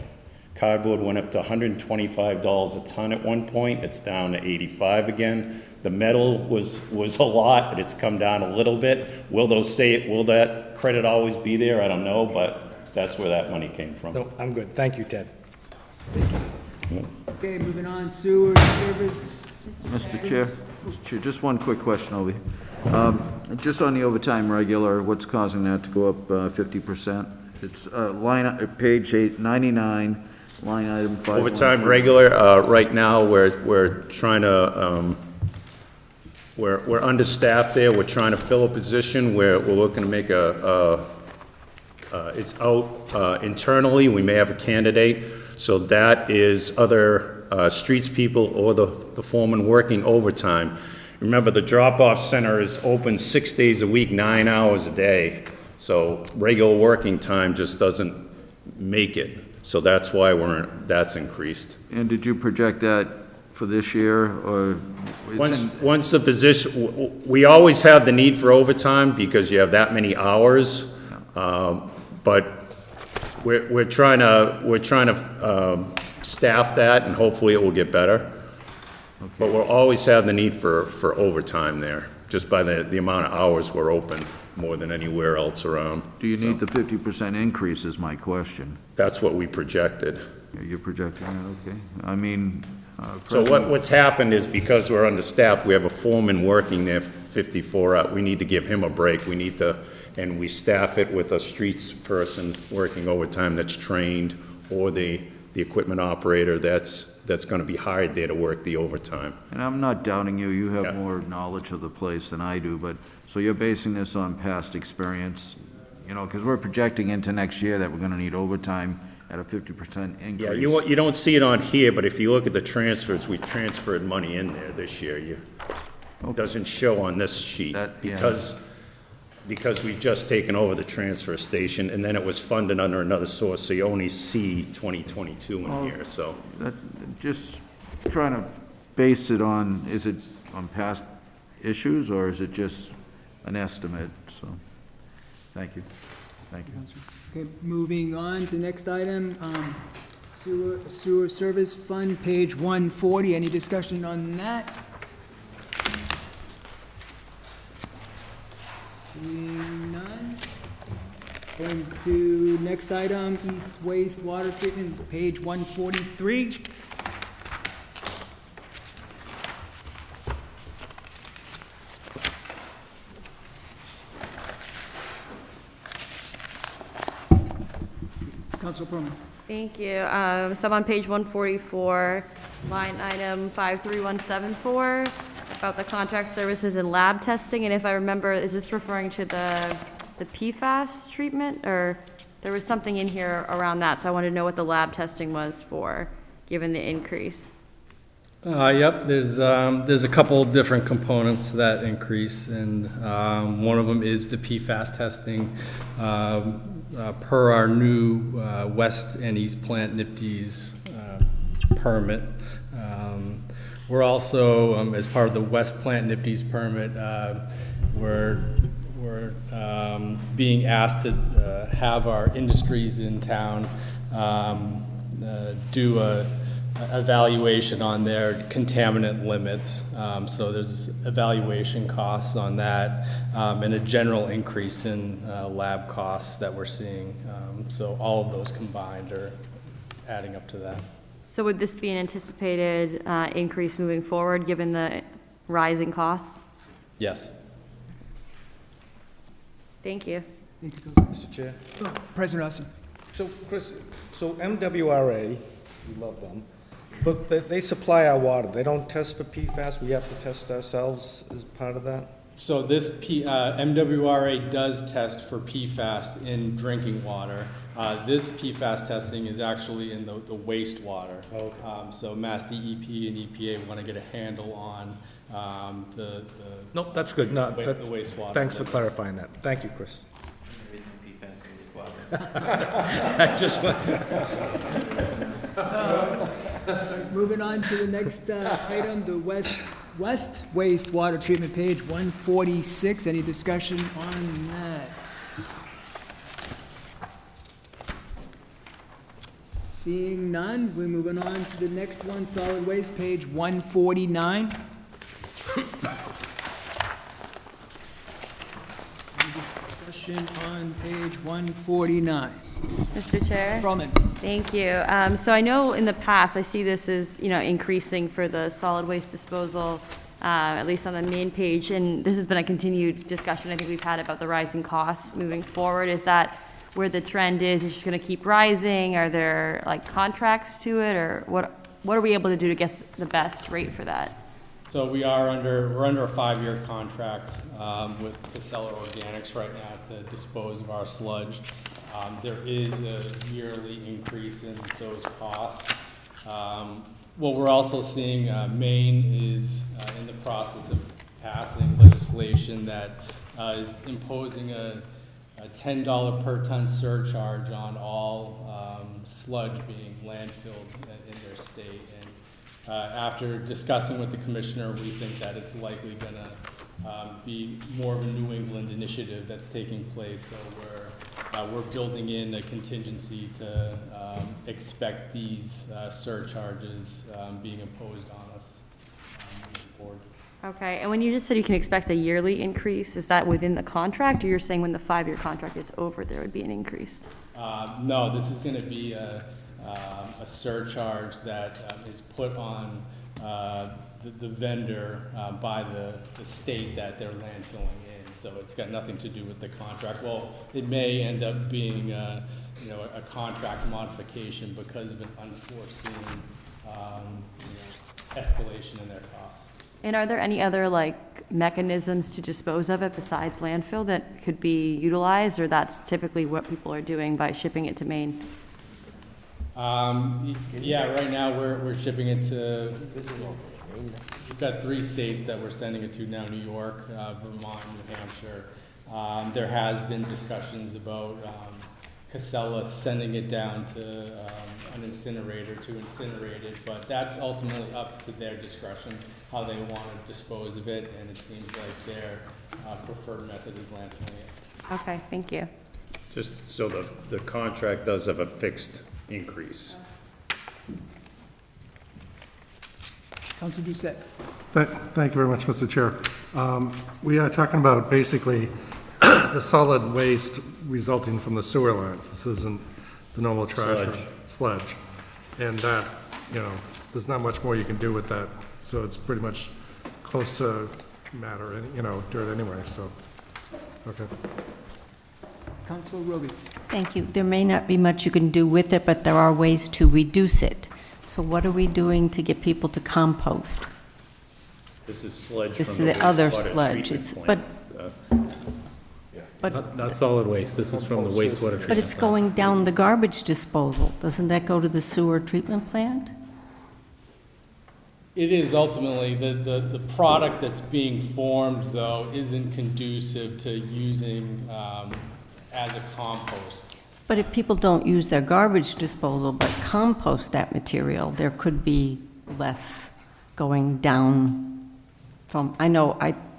Cardboard went up to $125 a ton at one point, it's down to 85 again. The metal was a lot, and it's come down a little bit. Will that credit always be there? I don't know, but that's where that money came from. No, I'm good. Thank you, Ted. Okay, moving on, sewer service. Mr. Chair, just one quick question over here. Just on the overtime regular, what's causing that to go up 50%? It's page 99, line item 5. Overtime regular, right now, we're trying to, we're understaffed there, we're trying to fill a position where we're looking to make it's out internally, we may have a candidate, so that is other streets people or the foreman working overtime. Remember, the drop-off center is open 6 days a week, 9 hours a day, So regular working time just doesn't make it. So that's why that's increased. And did you project that for this year, or? Once the position, we always have the need for overtime because you have that many hours. But we're trying to staff that, and hopefully it will get better. Okay. But we'll always have the need for overtime there, just by the amount of hours we're open, more than anywhere else around. Do you need the 50% increase is my question. That's what we projected. Yeah, you're projecting that, okay. I mean, So what's happened is, because we're understaffed, we have a foreman working there 54 hours. We need to give him a break. We need to, and we staff it with a streets person working overtime that's trained, or the equipment operator that's gonna be hired there to work the overtime. and I'm not doubting you, you have more knowledge of the place than I do, but, so you're basing this on past experience, you know, because we're projecting into next year that we're gonna need overtime at a 50% increase. Yeah, you don't see it on here, but if you look at the transfers, we transferred money in there this year. It doesn't show on this sheet, because we've just taken over the transfer station, and then it was funded under another source, so you only see 2022 in here, so. Just trying to base it on, is it on past issues, or is it just an estimate? So, thank you. Thank you. Okay, moving on to the next item, sewer service fund, page 140. Any discussion on that? Seeing none. Going to next item, east waste water treatment, page 143. Council Perman. Thank you. So I'm on page 144, line item 53174, about the contract services and lab testing. And if I remember, is this referring to the PFAS treatment? Or there was something in here around that, so I wanted to know what the lab testing was for, given the increase. Yep, there's a couple different components to that increase, and one of them is the PFAS testing. Per our new west and east plant NIPD's permit. We're also, as part of the west plant NIPD's permit, we're being asked to have our industries in town do a evaluation on their contaminant limits. So there's evaluation costs on that, and a general increase in lab costs that we're seeing. So all of those combined are adding up to that. So would this be an anticipated increase moving forward, given the rising costs? Yes. Thank you. Mr. Chair. President Austin. So, Chris, MWRA, we love them, but they supply our water. They don't test for PFAS. We have to test ourselves as part of that? So this MWRA does test for PFAS in drinking water. This PFAS testing is actually in the wastewater. Okay. So Mass DEP and EPA want to get a handle on the Nope, that's good. No, the wastewater. Thanks for clarifying that. Thank you, Chris. Moving on to the next item, the west wastewater treatment, page 146. Any discussion on that? Seeing none, we're moving on to the next one, solid waste, page 149. Discussion on page 149. Mr. Chair? Perlman. Thank you. So I know in the past, I see this is, increasing for the solid waste disposal, at least on the main page, and this has been a continued discussion I think we've had about the rising costs moving forward. Is that where the trend is? It's just gonna keep rising? Are there contracts to it, or what are we able to do to get the best rate for that? So we're under a 5-year contract with Casella Organics right now to dispose of our sludge. There is a yearly increase in those costs. What we're also seeing, Maine is in the process of passing legislation that is imposing a a $10 per ton surcharge on all sludge being landfilled in their state. And after discussing with the commissioner, we think that it's likely going to be more of a New England initiative that's taking place. So we're building in a contingency to expect these surcharges being imposed on us moving forward. Okay, and when you just said you can expect a yearly increase, is that within the contract, or you're saying when the 5-year contract is over, there would be an increase? No, this is going to be a surcharge that is put on the vendor by the state that they're landfilling in. So it's got nothing to do with the contract. Well, it may end up being a contract modification because of an unforeseen escalation in their costs. And are there any other mechanisms to dispose of it besides landfill that could be utilized, or that's typically what people are doing by shipping it to Maine? Yeah, right now we're shipping it to, we've got 3 states that we're sending it to now: New York, Vermont, New Hampshire. There has been discussions about Casella sending it down to an incinerator to incinerate it, but that's ultimately up to their discretion how they want to dispose of it, and it seems like their preferred method is landfilling it. Okay, thank you. Just so the contract does have a fixed increase. Councilor Doucette. Thank you very much, Mr. Chair. We are talking about basically the solid waste resulting from the sewer lines. This isn't the normal trash or sludge. And that, there's not much more you can do with that. So it's pretty much close to matter, dirt anyway, so, okay. Councilor Roby. Thank you. There may not be much you can do with it, but there are ways to reduce it. So what are we doing to get people to compost? This is sludge This from is the other wastewater sludge. treatment It's, plant. but Not solid waste, this is from the wastewater treatment But it's plant. going down the garbage disposal. Doesn't that go to the sewer treatment plant? It is ultimately, the product that's being formed, though, isn't conducive to using as a compost. But if people don't use their garbage disposal but compost that material, there could be less going down from,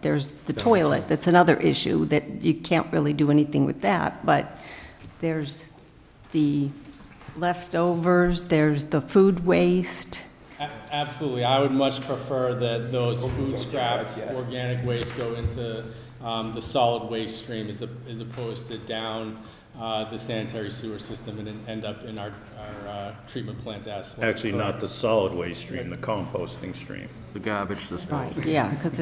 there's the toilet, that's another issue, that you can't really do anything with that, but there's the leftovers, there's the food waste. Absolutely. I would much prefer that those food scraps, organic waste, go into the solid waste stream as opposed to down the sanitary sewer system and then end up in our treatment plants as sludge. Actually, not the solid waste stream, the composting stream. The garbage disposal. Right, yeah, because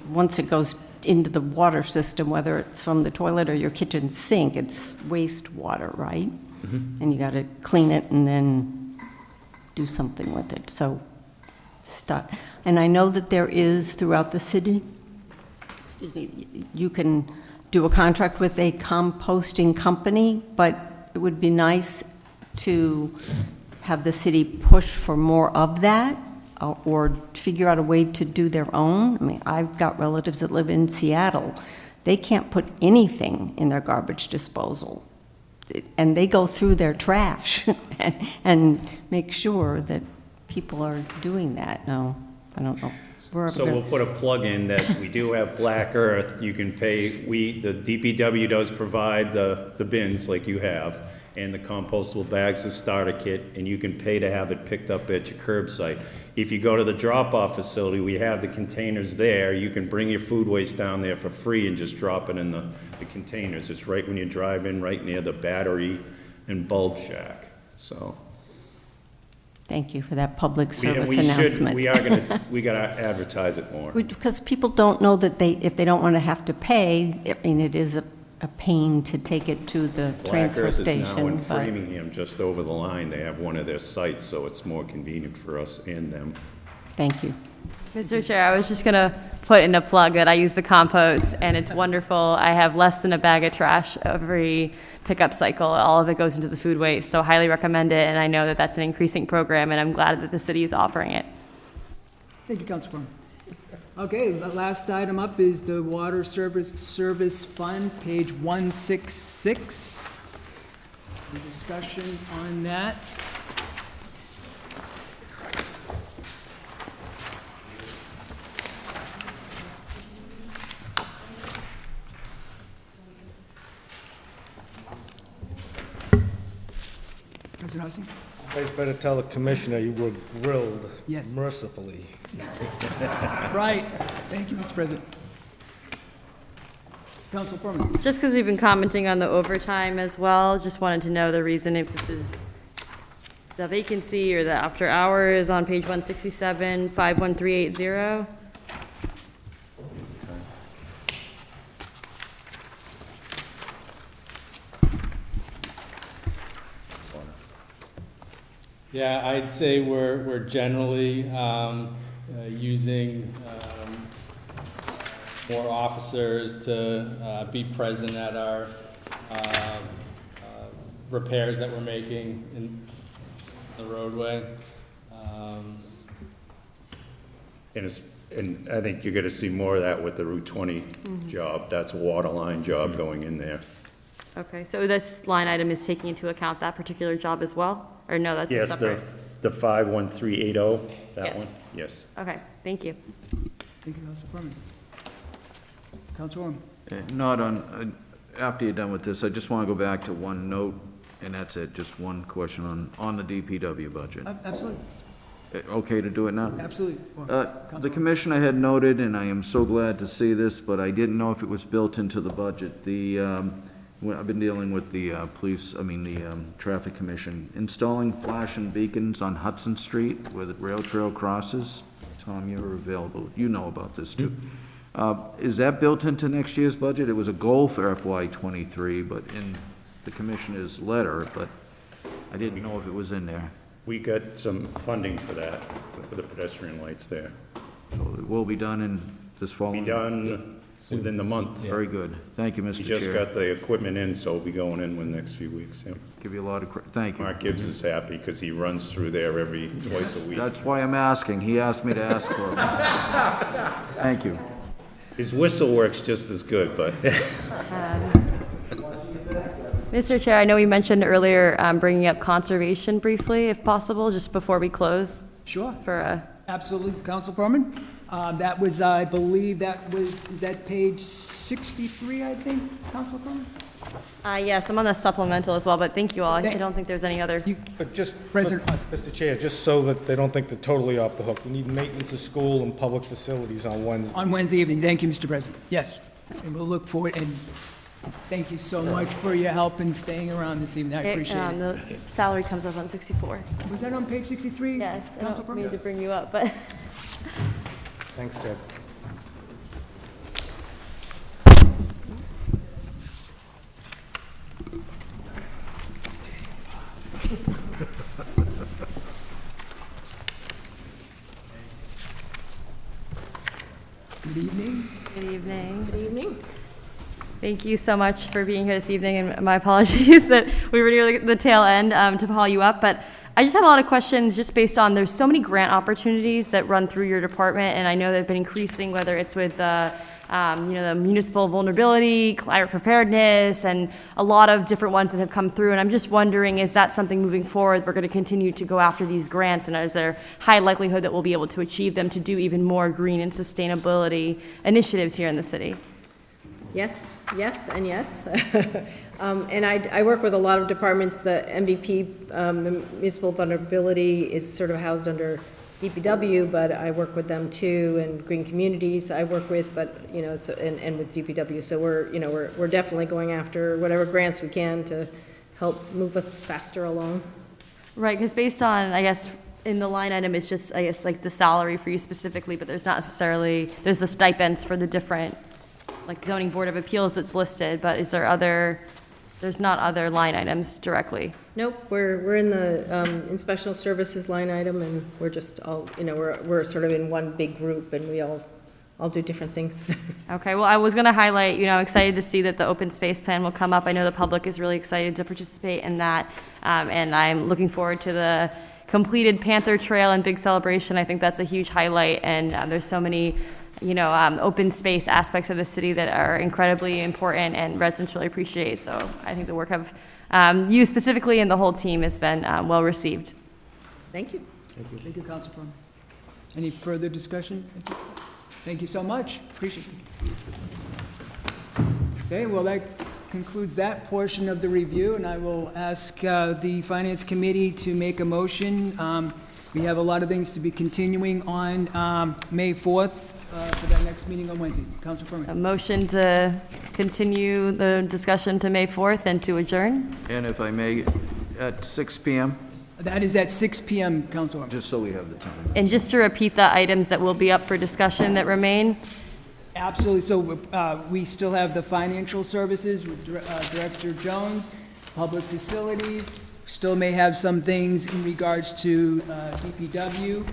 once it goes into the water system, whether it's from the toilet or your kitchen sink, it's wastewater, right? Mm-hmm. And you got to clean it and then do something with it. So, and I know that there is throughout the city, you can do a contract with a composting company, but it would be nice to have the city push for more of that, or figure out a way to do their own. I mean, I've got relatives that live in Seattle. They can't put anything in their garbage disposal, and they go through their trash and make sure that people are doing that. No, I don't know. So we'll put a plug in that we do have Black Earth. You can pay, the DPW does provide the bins like you have, and the compostable bags, the starter kit, and you can pay to have it picked up at your curbside. If you go to the drop-off facility, we have the containers there. You can bring your food waste down there for free and just drop it in the containers. It's right when you drive in, right near the battery and bulb shack, so. Thank you for that public service announcement. We gotta advertise it more. Because people don't know that if they don't want to have to pay, I mean, it is a pain to take it to the transfer station. Black Earth is now in Framingham, just over the line. They have one of their sites, so it's more convenient for us and them. Thank you. Mr. Chair, I was just going to put in a plug that I use the compost, and it's wonderful. I have less than a bag of trash every pickup cycle. All of it goes into the food waste, so highly recommend it, and I know that that's an increasing program, and I'm glad that the city is offering it. Thank you, Councilor Brown. Okay, the last item up is the Water Service Fund, page 166. Any discussion on that? President Hussey? You guys better tell the commissioner you were grilled Yes. mercifully. Right. Thank you, Mr. President. Council Foreman. Just because we've been commenting on the overtime as well, just wanted to know the reason if this is the vacancy or the after hours on page 167, 51380. Yeah, I'd say we're generally using more officers to be present at our repairs that we're making in the roadway. And I think you're gonna see more of that with the Route 20 job. That's a water line job going in there. Okay, so this line item is taking into account that particular job as well? Or no, that's a Yes, separate? the 51380, that one? Yes. Yes. Okay, thank you. Thank you, Council Foreman. Council Foreman. Not on, after you're done with this, I just want to go back to one note, and that's it, just one question on the DPW budget. Absolutely, Okay to do it now? absolutely. The commissioner had noted, and I am so glad to see this, but I didn't know if it was built into the budget. I've been dealing with the traffic commission, installing flashing beacons on Hudson Street where the rail trail crosses. Tom, you're available. You know about this too. Is that built into next year's budget? It was a goal for FY '23, but in the commissioner's letter, but I didn't know if it was in there. We got some funding for that, for the pedestrian lights there. So it will be done in this fall? Be done within the month. Very good. Thank you, Mr. We Chair. just got the equipment in, so we'll be going in the next few weeks, yeah. Give you a lot of thank you. Mark Gibbs is happy because he runs through there twice a week. That's why I'm asking. He asked me to ask for it. Thank you. His whistle works just as good, but. Mr. Chair, I know we mentioned earlier bringing up conservation briefly, if possible, just before we close. Sure. For Absolutely, Council Foreman. That was, I believe, is that page 63, I think, Council Foreman? Yes, I'm on the supplemental as well, but thank you all. I don't think there's any other. But just, President Mr. Chair, just so that they don't think they're totally off the hook, we need maintenance of school and public facilities on Wednesday. On Wednesday evening, thank you, Mr. President. Yes, and we'll look forward, and thank you so much for your help in staying around this evening. I appreciate it. The salary comes up on 64. Was that on page 63? Yes, I Council don't mean Foreman? to bring you up, but. Thanks, Ted. Good evening. Good evening. Good evening. Thank you so much for being here this evening, and my apologies that we were near the tail end to call you up, but I just had a lot of questions just based on, there's so many grant opportunities that run through your department, and I know they've been increasing, whether it's with the municipal vulnerability, climate preparedness, and a lot of different ones that have come through, and I'm just wondering, is that something moving forward, we're going to continue to go after these grants, and is there high likelihood that we'll be able to achieve them to do even more green and sustainability initiatives here in the city? Yes, yes, and yes. And I work with a lot of departments. The MVP, municipal vulnerability, is sort of housed under DPW, but I work with them too, and green communities I work with, but, so, and with DPW. So we're definitely going after whatever grants we can to help move us faster along. Right, because based on, I guess, in the line item, it's just, I guess, like the salary for you specifically, but there's not necessarily, there's the stipends for the different, like zoning board of appeals that's listed, but is there there's not other line items directly? Nope, we're in the inspectional services line item, and we're just all, we're sort of in one big group, and we all do different things. Okay, well, I was going to highlight, I'm excited to see that the open space plan will come up. I know the public is really excited to participate in that, and I'm looking forward to the completed Panther Trail and big celebration. I think that's a huge highlight, and there's so many open space aspects of the city that are incredibly important and residents really appreciate. So I think the work of you specifically and the whole team has been well received. Thank you. Thank you, Council Plum. Any further discussion? Thank you so much. Appreciate it. Okay, well, that concludes that portion of the review, and I will ask the Finance Committee to make a motion. We have a lot of things to be continuing on May 4th for that next meeting on Wednesday. Council Furman. A motion to continue the discussion to May 4th and to adjourn? And if I may, at 6 PM? That is at 6 PM, Councilwoman. Just so we have the time. And just to repeat the items that will be up for discussion that remain, Absolutely. So we still have the financial services with Director Jones, public facilities. Still may have some things in regards to DPW.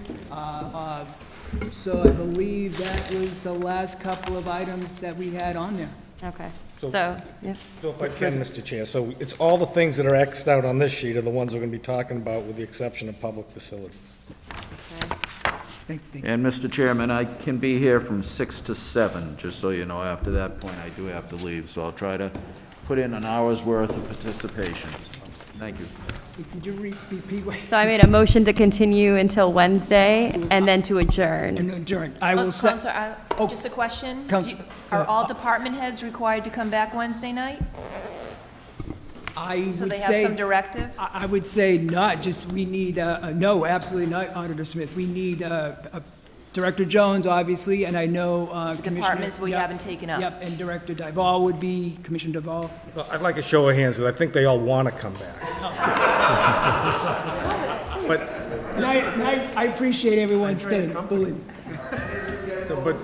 So I believe that was the last couple of items that we had on there. okay. So- So, yeah. So if I can, Mr. Chair, so it's all the things that are Xed out on this sheet are the ones we're going to be talking about with the exception of public facilities. Thank you. And Mr. Chairman, I can be here from 6 to 7, just so you know. After that point, I do have to leave, so I'll try to put in an hour's worth of participation. Thank you. Could you repeat what? So I made a motion to continue until Wednesday and then to adjourn. And adjourn. I will say. Counselor, just a question. Are all department heads required to come back Wednesday night? I would So they say. have some directive? I would say not, just we need, no, absolutely not, Auditor Smith. We need Director Jones, obviously, and I know Commissioner. Departments we Yep, haven't taken up. Yep, and Director Duval would be, Commissioner Duval. Well, I'd like a show of hands, because I think they all want to come back. But, And I appreciate everyone staying, believe me. but...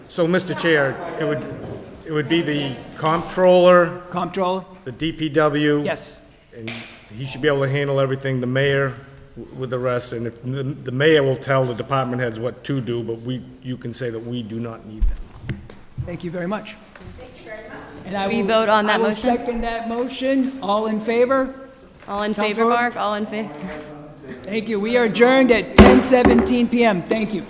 So, Mr. Chair, it would be the comptroller, Comptroller? the DPW. Yes. And he should be able to handle everything, the mayor with the rest, and if the mayor will tell the department heads what to do, but you can say that we do not need them. Thank you very much. And I We will- vote on that I will motion? second that motion. All in favor? All in favor, Counselor? Mark? All in favor? Thank you. We are adjourned at 10:17 PM. Thank you.